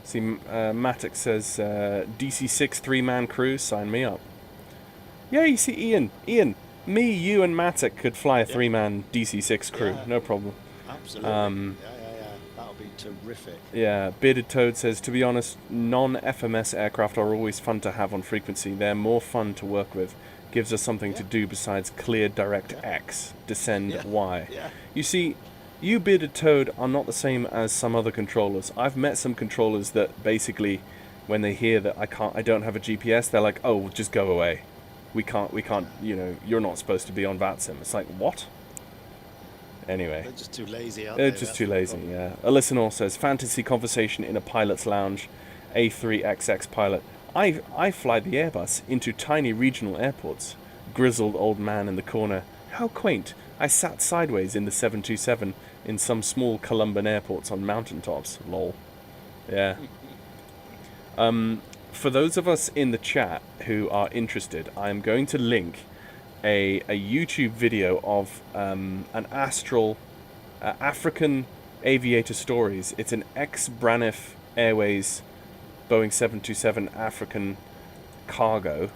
See, Matic says, DC6 3-man crew, sign me up. Yeah, you see, Ian, me, you, and Matic could fly a 3-man DC6 crew, no problem. Absolutely. Yeah. That'll be terrific. Yeah, Bearded Toad says, to be honest, non-FMS aircraft are always fun to have on frequency. They're more fun to work with. Gives us something to do besides clear direct X, descend Y. Yeah. You see, you, Bearded Toad, are not the same as some other controllers. I've met some controllers that basically, when they hear that I don't have a GPS, they're like, oh, just go away. We can't, you know, you're not supposed to be on VATSIM. It's like, what? Anyway. They're just too lazy, aren't They're they? just too lazy, yeah. Alysanor says, fantasy conversation in a pilot's lounge, A3XX pilot. I fly the Airbus into tiny regional airports. Grizzled old man in the corner. How quaint. I sat sideways in the 727 in some small Colombian airports on mountaintops. Lol. Yeah. For those of us in the chat who are interested, I am going to link a YouTube video of an Astral African aviator stories. It's an ex-Braniff Airways Boeing 727 African cargo.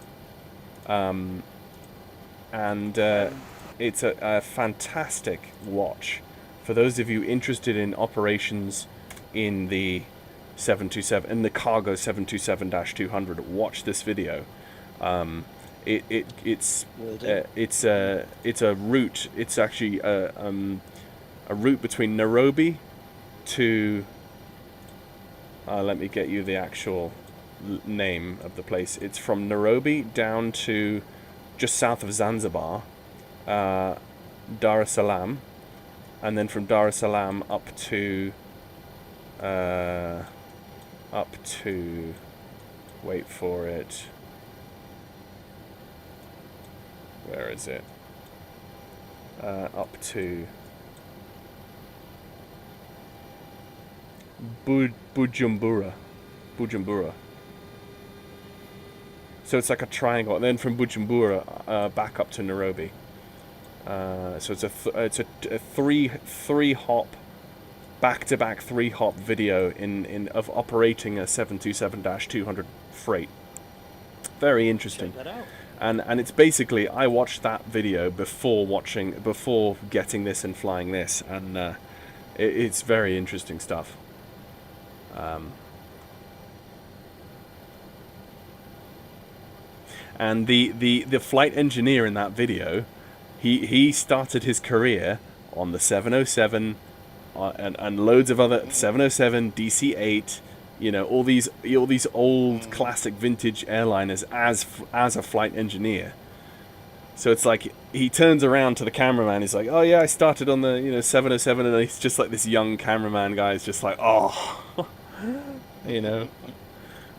It's a fantastic watch. For those of you interested in operations in the 727, in the cargo 727-200, watch this video. It's a route. It's actually a route between Nairobi to. Let me get you the actual name of the place. It's from Nairobi down to just south of Zanzibar, Dar es Salaam, and then from Dar es Salaam up to wait for it. Where is it? Up to Bujumbura. So it's like a triangle, and then from Bujumbura back up to Nairobi. So it's a three hop, back-to-back 3-hop video of operating a 727-200 freight. Very interesting. Check that out. And it's basically, I watched that video before getting this and flying this, and it's very interesting stuff. And the flight engineer in that video, he started his career on the 707 and loads of other 707, DC-8, You know, all these old classic vintage airliners as a flight engineer. So it's like he turns around to the cameraman. He's like, "Oh yeah, I started on the 707," and he's just like this young cameraman guy. Is just like, "Oh, you know,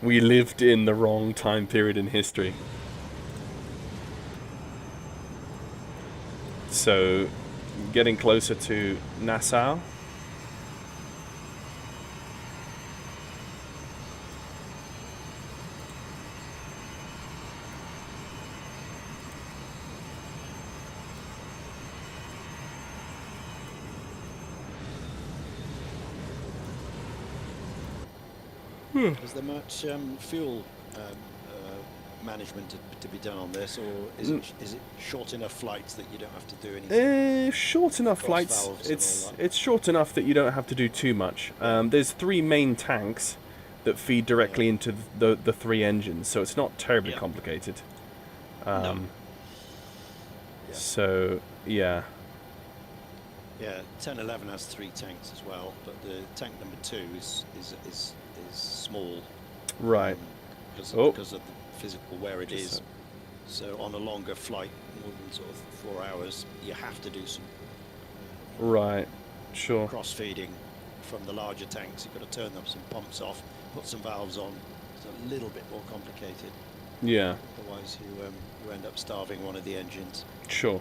we lived in the wrong time period in history." So, getting closer to Nassau. Is there much fuel management to be done on this, or is it short enough flights that you don't have to do anything? Short enough flights. It's short enough that you don't have to do too much. There's 3 main tanks that feed directly into the 3 engines, so it's not terribly complicated. No. So yeah. Yeah, 1011 has 3 tanks as well, but the tank number 2 is small. Right. Because of the physical where it is. So on a longer flight, more than sort of 4 hours, you have to do some Right. Sure. cross feeding from the larger tanks. You've got to turn up some pumps off, put some valves on. It's a little bit more complicated. Yeah. Otherwise, you end up starving one of the engines. Sure.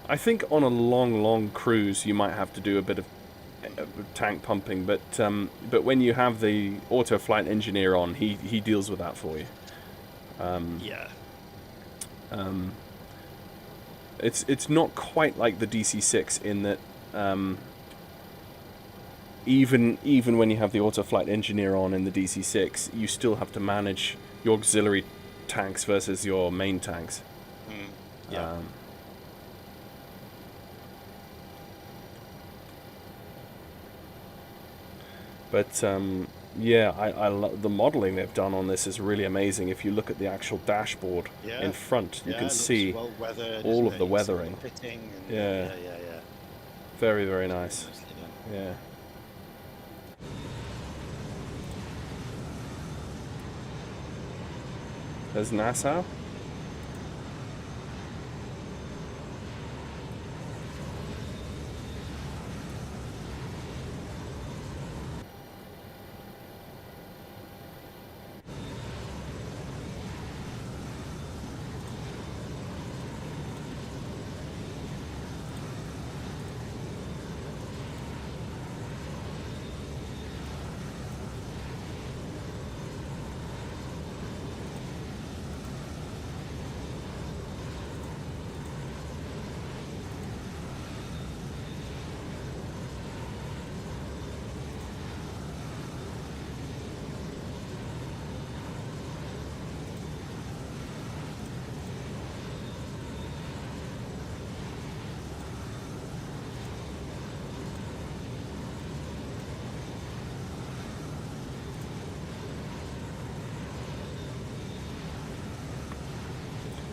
I think on a long cruise you might have to do a bit of tank pumping, but when you have the auto flight engineer on, he deals with that for you. It's not quite like the DC-6 in that even when you have the auto flight engineer on in the DC-6, you still have to manage your auxiliary tanks versus your main tanks. But yeah, I the modeling they've done on this is really amazing. If you look at the actual dashboard in front, you can see all of the weathering. Yeah. Very, very nice. Yeah. There's Nassau.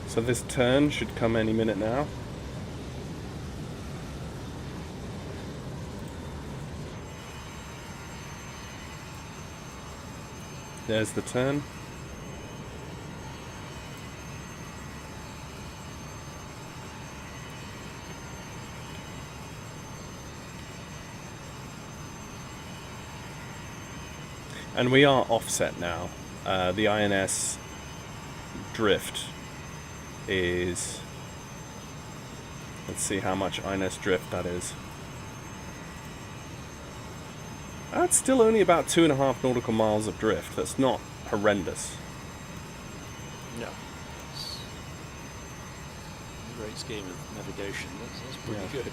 So this turn should come any minute now. There's the turn. And we are offset now. The INS drift is, let's see how much INS drift that is. That's still only about 2.5 nautical miles of drift. That's not horrendous. No. It's a great scheme of navigation. That's pretty good.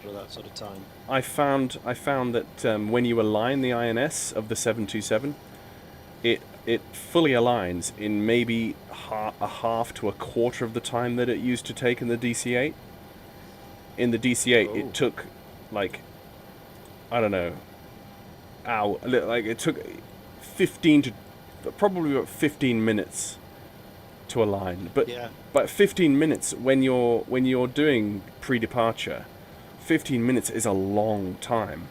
For that sort of time. I found that when you align the INS of the 727, it fully aligns in maybe a half to a quarter of the time that it used to take in the DC-8. In the DC-8, it took like, I don't know, like it took 15 minutes to align. But 15 minutes when you're doing pre-departure, 15 minutes is a long time.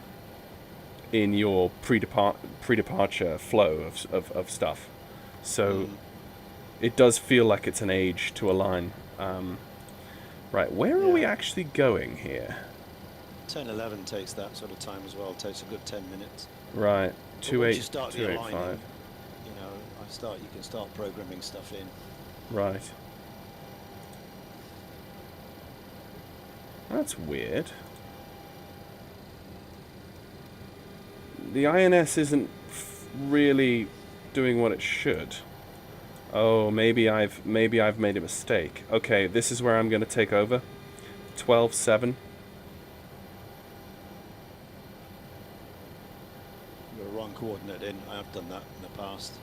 in your pre-departure flow of stuff. So it does feel like it's an age to align. Right, where are we actually going here? 10:11 takes that sort of time as well. Takes a good 10 minutes. Right, But once you start the 285. aligning, you know, you can start programming stuff in. Right. That's weird. The INS isn't really doing what it should. Oh, maybe I've made a mistake. Okay, this is where I'm going to take over. 12.7. You've got a wrong coordinate in. I have done that in the past.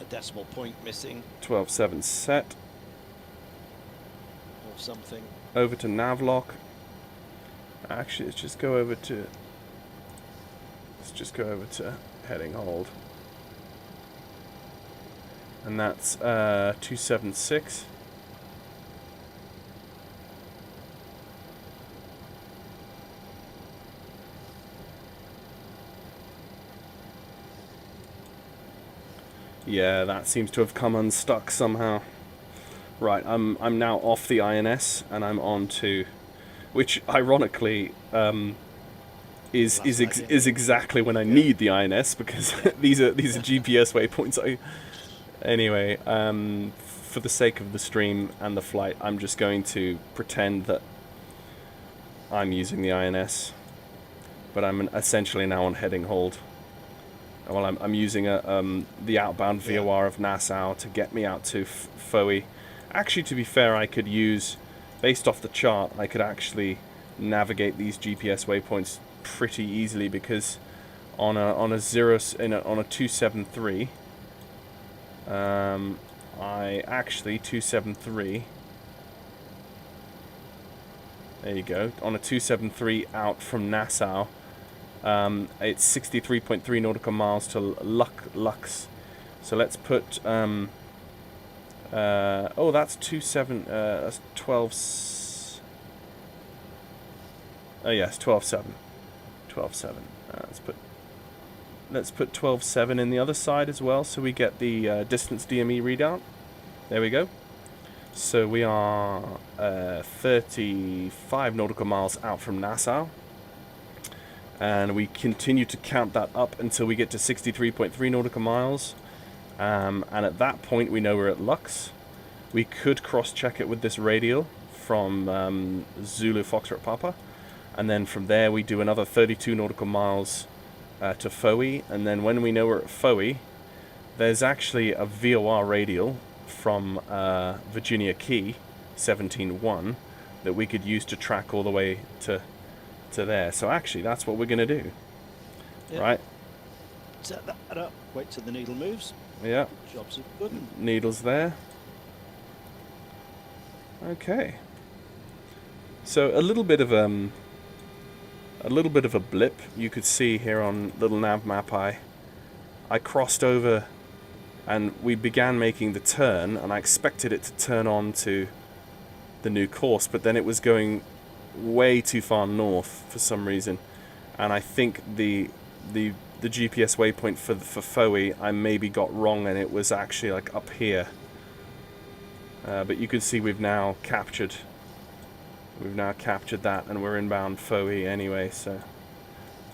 A decimal point missing 12.7 set. or something. Over to navlock. Actually, let's just go over to heading hold. And that's 276. Yeah, that seems to have come unstuck somehow. Right, I'm now off the INS and I'm on to, which ironically is exactly when I need the INS, because these are GPS waypoints. Anyway, for the sake of the stream and the flight, I'm just going to pretend that I'm using the INS, but I'm essentially now on heading hold. Well, I'm using the outbound VOR of Nassau to get me out to Fowey. Actually, to be fair, I could use, based off the chart, I could actually navigate these GPS waypoints pretty easily, because on a 273, I actually 273. There you go. On a 273 out from Nassau, it's 63.3 nautical miles to Lux. So let's put oh, that's that's 12. Oh yes, 12.7. 12.7. Let's put 12.7 in the other side as well, so we get the distance DME readout. There we go. So we are 35 nautical miles out from Nassau, and we continue to count that up until we get to 63.3 nautical miles. And at that point, we know we're at Lux. We could cross-check it with this radial from Zulu Foxtrot Papa, and then from there we do another 32 nautical miles to Fowey, and then when we know we're at Fowey, there's actually a VOR radial from Virginia Key 17.1 that we could use to track all the way to there. So actually, that's what we're going to do. Yep. Right? Set that up. Wait till the needle moves. Yeah. Jobs are good. Needle's there. Okay. So a little bit of a blip you could see here on little nav map. I crossed over and we began making the turn, and I expected it to turn on to the new course, but then it was going way too far north for some reason, and I think the GPS waypoint for Fowey I maybe got wrong, and it was actually like up here. But you can see we've now captured that, and we're inbound Fowey anyway. So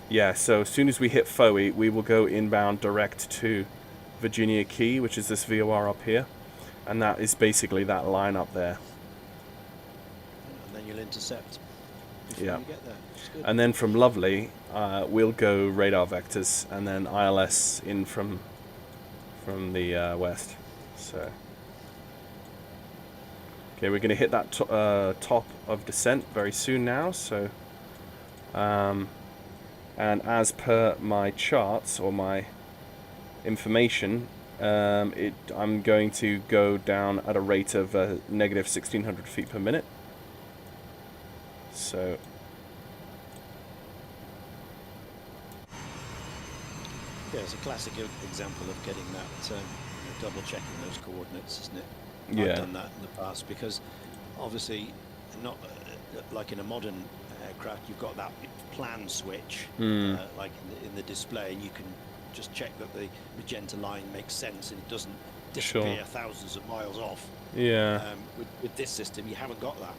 yeah, so as soon as we hit Fowey, we will go inbound direct to Virginia Key, which is this VOR up here, and that is basically that line up there. And then you'll intercept before you get there. Good. And then from Lovely, we'll go radar vectors, and then ILS in from the west. So okay, we're going to hit that top of descent very soon now. So and as per my charts or my information, I'm going to go down at a rate of negative 1,600 feet per minute. So yeah, it's a classic example of getting that double checking those coordinates, isn't it? Yeah. I've done that in the past, because obviously not like in a modern aircraft, you've got that plan switch, like in the display, and you can just check that the magenta line makes sense and it doesn't disappear thousands of miles off. Yeah. With this system, you haven't got that.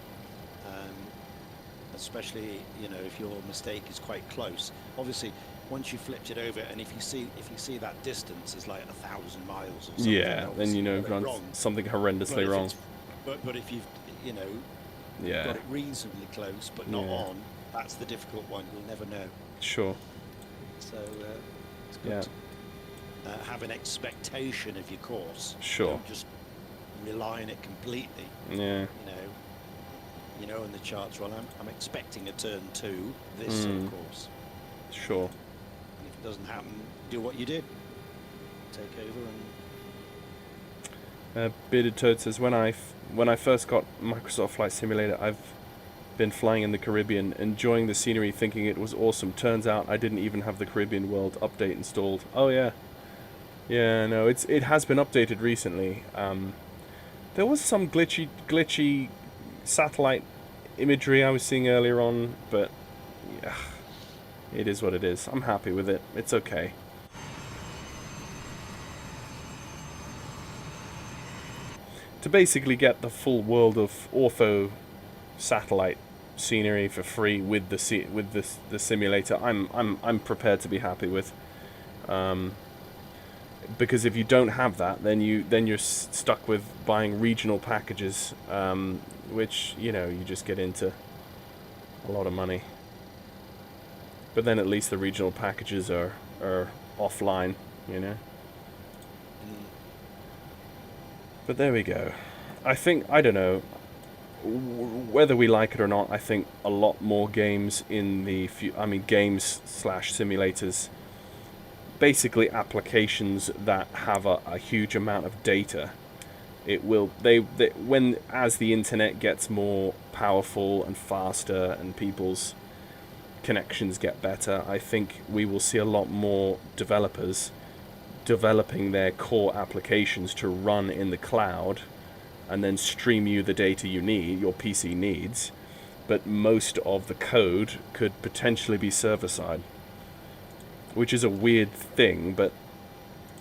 Especially, you know, if your mistake is quite close. Obviously, once you flipped it over, and if you see that distance is like 1,000 miles or something, Yeah, then you know you've done something horrendously wrong. But if you've, you know, yeah, got it reasonably close, but not on, that's the difficult one. You'll never know. Sure. So it's good to have an expectation of your course. Sure. Don't just rely on it completely. Yeah. You know, in the charts, well, I'm expecting a turn 2 this course. Sure. And if it doesn't happen, do what you did. Take over and... Bearded Toad says, when I first got Microsoft Flight Simulator, I've been flying in the Caribbean, enjoying the scenery, thinking it was awesome. Turns out I didn't even have the Caribbean World update installed. Oh yeah. Yeah, no, it has been updated recently. There was some glitchy satellite imagery I was seeing earlier on, but yeah, it is what it is. I'm happy with it. It's okay. To basically get the full world of ortho satellite scenery for free with the simulator, I'm prepared to be happy with. Because if you don't have that, then you're stuck with buying regional packages, which, you know, you just get into a lot of money. But then at least the regional packages are offline, you know. But there we go. I think, I don't know, whether we like it or not, I think a lot more games in the games / simulators, basically applications that have a huge amount of data. It will as the internet gets more powerful and faster and people's connections get better, I think we will see a lot more developers developing their core applications to run in the cloud and then stream you the data your PC needs, but most of the code could potentially be server-side, which is a weird thing, but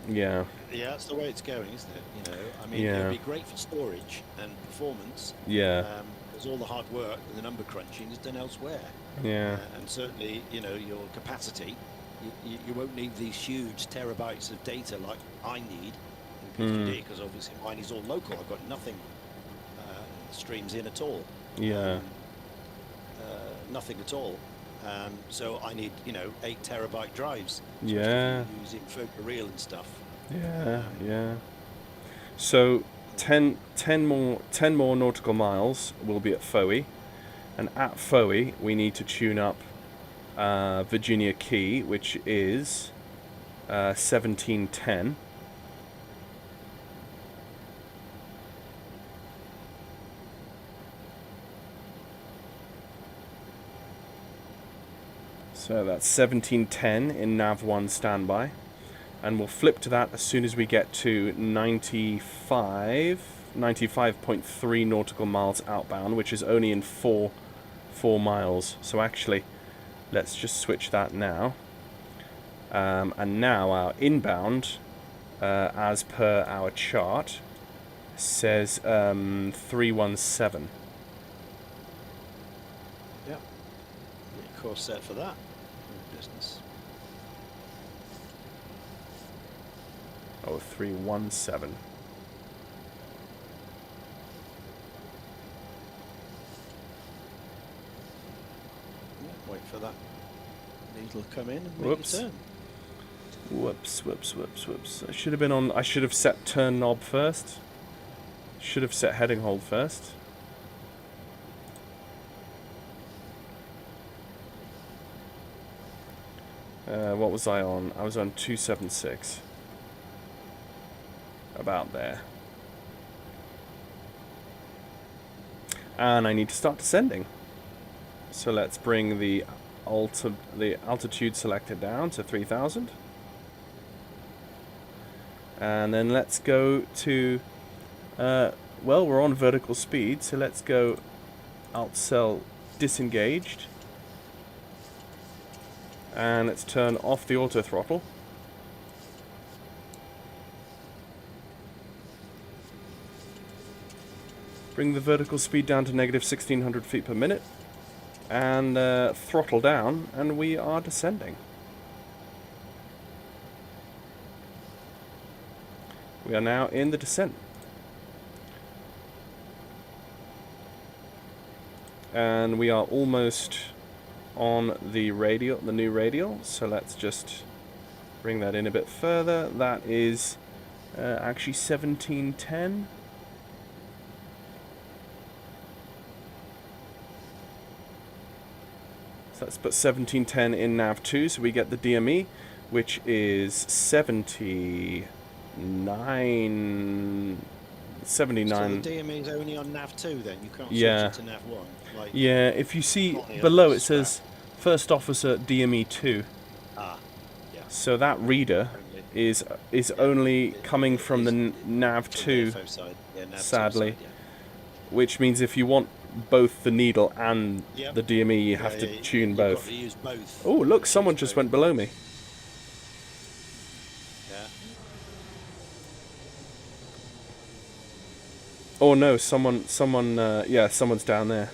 yeah. Yeah, that's the way it's going, isn't it? You know, I mean, it'd be great for storage and performance. Yeah. Because all the hard work and the number crunching is done elsewhere. Yeah. And certainly, you know, your capacity, you won't need these huge terabytes of data like I need in PQD, because obviously mine is all local. I've got nothing streams in at all. Yeah. Nothing at all. So I need, you know, 8 terabyte drives. Yeah. Using photoreal and stuff. Yeah, yeah. So 10 more nautical miles will be at Fowey, and at Fowey we need to tune up Virginia Key, which is 1710. So that's 1710 in Nav1 standby. And we'll flip to that as soon as we get to 95.3 nautical miles outbound, which is only in 4 miles. So actually, let's just switch that now. And now our inbound, as per our chart, says 317. Yeah. Get your course set for that. Business. Oh, 317. Yeah, wait for that needle to come in and make Whoops. your turn. Whoops. I should have set turn knob first. Should have set heading hold first. What was I on? I was on 276. About there. And I need to start descending. So let's bring the altitude selector down to 3000. And then let's go to well, we're on vertical speed, so let's go alt cell disengaged And let's turn off the auto throttle. Bring the vertical speed down to negative 1600 feet per minute. And throttle down, and we are descending. We are now in the descent. And we are almost on the radial, the new radial, so let's just bring that in a bit further. That is actually 1710. So let's put 1710 in nav 2, so we get the DME, which is 79. So the DME is only on nav 2 then? You can't switch Yeah. it to nav 1? Like, Yeah, if you see on the below other it says strap. first officer DME 2. Ah, yeah. So that reader Only. is only coming from the nav From the 2, FO side. Yeah, nav 2 sadly. side, yeah. which means if you want both the needle and Yep. the DME, you have Yeah, to yeah, tune you've both. got to use both. Oh, look, Use someone just both. went below me. Yeah. Oh no, someone, yeah, someone's down there.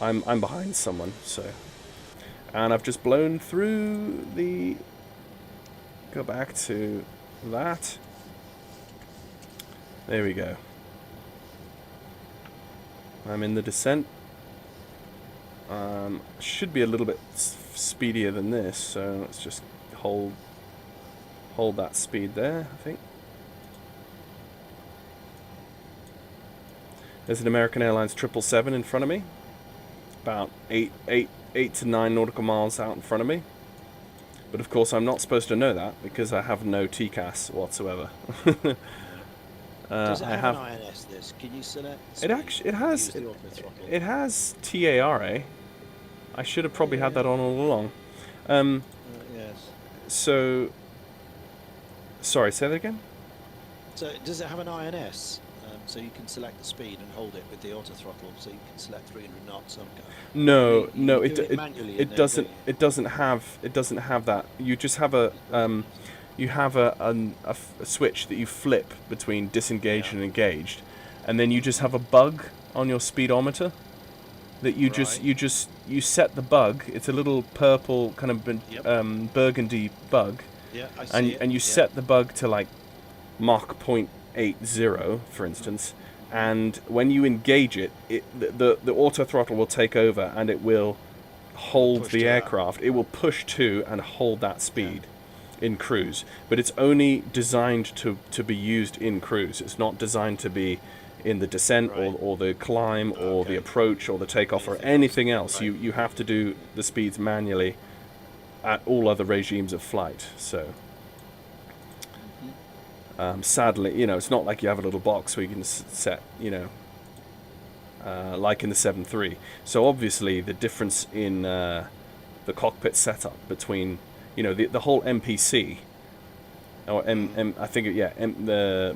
I'm behind someone, so. And I've just blown through the... Go back to that. There we go. I'm in the descent. Should be a little bit speedier than this, so let's just hold that speed there, I think. There's an American Airlines 777 in front of me, about 8 to 9 nautical miles out in front of me. But of course I'm not supposed to know that because I have no TCAS whatsoever. Does it I have have an INS this? Can you select it speed? actually it Use has the auto throttle. it has TARA. I should have probably had that on all along. Yes. So sorry, say that again. So does it have an INS? So you can select the speed and hold it with the auto throttle. So you can select 300 knots. No, You no, do it manually in it there, doesn't. don't you? It doesn't have that. You just have a you have a switch that you flip between disengaged Yeah. and engaged, and then you just have a bug on your speedometer that you Right. you set the bug. It's a little purple kind of Yep. burgundy bug, Yeah, I see it. and you Yeah. set the bug to like Mach 0.80, for instance, and when you engage it, the auto throttle will take over and it will hold push the to that. aircraft. It will push to and hold that speed in cruise, but it's only designed to be used in cruise. It's not designed to be in the descent Right. or the climb or the Okay. approach or the takeoff or anything else. Right. You have to do the speeds manually at all other regimes of flight. So sadly, you know, it's not like you have a little box where you can set, you know, like in the 7.3. So obviously the difference in the cockpit setup between, you know, the whole MPC, or I think, the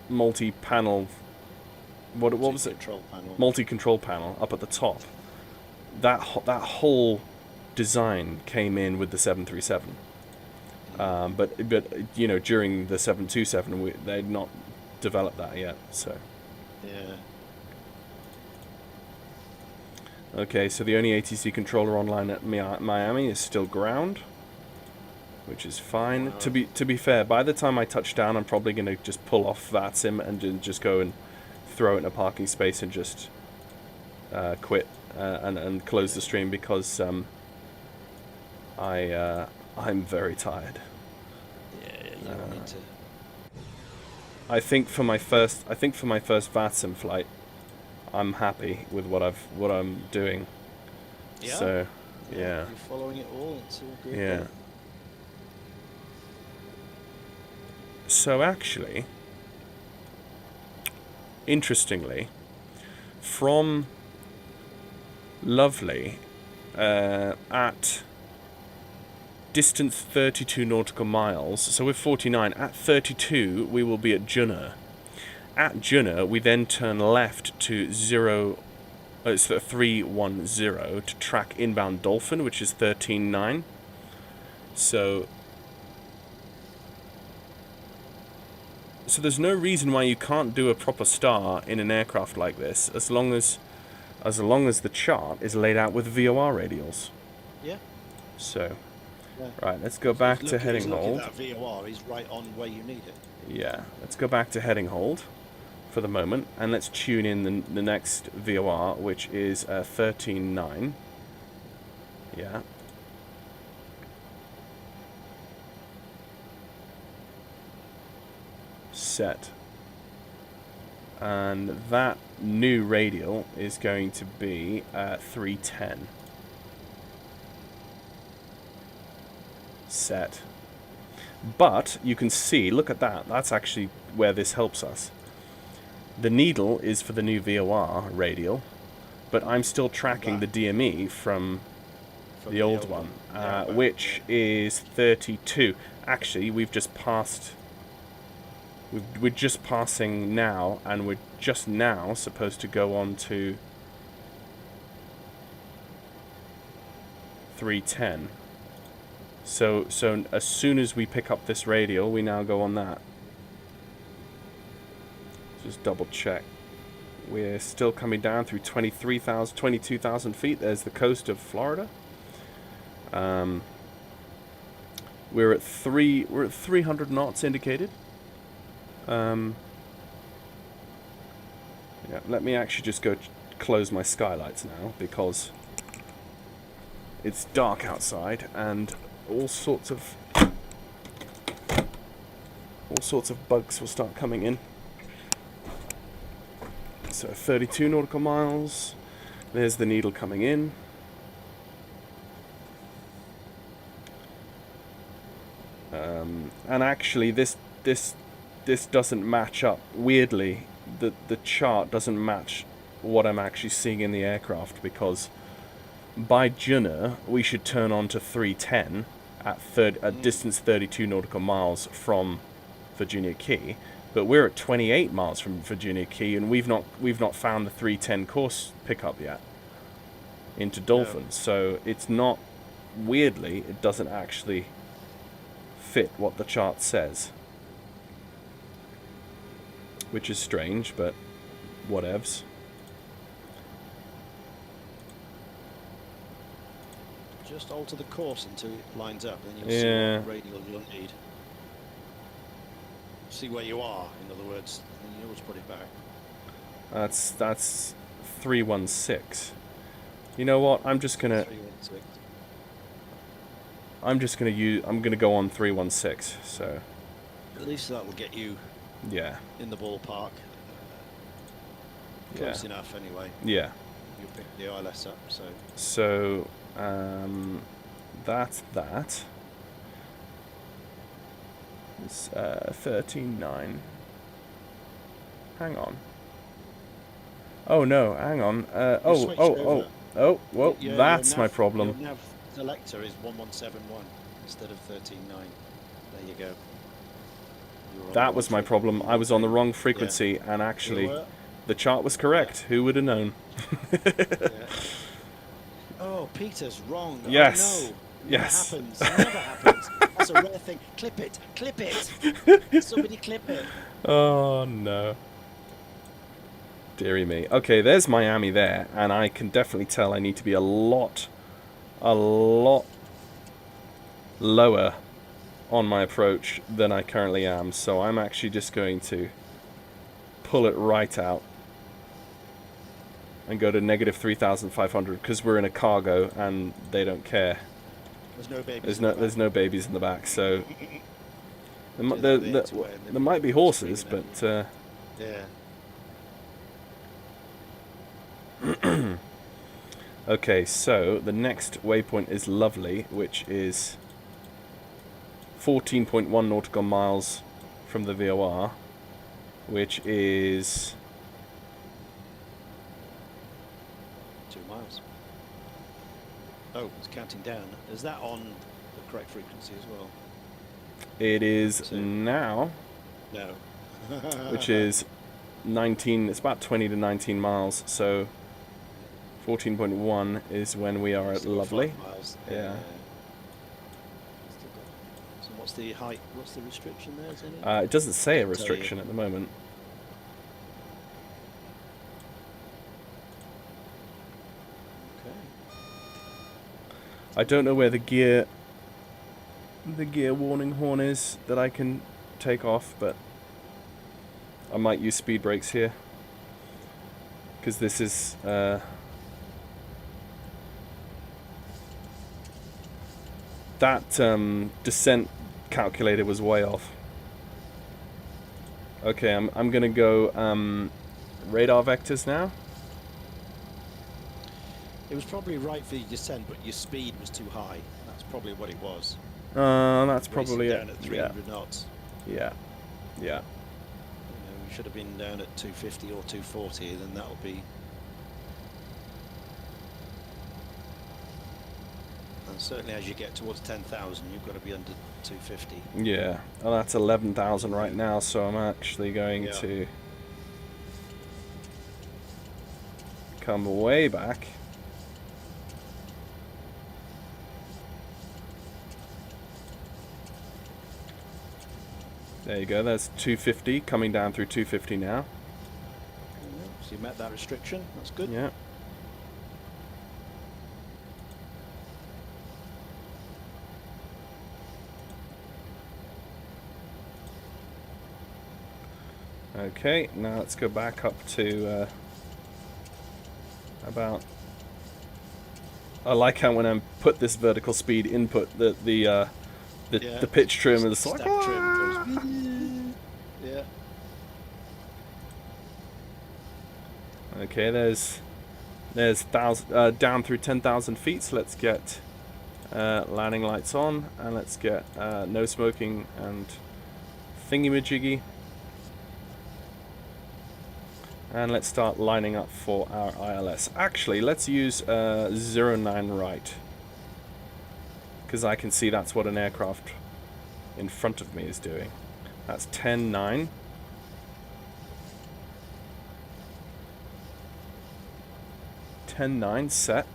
multi-panel, what was it? Control panel. Multi-control panel up at the top. That whole design came in with the 737. But you know, during the 727, they'd not developed that yet. So Yeah. okay, so the only ATC controller online at Miami is still ground, which is fine. Wow. To be fair, by the time I touch down, I'm probably gonna just pull off VATSIM and just go and throw it in a parking space and just quit and close the stream because I'm very tired. Yeah, you don't need to. I think for my first VATSIM flight, I'm happy with what I'm doing. Yeah. So, yeah. You're following it all. It's all good. Yeah. So actually, interestingly, from Lovely at distance 32 nautical miles, so we're 49, at 32 we will be at Juneau. At Juneau we then turn left to 0 It's 310 to track inbound Dolphin, which is 13.9. So there's no reason why you can't do a proper star in an aircraft like this, as long as the chart is laid out with VOR radials. Yeah. So, Yeah. right, let's go back to heading hold. That VOR is right on where you need it. Yeah, let's go back to heading hold for the moment, and let's tune in the next VOR, which is 13.9. Yeah. Set. And that new radial is going to be 310. Set. But you can see, look at that, that's actually where this helps us. The needle is for the new VOR radial, but I'm still tracking the DME from the old one, which is 32. Actually, we've just passed. We're just passing now, and we're just now supposed to go on to 310. So as soon as we pick up this radial, we now go on that. Just double check. We're still coming down through 22,000 feet. There's the coast of Florida. We're at 300 knots indicated. Yeah, let me actually just go close my skylights now, because it's dark outside and all sorts of bugs will start coming in. So 32 nautical miles. There's the needle coming in. And actually this doesn't match up. Weirdly, the chart doesn't match what I'm actually seeing in the aircraft, because by Juneau we should turn on to 310 at distance 32 nautical miles from Virginia Key, but we're at 28 miles from Virginia Key, and we've not found the 310 course pickup yet into Dolphin. No. So it's not, weirdly, it doesn't actually fit what the chart says, which is strange, but whatevs. Just alter the course until it lines up, then you'll see what radial you'll need. See where you are, in other words, and you always put it back. That's 316. You know what? I'm gonna go on 316. So at least that will get you in the ballpark. Close enough anyway. Yeah. You'll pick the ILS up. So that's that. It's 13.9. Hang on. Oh no, hang on. Well, that's my problem. Your nav selector is 1171 instead of 13.9. There you go. That was my problem. I was on the wrong frequency, and actually, the chart was correct. Who would have known? Oh, Peter's wrong. Yes. Oh, no. Yes. It happens. It never happens. That's a rare thing. Clip it. Clip it. Somebody clip it. Oh, no. Deary me. Okay, there's Miami there, and I can definitely tell I need to be a lot lower on my approach than I currently am. So I'm actually just going to pull it right out and go to negative 3,500, because we're in a cargo and they don't care. There's no babies. There's no babies in the back, so there might be horses, but yeah. Okay, so the next waypoint is Lovely, which is 14.1 nautical miles from the VOR, which is 2 miles. Oh, it's counting down. Is that on the correct frequency as well? It is now. No. Which is 19. It's about 20 to 19 miles. So 14.1 is when we are at Still got lovely. 5 miles. Yeah. Still got- So what's the height? What's the restriction there? Is there It doesn't say a Doesn't tell you. restriction at the moment. Okay. I don't know where the gear warning horn is that I can take off, but I might use speed brakes here because this is that descent calculator was way off. Okay, I'm gonna go radar vectors now. It was probably right for your descent, but your speed was too high. That's probably what it was. That's Racing probably it. down at 300 knots. Yeah. You know, we should have been down at 250 or 240, then that'll be. And certainly as you get towards 10,000, you've got to be under 250. Yeah. Well, that's 11,000 right now, so I'm actually going to come way back. There you go, that's 250, coming down through 250 now. So you met that restriction, that's good. Yeah. Okay, now let's go back up to about. I like how when I put this vertical speed input, the pitch trim is like. Stack trim goes. Yeah. Okay, there's down through 10,000 feet. So let's get landing lights on, and let's get no smoking and thingy-majiggy. And let's start lining up for our ILS. Actually, let's use 09 right, because I can see that's what an aircraft in front of me is doing. That's 10-9. Set,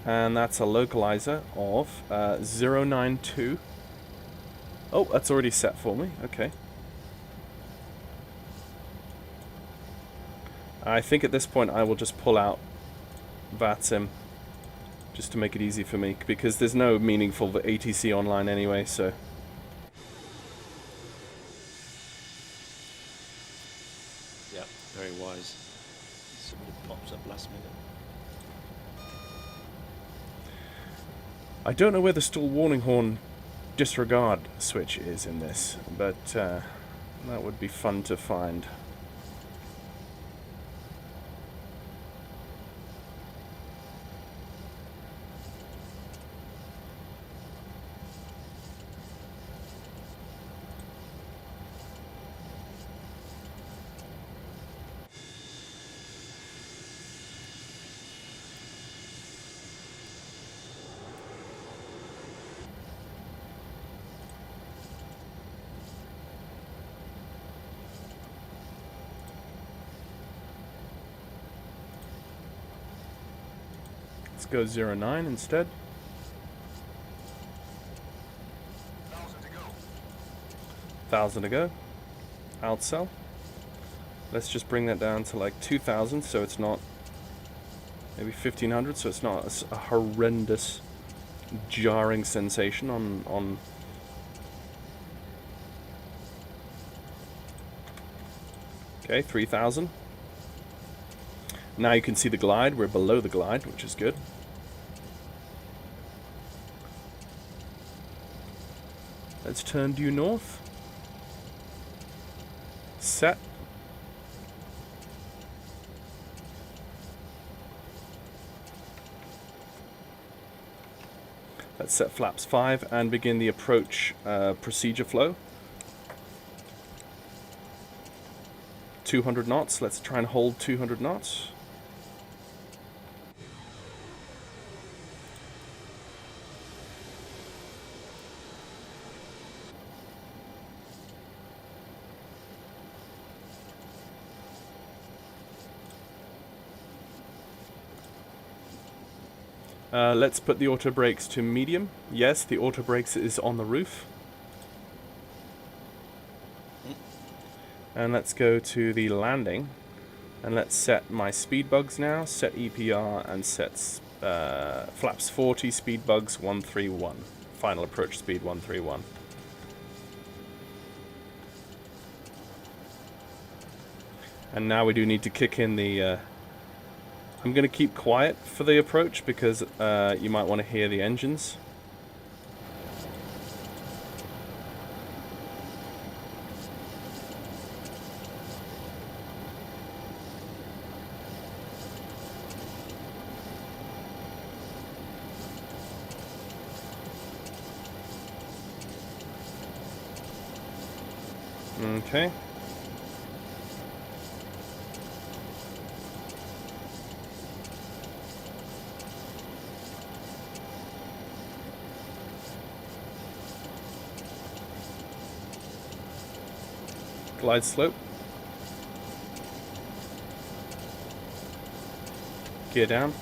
and that's a localizer of 092. Oh, that's already set for me. Okay. I think at this point I will just pull out VATSIM just to make it easy for me, because there's no meaningful ATC online anyway, so. Yeah, very wise. Somebody pops up last minute. I don't know where the stall warning horn disregard switch is in this, but that would be fun to find. Let's go 09 instead. 1,000 to go. Outsell. Let's just bring that down to like 2,000, so it's not, maybe 1,500, so it's not a horrendous jarring sensation on okay, 3,000. Now you can see the glide. We're below the glide, which is good. Let's turn due north. Set. Let's set flaps 5 and begin the approach procedure flow. 200 knots. Let's try and hold 200 knots. Let's put the auto brakes to medium. Yes, the auto brakes is on the roof. And let's go to the landing. And let's set my speed bugs now. Set EPR and set flaps 40, speed bugs 131. Final approach speed 131. And now we do need to kick in the... I'm going to keep quiet for the approach because you might want to hear the engines. Okay. Glide slope. Gear down.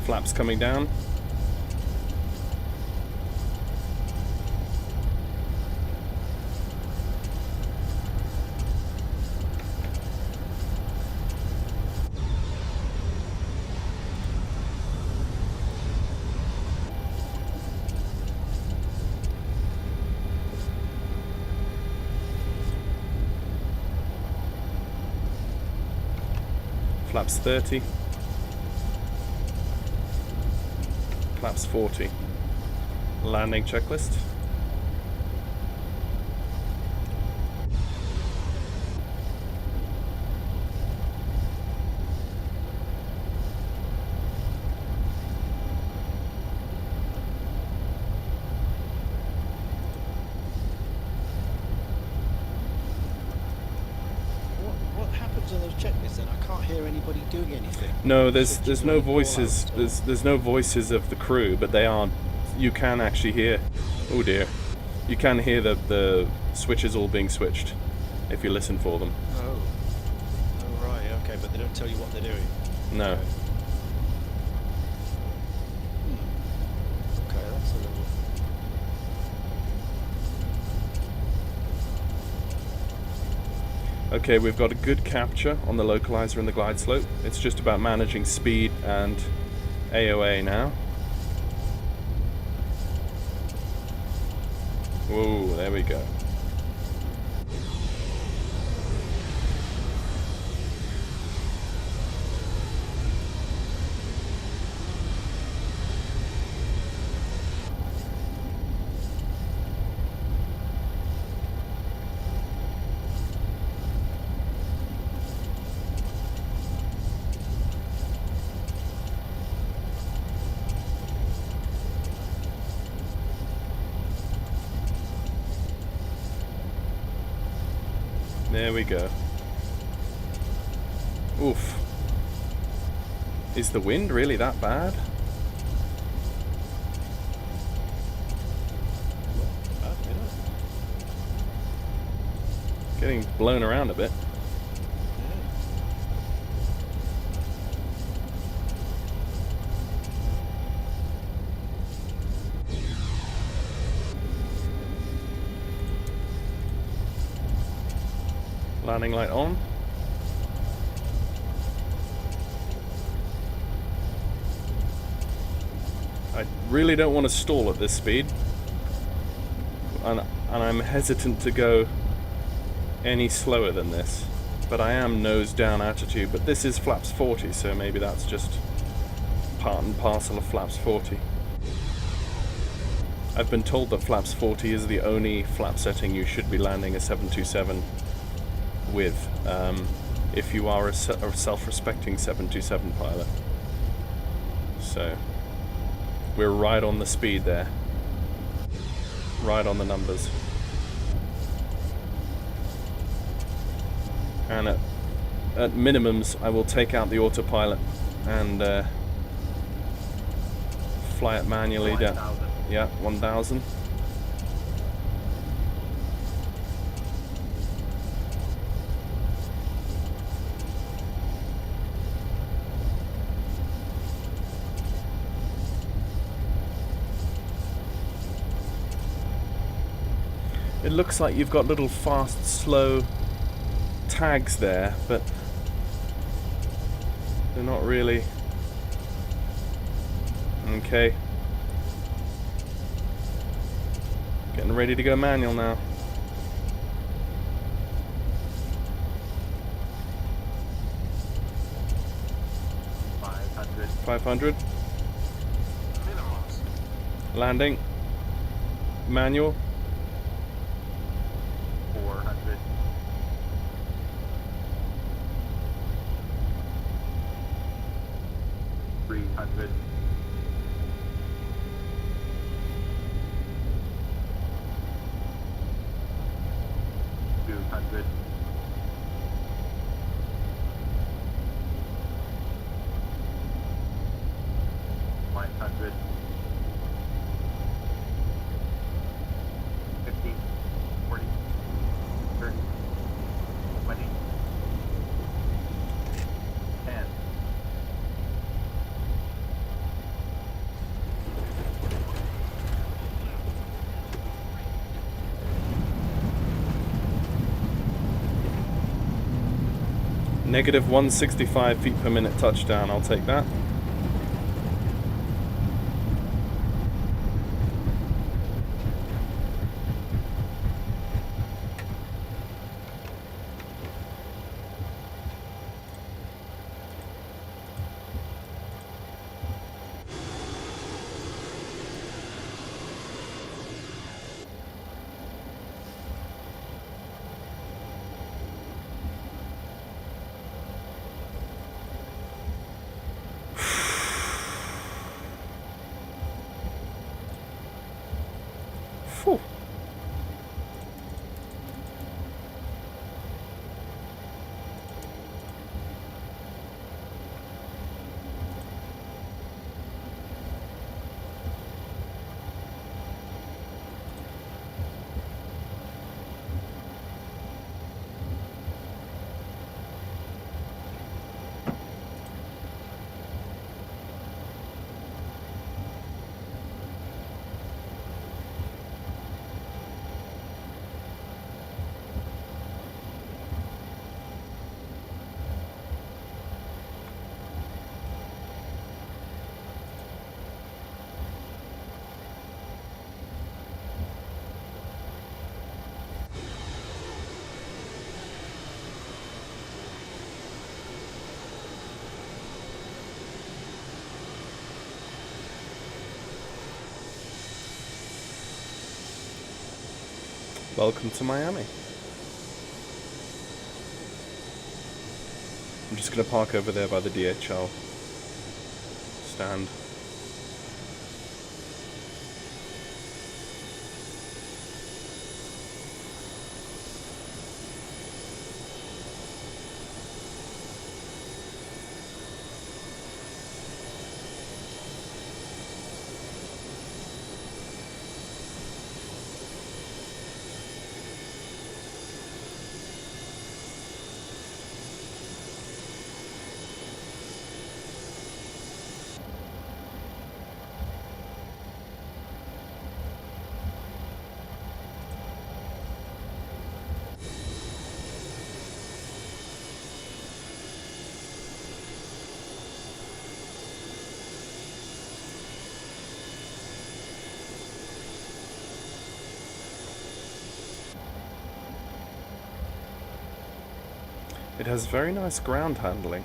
Flaps coming down. Flaps 30. Flaps 40. Landing checklist. What happens on those checklists then? I can't hear anybody doing anything. No, there's no voices. There's no voices of the crew, but they are. You can actually hear. Oh dear, you can hear the switches all being switched if you listen for them. Oh. Oh right, okay, but they don't tell you what they're doing. No. Okay, that's a little. Okay, we've got a good capture on the localizer and the glide slope. It's just about managing speed and AOA now. Whoa, there we go. There we go. Oof. Is the wind really that bad? Getting blown around a bit. Landing light on. I really don't want to stall at this speed, and I'm hesitant to go any slower than this, but I am nose down attitude, but this is flaps 40, so maybe that's just part and parcel of flaps 40. I've been told that flaps 40 is the only flap setting you should be landing a 727 with, if you are a self-respecting 727 pilot. So we're right on the speed there, right on the numbers, and at minimums I will take out the autopilot and fly it manually down. 1,000. Yeah, 1,000. It looks like you've got little fast, slow tags there, but they're not really. Okay. Getting ready to go manual now. 500. 500. Landing. Manual. 400. 300. 200. 100. 50. 40. 30. 20. 10. Negative 165 feet per minute touchdown. I'll take that. Phew. Welcome to Miami. I'm just going to park over there by the DHL stand. It has very nice ground handling.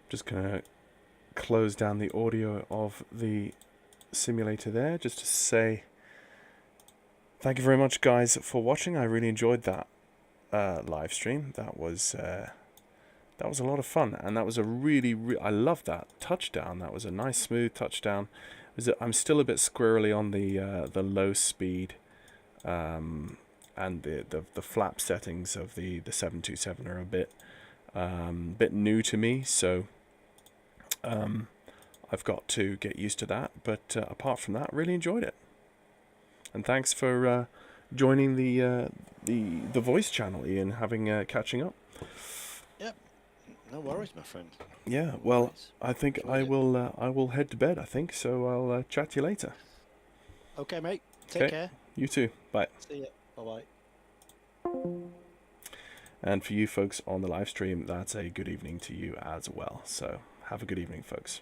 Just gonna close down the audio of the simulator there, just to say thank you very much, guys, for watching. I really enjoyed that live stream. That was a lot of fun, and that was a I love that touchdown. That was a nice smooth touchdown. I'm still a bit squirrely on the low speed and the flap settings of the 727 are a bit new to me, so I've got to get used to that. But apart from that, really enjoyed it. And thanks for joining the voice channel, Ian, having catching up. Yep, no worries, my friend. Yeah, No well, worries. I think I Enjoyed it. will head to bed, I think, so I'll chat to you later. Okay, mate. Take Okay. care. You too. Bye. See ya. Bye-bye. And for you folks on the live stream, that's a good evening to you as well. So have a good evening, folks.